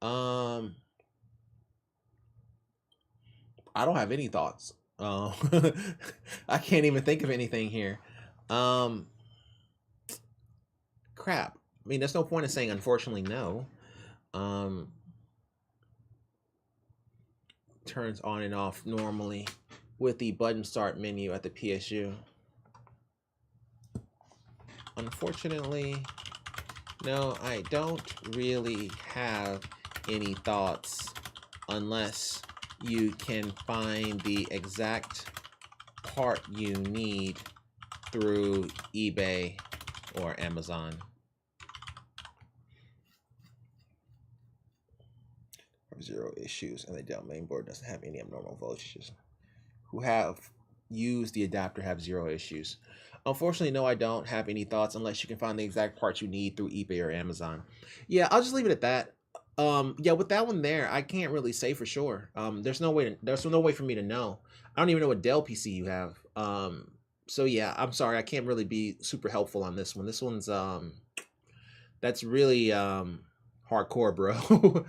I don't have any thoughts. I can't even think of anything here. Crap. I mean, there's no point in saying unfortunately no. Turns on and off normally with the button start menu at the PSU. Unfortunately, no, I don't really have any thoughts unless you can find the exact part you need through eBay or Amazon. Zero issues, and the Dell mainboard doesn't have any abnormal voltages. Who have used the adapter have zero issues. Unfortunately, no, I don't have any thoughts unless you can find the exact parts you need through eBay or Amazon. Yeah, I'll just leave it at that. Yeah, with that one there, I can't really say for sure. There's no way for me to know. I don't even know what Dell PC you have. So yeah, I'm sorry, I can't really be super helpful on this one. This one's that's really hardcore, bro.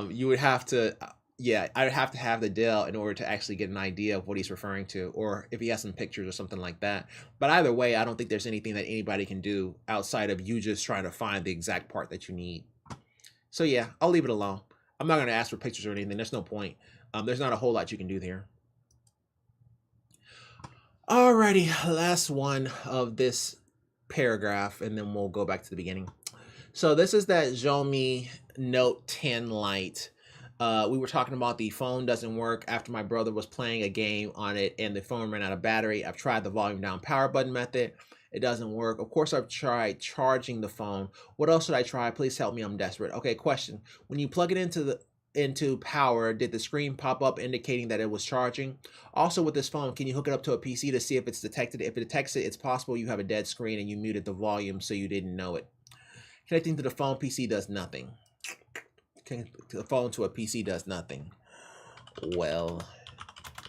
You would have to, yeah, I'd have to have the Dell in order to actually get an idea of what he's referring to, or if he has some pictures or something like that. But either way, I don't think there's anything that anybody can do outside of you just trying to find the exact part that you need. So yeah, I'll leave it alone. I'm not going to ask for pictures or anything. There's no point. There's not a whole lot you can do there. Alrighty, last one of this paragraph, and then we'll go back to the beginning. So this is that Xiaomi Note 10 Lite. We were talking about the phone doesn't work after my brother was playing a game on it and the phone ran out of battery. I've tried the volume down power button method. It doesn't work. Of course, I've tried charging the phone. What else should I try? Please help me. I'm desperate. Okay, question. When you plug it into power, did the screen pop up indicating that it was charging? Also, with this phone, can you hook it up to a PC to see if it's detected? If it detects it, it's possible you have a dead screen and you muted the volume so you didn't know it. Connecting to the phone PC does nothing. Connecting the phone to a PC does nothing. Well,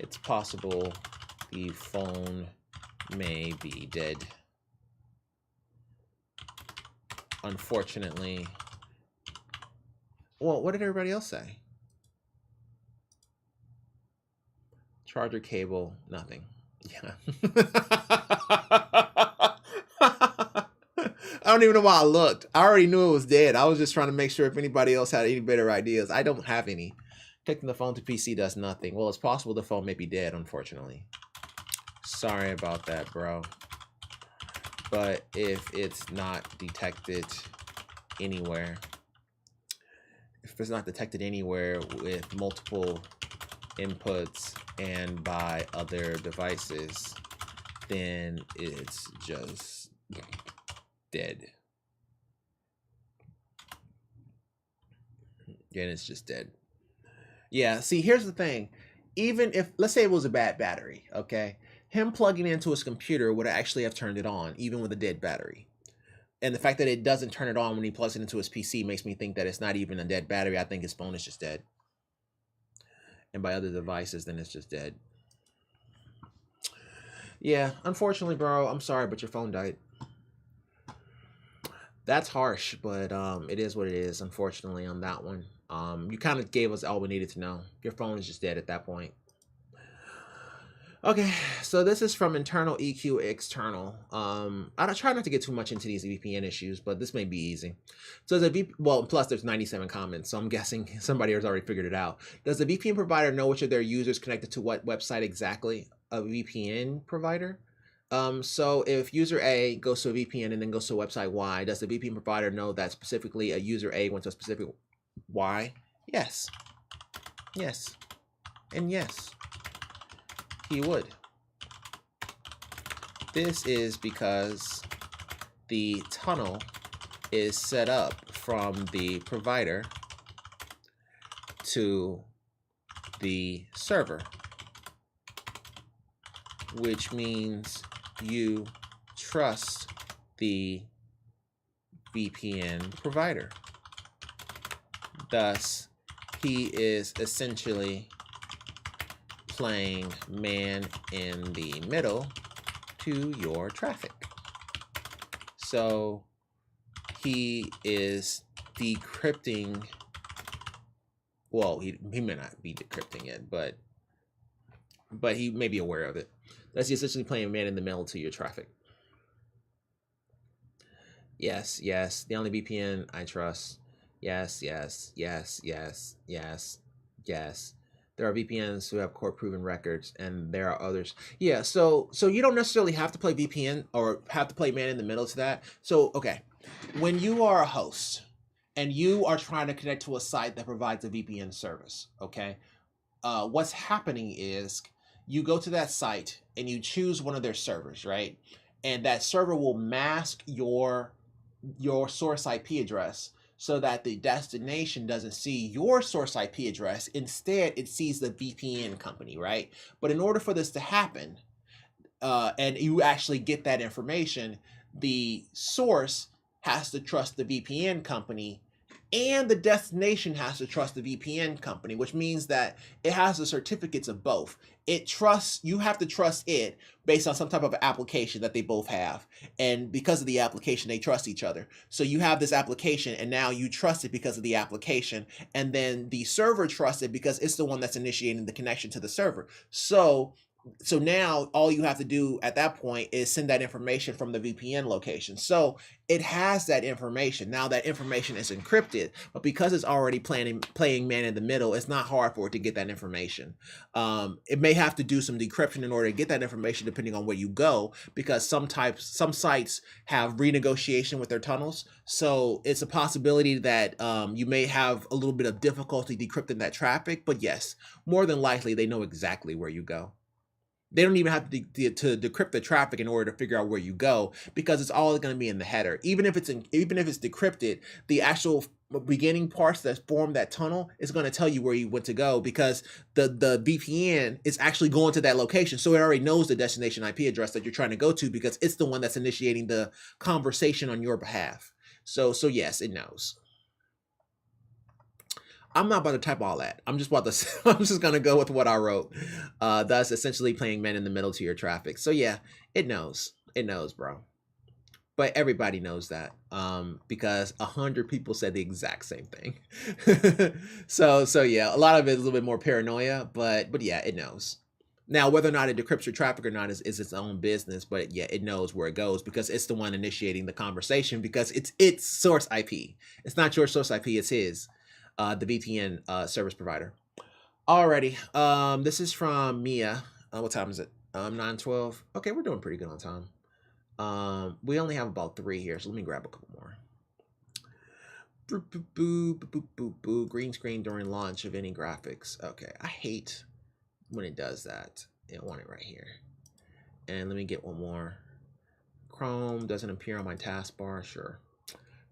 it's possible the phone may be dead. unfortunately, well, what did everybody else say? Charger cable, nothing. Yeah. I don't even know why I looked. I already knew it was dead. I was just trying to make sure if anybody else had any better ideas. I don't have any. Connecting the phone to PC does nothing. Well, it's possible the phone may be dead, unfortunately. Sorry about that, bro. But if it's not detected anywhere, with multiple inputs and by other devices, then it's just dead. Then it's just dead. Yeah, see, here's the thing. Even if, let's say it was a bad battery, okay? Him plugging into his computer would actually have turned it on, even with a dead battery. And the fact that it doesn't turn it on when he plugs it into his PC makes me think that it's not even a dead battery. I think his phone is just dead. And by other devices, then it's just dead. Yeah, unfortunately, bro, I'm sorry, but your phone died. That's harsh, but it is what it is, unfortunately, on that one. You kind of gave us all we needed to know. Your phone is just dead at that point. Okay, so this is from internal EQ external. I try not to get too much into these VPN issues, but this may be easy. So well, plus there's 97 comments, so I'm guessing somebody has already figured it out. Does the VPN provider know which of their users connected to what website exactly? A VPN provider? So if user A goes to a VPN and then goes to a website Y, does the VPN provider know that specifically a user A went to a specific Y? Yes. Yes. And yes. He would. This is because the tunnel is set up from the provider to the server, which means you trust the VPN provider. Thus, he is essentially playing man in the middle to your traffic. So he is decrypting. Well, he may not be decrypting it, but he may be aware of it. That's essentially playing man in the middle to your traffic. Yes, yes. The only VPN I trust. Yes, yes, yes, yes, yes, yes. There are VPNs who have court-proven records, and there are others. Yeah, so you don't necessarily have to play VPN or have to play man in the middle to that. So, okay, when you are a host and you are trying to connect to a site that provides a VPN service, okay, what's happening is you go to that site and you choose one of their servers, right? And that server will mask your source IP address so that the destination doesn't see your source IP address. Instead, it sees the VPN company, right? But in order for this to happen, and you actually get that information, the source has to trust the VPN company and the destination has to trust the VPN company, which means that it has the certificates of both. You have to trust it based on some type of application that they both have. And because of the application, they trust each other. So you have this application and now you trust it because of the application. And then the server trusts it because it's the one that's initiating the connection to the server. So now all you have to do at that point is send that information from the VPN location. So it has that information. Now that information is encrypted, but because it's already playing man in the middle, it's not hard for it to get that information. It may have to do some decryption in order to get that information depending on where you go, because some sites have renegotiation with their tunnels. So it's a possibility that you may have a little bit of difficulty decrypting that traffic, but yes, more than likely they know exactly where you go. They don't even have to decrypt the traffic in order to figure out where you go, because it's all going to be in the header. Even if it's decrypted, the actual beginning parts that form that tunnel is going to tell you where you went to go, because the VPN is actually going to that location. So it already knows the destination IP address that you're trying to go to, because it's the one that's initiating the conversation on your behalf. So yes, it knows. I'm not about to type all that. I'm just gonna go with what I wrote. Thus essentially playing man in the middle to your traffic. So yeah, it knows. It knows, bro. but everybody knows that because 100 people said the exact same thing. So yeah, a lot of it is a little bit more paranoia, but yeah, it knows. Now, whether or not it decrypts your traffic or not is its own business, but yeah, it knows where it goes because it's the one initiating the conversation because it's its source IP. It's not your source IP, it's his, the VPN service provider. Alrighty, this is from Mia. What time is it? 9:12. Okay, we're doing pretty good on time. We only have about 3 here, so let me grab a couple more. Boo, boo, boo, boo, boo, boo, boo. Green screen during launch of any graphics. Okay, I hate when it does that. I want it right here. And let me get one more. Chrome doesn't appear on my taskbar.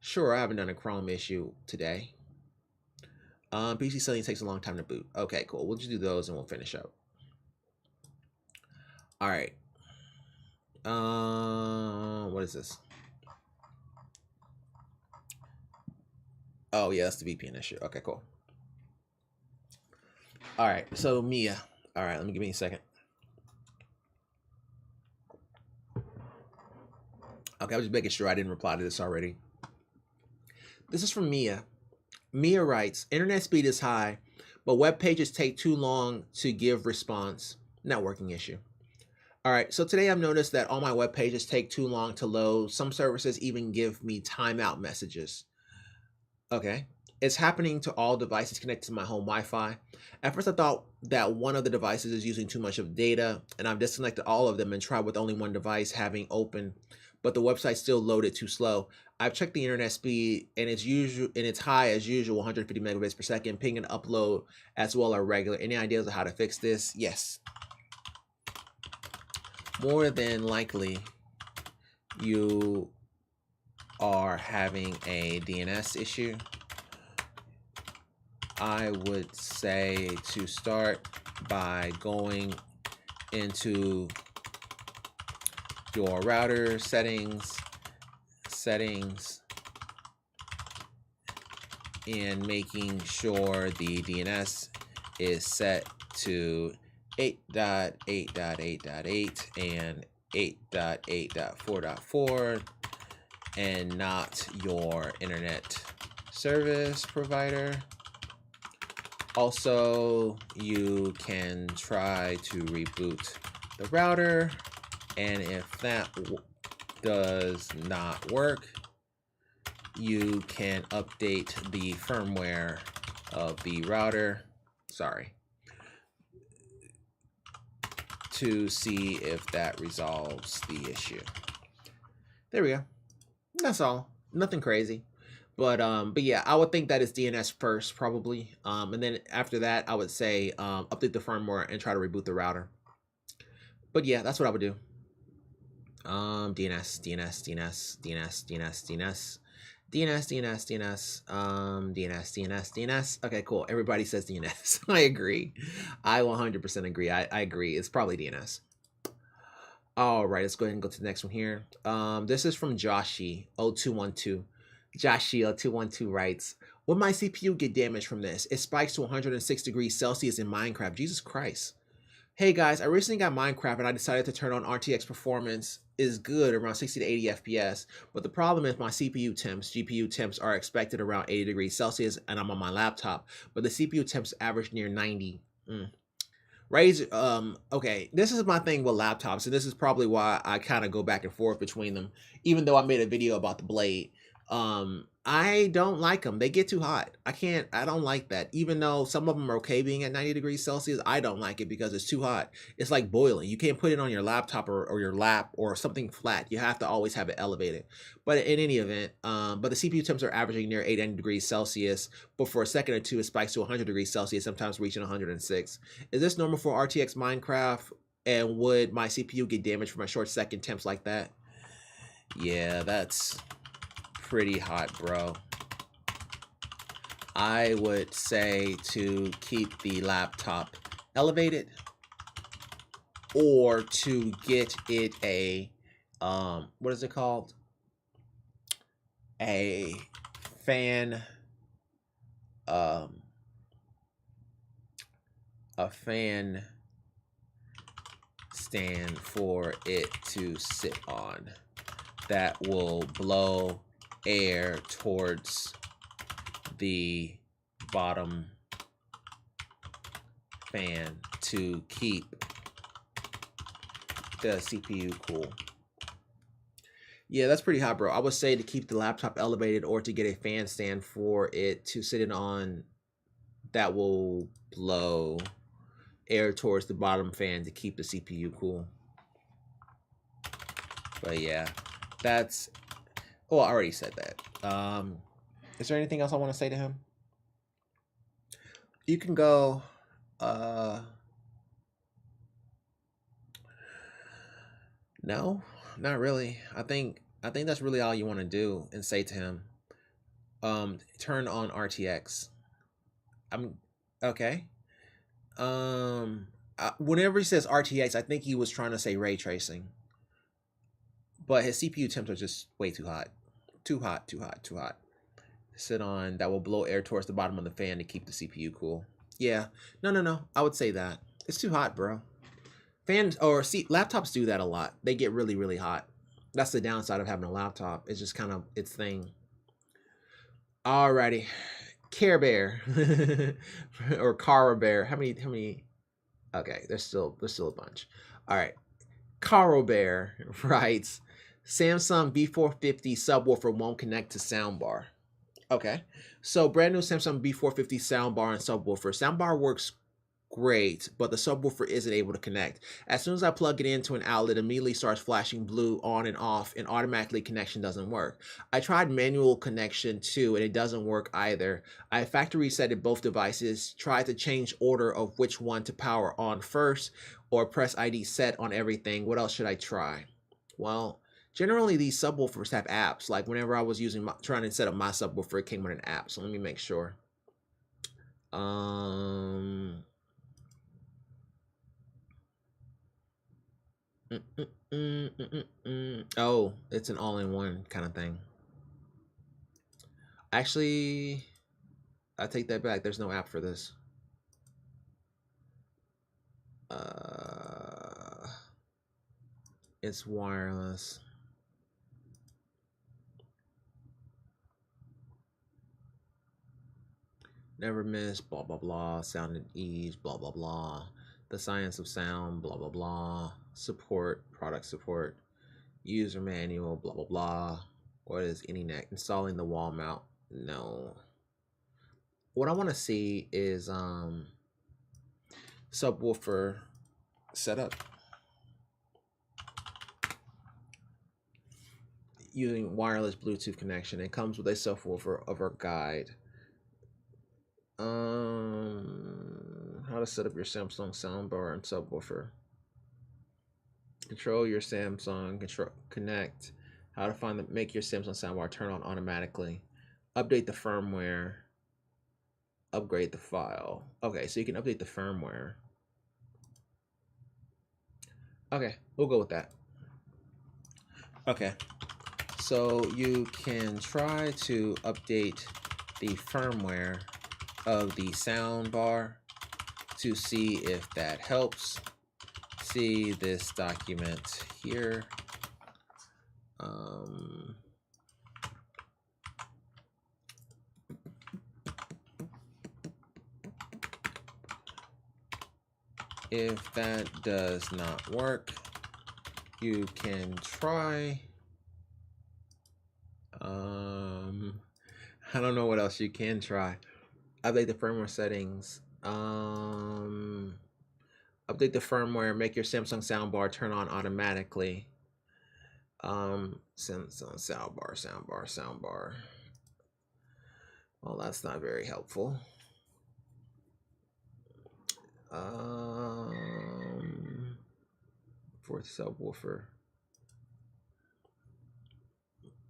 Sure, I haven't done a Chrome issue today. PC suddenly takes a long time to boot. Okay, cool. We'll just do those and we'll finish up. All right. What is this? Oh yeah, that's the VPN issue. Okay, cool. All right, so Mia. All right, give me a second. Okay, I was just making sure I didn't reply to this already. This is from Mia. Mia writes, internet speed is high, but web pages take too long to give response. Networking issue. All right, so today I've noticed that all my web pages take too long to load. Some services even give me timeout messages. Okay, it's happening to all devices connected to my home Wi-Fi. At first I thought that one of the devices is using too much of data, and I've disconnected all of them and tried with only one device having open, but the website still loaded too slow. I've checked the internet speed and it's high as usual, 150 megabits per second. Ping and upload as well are regular. Any ideas of how to fix this? Yes. More than likely, you are having a DNS issue. I would say to start by going into your router settings, and making sure the DNS is set to 8.8.8.8 and 8.8.4.4 and not your internet service provider. Also, you can try to reboot the router, and if that does not work, you can update the firmware of the router, to see if that resolves the issue. There we go. That's all. Nothing crazy. But yeah, I would think that it's DNS first, probably. And then after that, I would say update the firmware and try to reboot the router. But yeah, that's what I would do. DNS. Okay, cool. Everybody says DNS. I agree. I 100% agree. I agree. It's probably DNS. All right, let's go ahead and go to the next one here. This is from Joshi0212. Joshi0212 writes, would my CPU get damaged from this? It spikes to 106 degrees Celsius in Minecraft. Jesus Christ. Hey guys, I recently got Minecraft and I decided to turn on RTX performance is good around 60 to 80 FPS, but the problem is my CPU temps, GPU temps are expected around 80 degrees Celsius and I'm on my laptop, but the CPU temps average near 90. Okay, this is my thing with laptops, and this is probably why I kind of go back and forth between them, even though I made a video about the Blade. I don't like them. They get too hot. I don't like that. Even though some of them are okay being at 90 degrees Celsius, I don't like it because it's too hot. It's like boiling. You can't put it on your laptop or your lap or something flat. You have to always have it elevated. But in any event, but the CPU temps are averaging near 80 degrees Celsius, but for a second or two, it spikes to 100 degrees Celsius, sometimes reaching 106. Is this normal for RTX Minecraft? And would my CPU get damaged from a short second temps like that? Yeah, that's pretty hot, bro. I would say to keep the laptop elevated or to get it a what is it called? A fan stand for it to sit on. that will blow air towards the bottom fan to keep the CPU cool. Yeah, that's pretty hot, bro. I would say to keep the laptop elevated or to get a fan stand for it to sit it on that will blow air towards the bottom fan to keep the CPU cool. But yeah, that's... Oh, I already said that. Is there anything else I want to say to him? You can go... No, not really. I think that's really all you want to do and say to him. Turn on RTX. I'm okay. Whenever he says RTX, I think he was trying to say ray tracing. But his CPU temps are just way too hot. Too hot. Sit on that will blow air towards the bottom of the fan to keep the CPU cool. Yeah. No. I would say that. It's too hot, bro. Fans or laptops do that a lot. They get really, really hot. That's the downside of having a laptop. It's just kind of its thing. Alrighty. Care Bear or Cara Bear. How many? Okay, there's still a bunch. All right. Caro Bear writes, Samsung B450 subwoofer won't connect to soundbar. Okay, so brand new Samsung B450 soundbar and subwoofer. Soundbar works great, but the subwoofer isn't able to connect. As soon as I plug it into an outlet, it immediately starts flashing blue on and off, and automatically connection doesn't work. I tried manual connection too, and it doesn't work either. I factory resetted both devices, tried to change order of which one to power on first, or press ID set on everything. What else should I try? Well, generally these subwoofers have apps. Like whenever I was trying to set up my subwoofer, it came with an app. So let me make sure. Oh, it's an all-in-one kind of thing. Actually, I take that back. There's no app for this. It's wireless. Never miss, blah, blah, blah. Sound and ease, blah, blah, blah. The science of sound, blah, blah, blah. Support, product support. User manual, blah, blah, blah. What is AnyNet? Installing the wall mount. No. What I want to see is subwoofer setup. Using wireless Bluetooth connection. It comes with a subwoofer over guide. How to set up your Samsung soundbar and subwoofer. Control your Samsung. Connect. How to make your Samsung soundbar turn on automatically. Update the firmware. Upgrade the file. Okay, so you can update the firmware. Okay, we'll go with that. Okay, so you can try to update the firmware of the soundbar to see if that helps. See this document here. If that does not work, you can try. I don't know what else you can try. Update the firmware settings. Update the firmware. Make your Samsung soundbar turn on automatically. Samsung soundbar. Well, that's not very helpful. For subwoofer.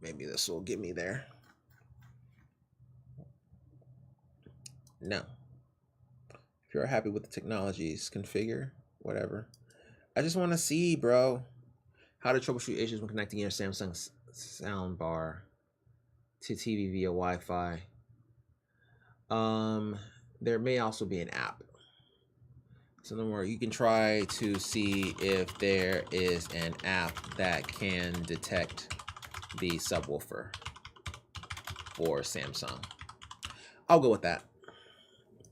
Maybe this will get me there. No. If you're happy with the technologies, configure, whatever. I just want to see, bro, how to troubleshoot issues when connecting your Samsung soundbar to TV via Wi-Fi. There may also be an app. So no more. You can try to see if there is an app that can detect the subwoofer for Samsung. I'll go with that.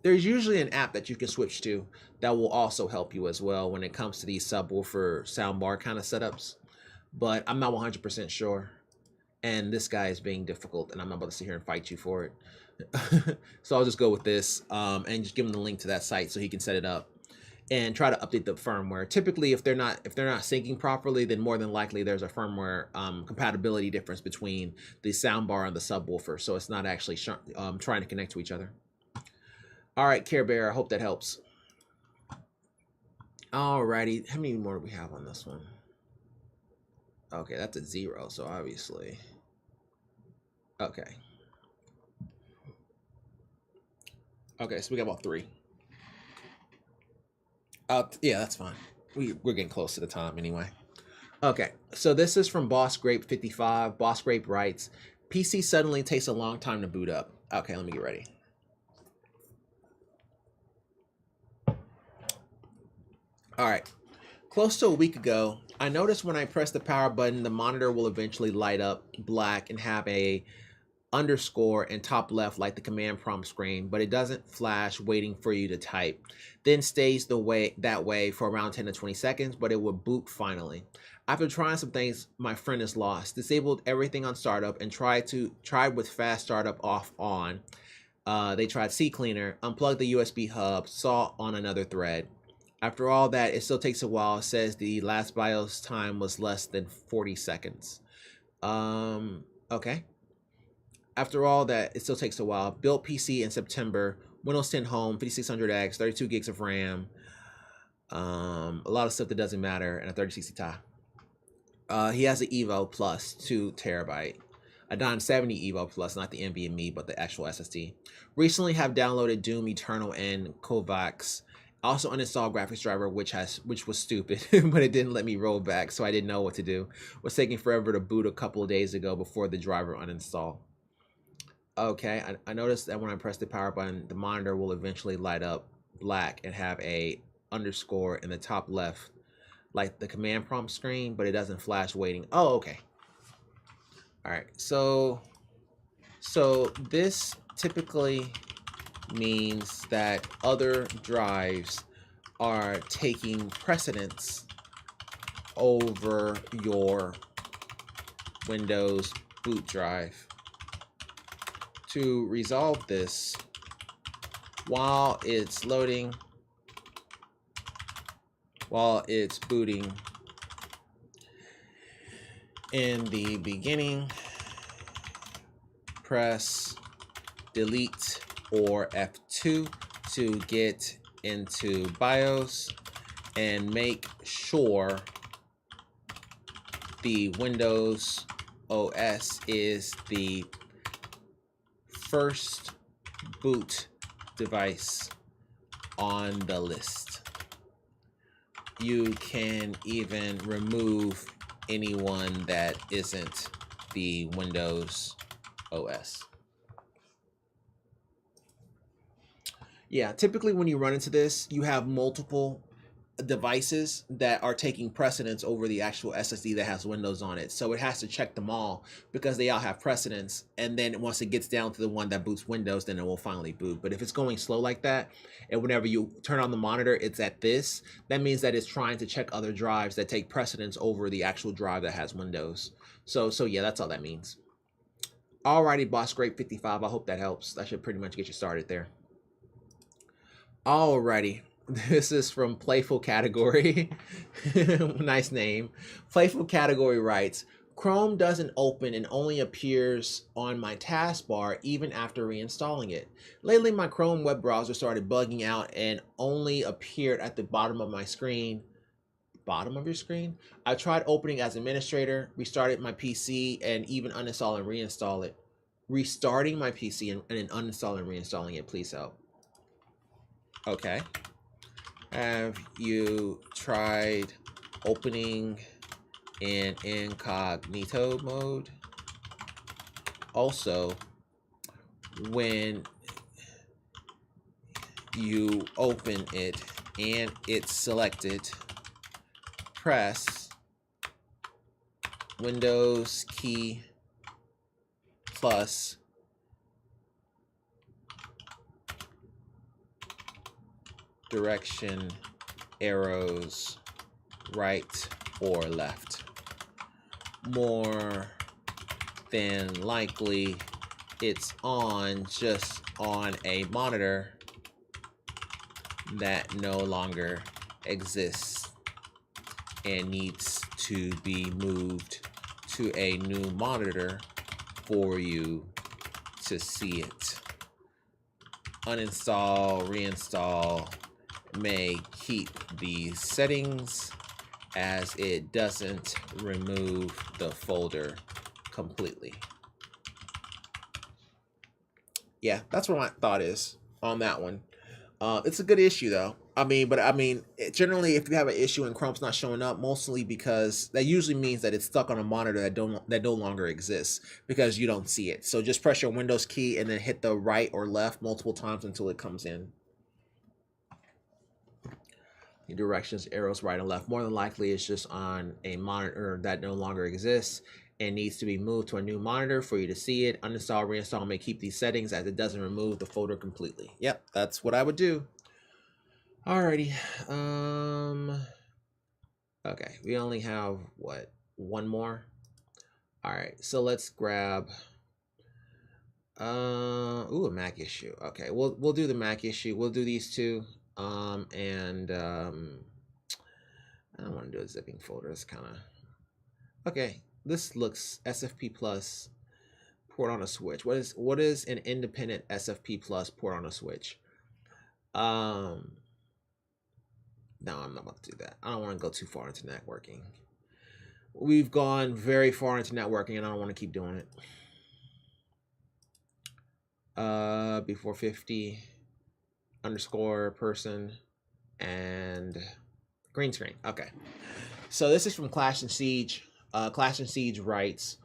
There's usually an app that you can switch to that will also help you as well when it comes to these subwoofer soundbar kind of setups, but I'm not 100% sure. And this guy is being difficult, and I'm not about to sit here and fight you for it. So I'll just go with this and just give him the link to that site so he can set it up and try to update the firmware. Typically, if they're not syncing properly, then more than likely there's a firmware compatibility difference between the soundbar and the subwoofer, so it's not actually trying to connect to each other. All right, Care Bear, I hope that helps. Alrighty, how many more do we have on this one? Okay, that's a 0, so obviously. Okay. Okay, so we got about 3. Yeah, that's fine. We're getting close to the time anyway. Okay, so this is from Boss Grape 55. Boss Grape writes, PC suddenly takes a long time to boot up. Okay, let me get ready. All right, close to a week ago, I noticed when I press the power button, the monitor will eventually light up black and have a underscore and top left like the command prompt screen, but it doesn't flash waiting for you to type. Then stays that way for around 10 to 20 seconds, but it will boot finally. After trying some things, my friend is lost. Disabled everything on startup and tried with fast startup off on. They tried CCleaner, unplugged the USB hub, saw on another thread. After all that, it still takes a while. It says the last BIOS time was less than 40 seconds. Okay. After all that, it still takes a while. Built PC in September. Windows 10 Home, 5600X, 32 gigs of RAM. A lot of stuff that doesn't matter, and a 3060 Ti. He has an Evo Plus, 2 terabyte. A 970 Evo Plus, not the NVMe, but the actual SSD. Recently have downloaded Doom Eternal and Kovacs. Also uninstalled graphics driver, which was stupid, but it didn't let me roll back, so I didn't know what to do. Was taking forever to boot a couple of days ago before the driver uninstall. Okay, I noticed that when I press the power button, the monitor will eventually light up black and have a underscore in the top left, like the command prompt screen, but it doesn't flash waiting. Oh, okay. All right, so this typically means that other drives are taking precedence over your Windows boot drive. To resolve this, while it's loading, while it's booting, in the beginning, press delete or F2 to get into BIOS and make sure the Windows OS is the first boot device on the list. You can even remove anyone that isn't the Windows OS. Yeah, typically when you run into this, you have multiple devices that are taking precedence over the actual SSD that has Windows on it. So it has to check them all because they all have precedence. And then once it gets down to the one that boots Windows, then it will finally boot. But if it's going slow like that, and whenever you turn on the monitor, it's at this, that means that it's trying to check other drives that take precedence over the actual drive that has Windows. So yeah, that's all that means. Alrighty, Boss Grape 55. I hope that helps. That should pretty much get you started there. Alrighty. This is from Playful Category. Nice name. Playful Category writes, Chrome doesn't open and only appears on my taskbar even after reinstalling it. Lately, my Chrome web browser started bugging out and only appeared at the bottom of my screen. Bottom of your screen? I tried opening as administrator, restarted my PC, and even uninstall and reinstall it. Restarting my PC and then uninstalling and reinstalling it, please help. Okay. Have you tried opening in incognito mode? Also, when you open it and it's selected, press Windows key plus direction arrows right or left. More than likely, it's on just on a monitor that no longer exists and needs to be moved to a new monitor for you to see it. Uninstall, reinstall may keep these settings as it doesn't remove the folder completely. Yeah, that's what my thought is on that one. It's a good issue though. Generally, if you have an issue and Chrome's not showing up, mostly because that usually means that it's stuck on a monitor that no longer exists because you don't see it. So just press your Windows key and then hit the right or left multiple times until it comes in. The directions, arrows right and left. More than likely, it's just on a monitor that no longer exists and needs to be moved to a new monitor for you to see it. Uninstall, reinstall may keep these settings as it doesn't remove the folder completely. Yep, that's what I would do. Alrighty. Okay, we only have what, one more? Alright, so let's grab a Mac issue. Okay, we'll do the Mac issue. We'll do these two. I don't want to do a zipping folder. It's kind of okay. This looks SFP plus port on a switch. What is an independent SFP plus port on a switch? No, I'm not about to do that. I don't want to go too far into networking. We've gone very far into networking, and I don't want to keep doing it. Before 50 underscore person and green screen. Okay, so this is from Clash and Siege. Clash and Siege writes,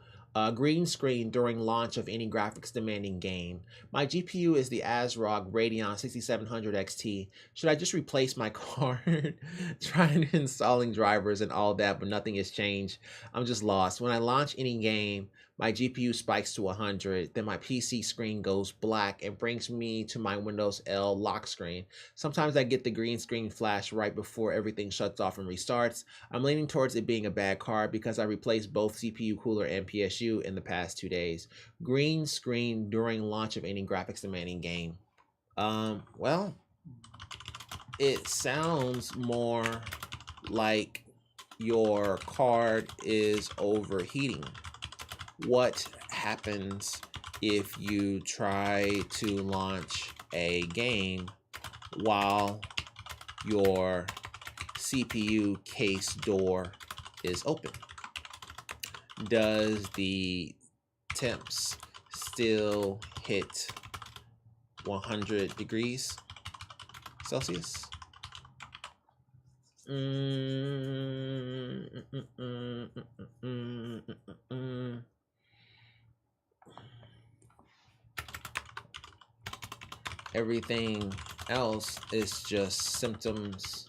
green screen during launch of any graphics demanding game. My GPU is the ASRock Radeon 6700 XT. Should I just replace my card? Trying installing drivers and all that, but nothing has changed. I'm just lost. When I launch any game, my GPU spikes to 100, then my PC screen goes black and brings me to my Windows L lock screen. Sometimes I get the green screen flash right before everything shuts off and restarts. I'm leaning towards it being a bad card because I replaced both CPU cooler and PSU in the past 2 days. Green screen during launch of any graphics demanding game. Well, it sounds more like your card is overheating. What happens if you try to launch a game while your CPU case door is open? Does the temps still hit 100 degrees Celsius? Everything else is just symptoms.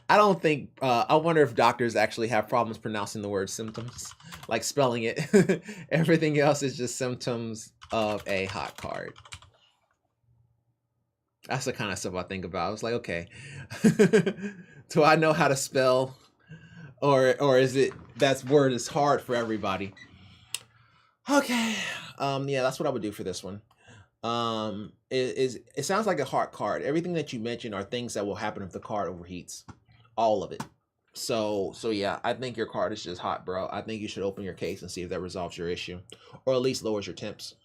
I don't think, I wonder if doctors actually have problems pronouncing the word symptoms, like spelling it. Everything else is just symptoms of a hot card. That's the kind of stuff I think about. I was like, okay, do I know how to spell? Or is it, that word is hard for everybody? Okay, yeah, that's what I would do for this one. It sounds like a hot card. Everything that you mentioned are things that will happen if the card overheats. All of it. So yeah, I think your card is just hot, bro. I think you should open your case and see if that resolves your issue, or at least lowers your temps,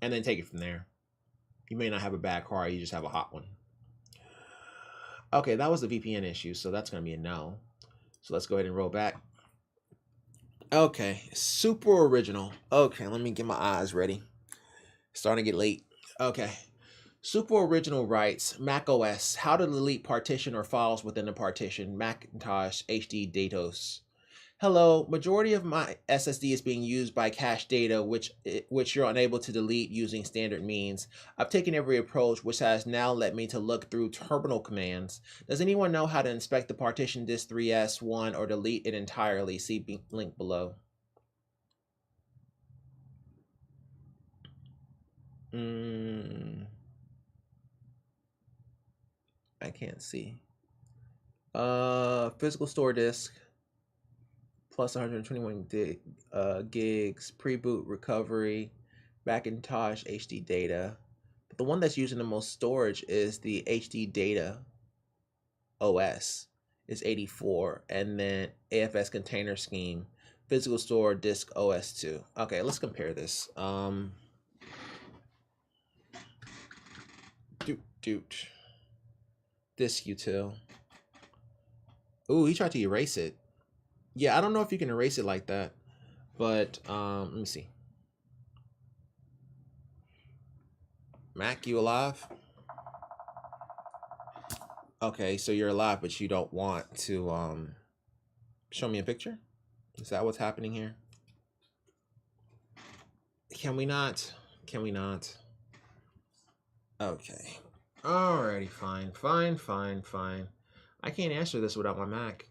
and then take it from there. You may not have a bad card, you just have a hot one. Okay, that was the VPN issue, so that's gonna be a no. So let's go ahead and roll back. Okay, super original. Okay, let me get my eyes ready. Starting to get late. Okay. Super Original writes, Mac OS, how to delete partition or files within a partition, Macintosh HD Datos. Hello, majority of my SSD is being used by cache data, which you're unable to delete using standard means. I've taken every approach, which has now led me to look through terminal commands. Does anyone know how to inspect the partition disk 3S1 or delete it entirely? See link below. I can't see. Physical store disk plus 121 gigs, pre-boot recovery, Macintosh HD data. But the one that's using the most storage is the HD data OS is 84, and then AFS container scheme, physical store disk OS 2. Okay, let's compare this. Disk util. Ooh, he tried to erase it. Yeah, I don't know if you can erase it like that, but let me see. Mac, you alive? Okay, so you're alive, but you don't want to show me a picture? Is that what's happening here? Can we not? Can we not? Okay. Alrighty, fine. I can't answer this without my Mac.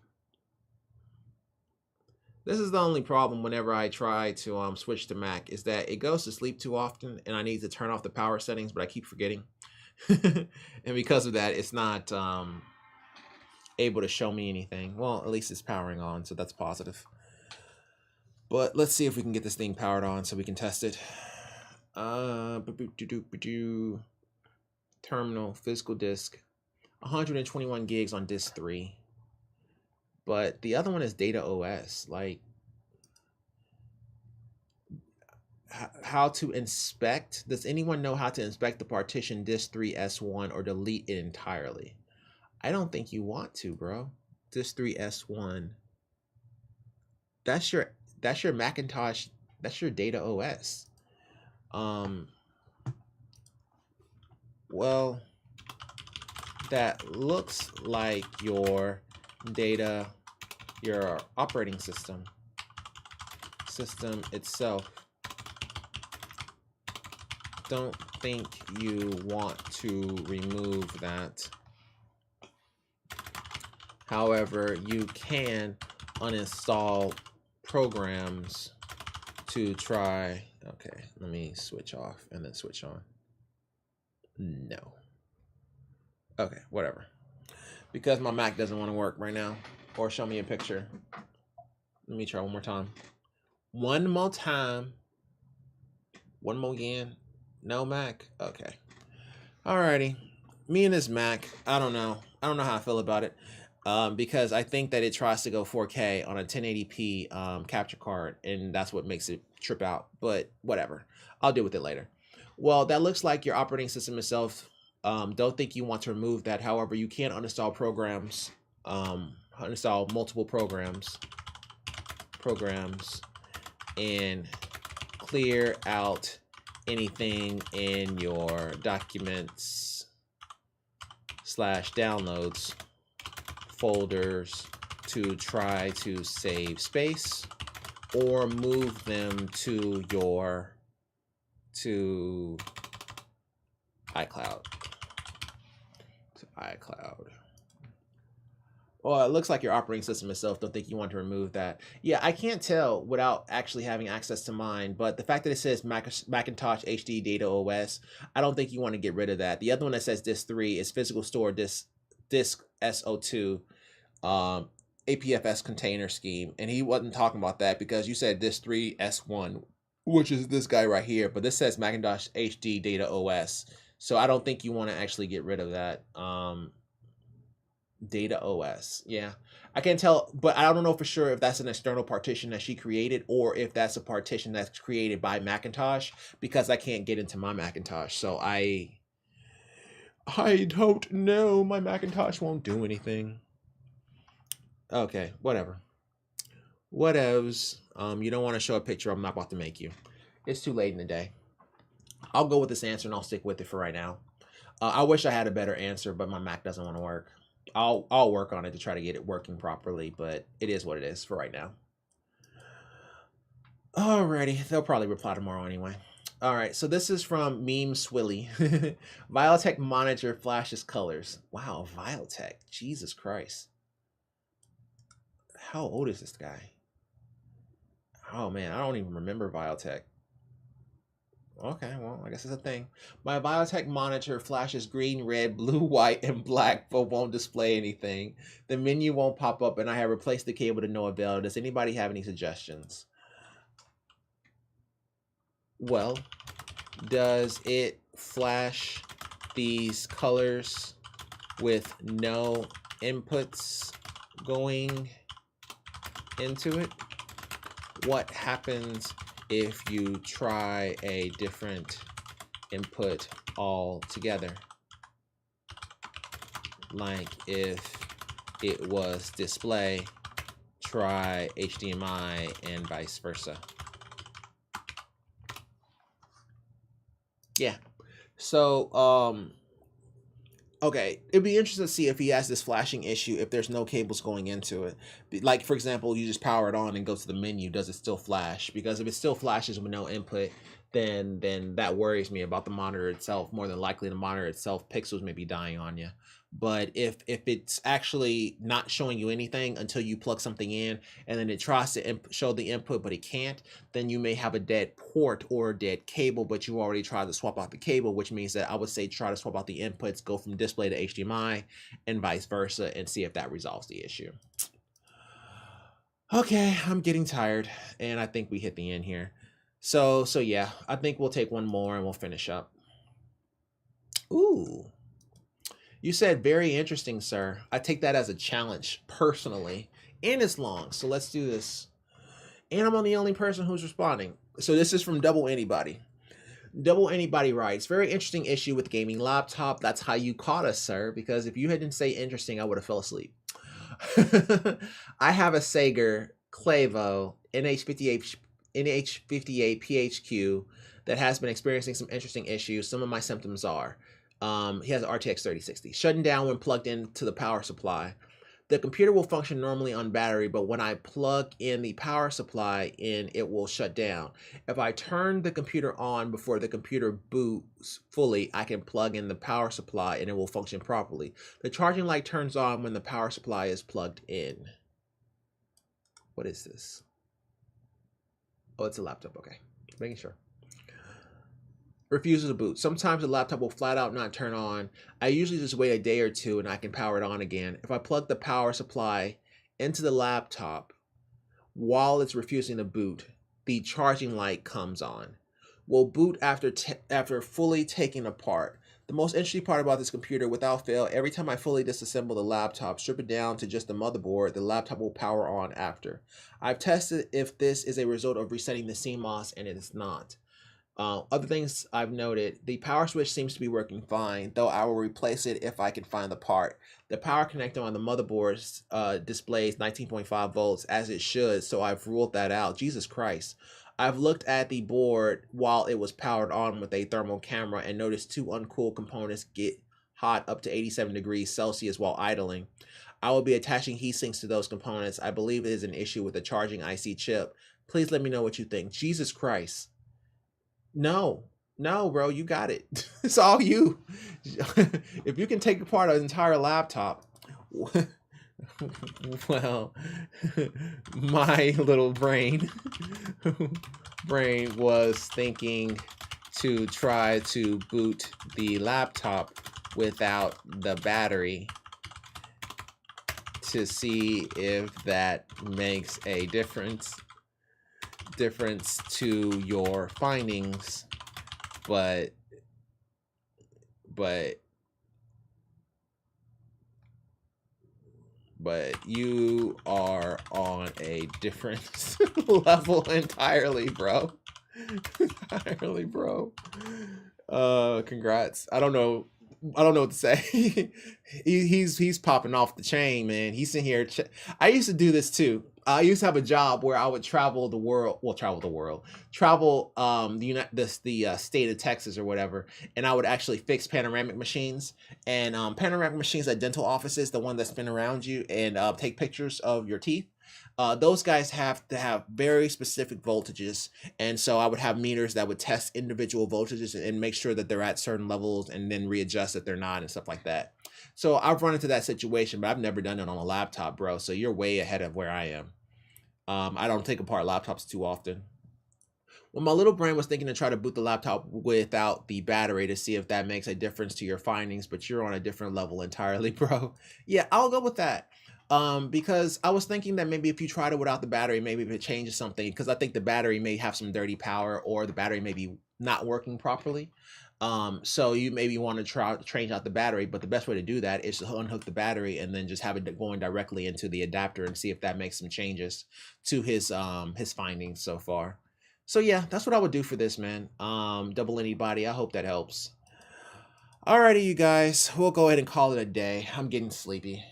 This is the only problem whenever I try to switch to Mac, is that it goes to sleep too often and I need to turn off the power settings, but I keep forgetting. And because of that, it's not able to show me anything. Well, at least it's powering on, so that's positive. But let's see if we can get this thing powered on so we can test it. Terminal, physical disk, 121 gigs on disk 3. But the other one is data OS. Like, how to inspect? Does anyone know how to inspect the partition disk 3S1 or delete it entirely? I don't think you want to, bro. Disk 3S1. That's your Macintosh. That's your data OS. Well, that looks like your data, your operating system itself. Don't think you want to remove that. However, you can uninstall programs to try. Okay, let me switch off and then switch on. No. Okay, whatever. Because my Mac doesn't want to work right now or show me a picture. Let me try one more time. One more time. One more again. No Mac. Okay. Alrighty. Me and this Mac, I don't know how I feel about it. Because I think that it tries to go 4K on a 1080p capture card, and that's what makes it trip out. But whatever. I'll deal with it later. Well, that looks like your operating system itself. Don't think you want to remove that. However, you can uninstall programs, uninstall multiple programs, and clear out anything in your documents /downloads folders to try to save space or move them to your iCloud. Well, it looks like your operating system itself. Don't think you want to remove that. Yeah, I can't tell without actually having access to mine, but the fact that it says Macintosh HD Data OS, I don't think you want to get rid of that. The other one that says disk 3 is physical store disk SO2, APFS container scheme, and he wasn't talking about that because you said disk 3 S1, which is this guy right here, but this says Macintosh HD Data OS, so I don't think you want to actually get rid of that. Data OS. Yeah, I can't tell, but I don't know for sure if that's an external partition that she created or if that's a partition that's created by Macintosh, because I can't get into my Macintosh. So I don't know. My Macintosh won't do anything. Okay, whatever. Whatevs. You don't want to show a picture, I'm not about to make you. It's too late in the day. I'll go with this answer and I'll stick with it for right now. I wish I had a better answer, but my Mac doesn't want to work. I'll work on it to try to get it working properly, but it is what it is for right now. Alrighty, they'll probably reply tomorrow anyway. All right, so this is from Meme Swilly. Viotech monitor flashes colors. Wow, Viotech. Jesus Christ. How old is this guy? Oh man, I don't even remember Viotech. Okay, well, I guess it's a thing. My Viotech monitor flashes green, red, blue, white, and black, but won't display anything. The menu won't pop up, and I have replaced the cable to no avail. Does anybody have any suggestions? Well, does it flash these colors with no inputs going into it? What happens if you try a different input altogether? Like if it was display, try HDMI, and vice versa. Yeah. So, okay, it'd be interesting to see if he has this flashing issue if there's no cables going into it. Like, for example, you just power it on and go to the menu. Does it still flash? Because if it still flashes with no input, then that worries me about the monitor itself. More than likely, the monitor itself, pixels may be dying on you. But if it's actually not showing you anything until you plug something in, and then it tries to show the input, but it can't, then you may have a dead port or a dead cable, but you already tried to swap out the cable, which means that I would say try to swap out the inputs, go from display to HDMI, and vice versa, and see if that resolves the issue. Okay, I'm getting tired, and I think we hit the end here. So yeah, I think we'll take one more and we'll finish up. Ooh. You said very interesting, sir. I take that as a challenge personally. And it's long, so let's do this. And I'm the only person who's responding. So this is from Double Anybody. Double Anybody writes, very interesting issue with gaming laptop. That's how you caught us, sir. Because if you didn't say interesting, I would have fell asleep. I have a Sager Clavo NH58 PHQ that has been experiencing some interesting issues. Some of my symptoms are he has an RTX 3060 shutting down when plugged into the power supply. The computer will function normally on battery, but when I plug in the power supply in, it will shut down. If I turn the computer on before the computer boots fully, I can plug in the power supply and it will function properly. The charging light turns on when the power supply is plugged in. What is this? Oh, it's a laptop. Okay, making sure. Refuses to boot. Sometimes the laptop will flat out not turn on. I usually just wait a day or two and I can power it on again. If I plug the power supply into the laptop while it's refusing to boot, the charging light comes on. Will boot after fully taking apart. The most interesting part about this computer, without fail, every time I fully disassemble the laptop, strip it down to just the motherboard, the laptop will power on after. I've tested if this is a result of resetting the CMOS, and it is not. Other things I've noted, the power switch seems to be working fine, though I will replace it if I can find the part. The power connector on the motherboard displays 19.5 volts as it should, so I've ruled that out. Jesus Christ. I've looked at the board while it was powered on with a thermal camera and noticed two uncooled components get hot up to 87 degrees Celsius while idling. I will be attaching heat sinks to those components. I believe it is an issue with the charging IC chip. Please let me know what you think. Jesus Christ. No, bro, you got it. It's all you. If you can take apart an entire laptop, well, my little brain was thinking to try to boot the laptop without the battery to see if that makes a difference to your findings, but you are on a different level entirely, bro. Entirely, bro. Congrats. I don't know what to say. He's popping off the chain, man. He's in here. I used to do this too. I used to have a job where I would travel the world, the state of Texas or whatever, and I would actually fix panoramic machines and panoramic machines at dental offices, the one that spin around you and take pictures of your teeth. Those guys have to have very specific voltages, and so I would have meters that would test individual voltages and make sure that they're at certain levels, and then readjust if they're not and stuff like that. So I've run into that situation, but I've never done it on a laptop, bro. So you're way ahead of where I am. I don't take apart laptops too often. Well, my little brain was thinking to try to boot the laptop without the battery to see if that makes a difference to your findings, but you're on a different level entirely, bro. Yeah, I'll go with that. Because I was thinking that maybe if you tried it without the battery, maybe if it changes something, because I think the battery may have some dirty power or the battery may be not working properly. So you maybe want to try change out the battery, but the best way to do that is to unhook the battery and then just have it going directly into the adapter and see if that makes some changes to his findings so far. So yeah, that's what I would do for this, man. Double anybody. I hope that helps. Alrighty, you guys. We'll go ahead and call it a day. I'm getting sleepy.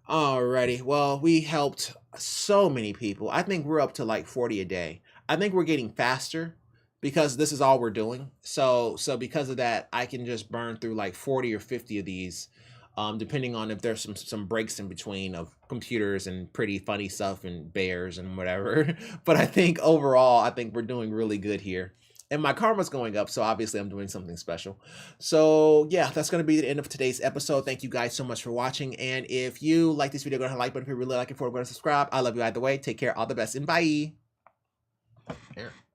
Alrighty. Well, we helped so many people. I think we're up to like 40 a day. I think we're getting faster because this is all we're doing. So because of that, I can just burn through like 40 or 50 of these, depending on if there's some breaks in between of computers and pretty funny stuff and bears and whatever. But I think overall, I think we're doing really good here. And my karma's going up, so obviously I'm doing something special. So yeah, that's going to be the end of today's episode. Thank you guys so much for watching. And if you like this video, go ahead and like button if you really like it, go ahead and subscribe. I love you either way. Take care. All the best and bye. Here.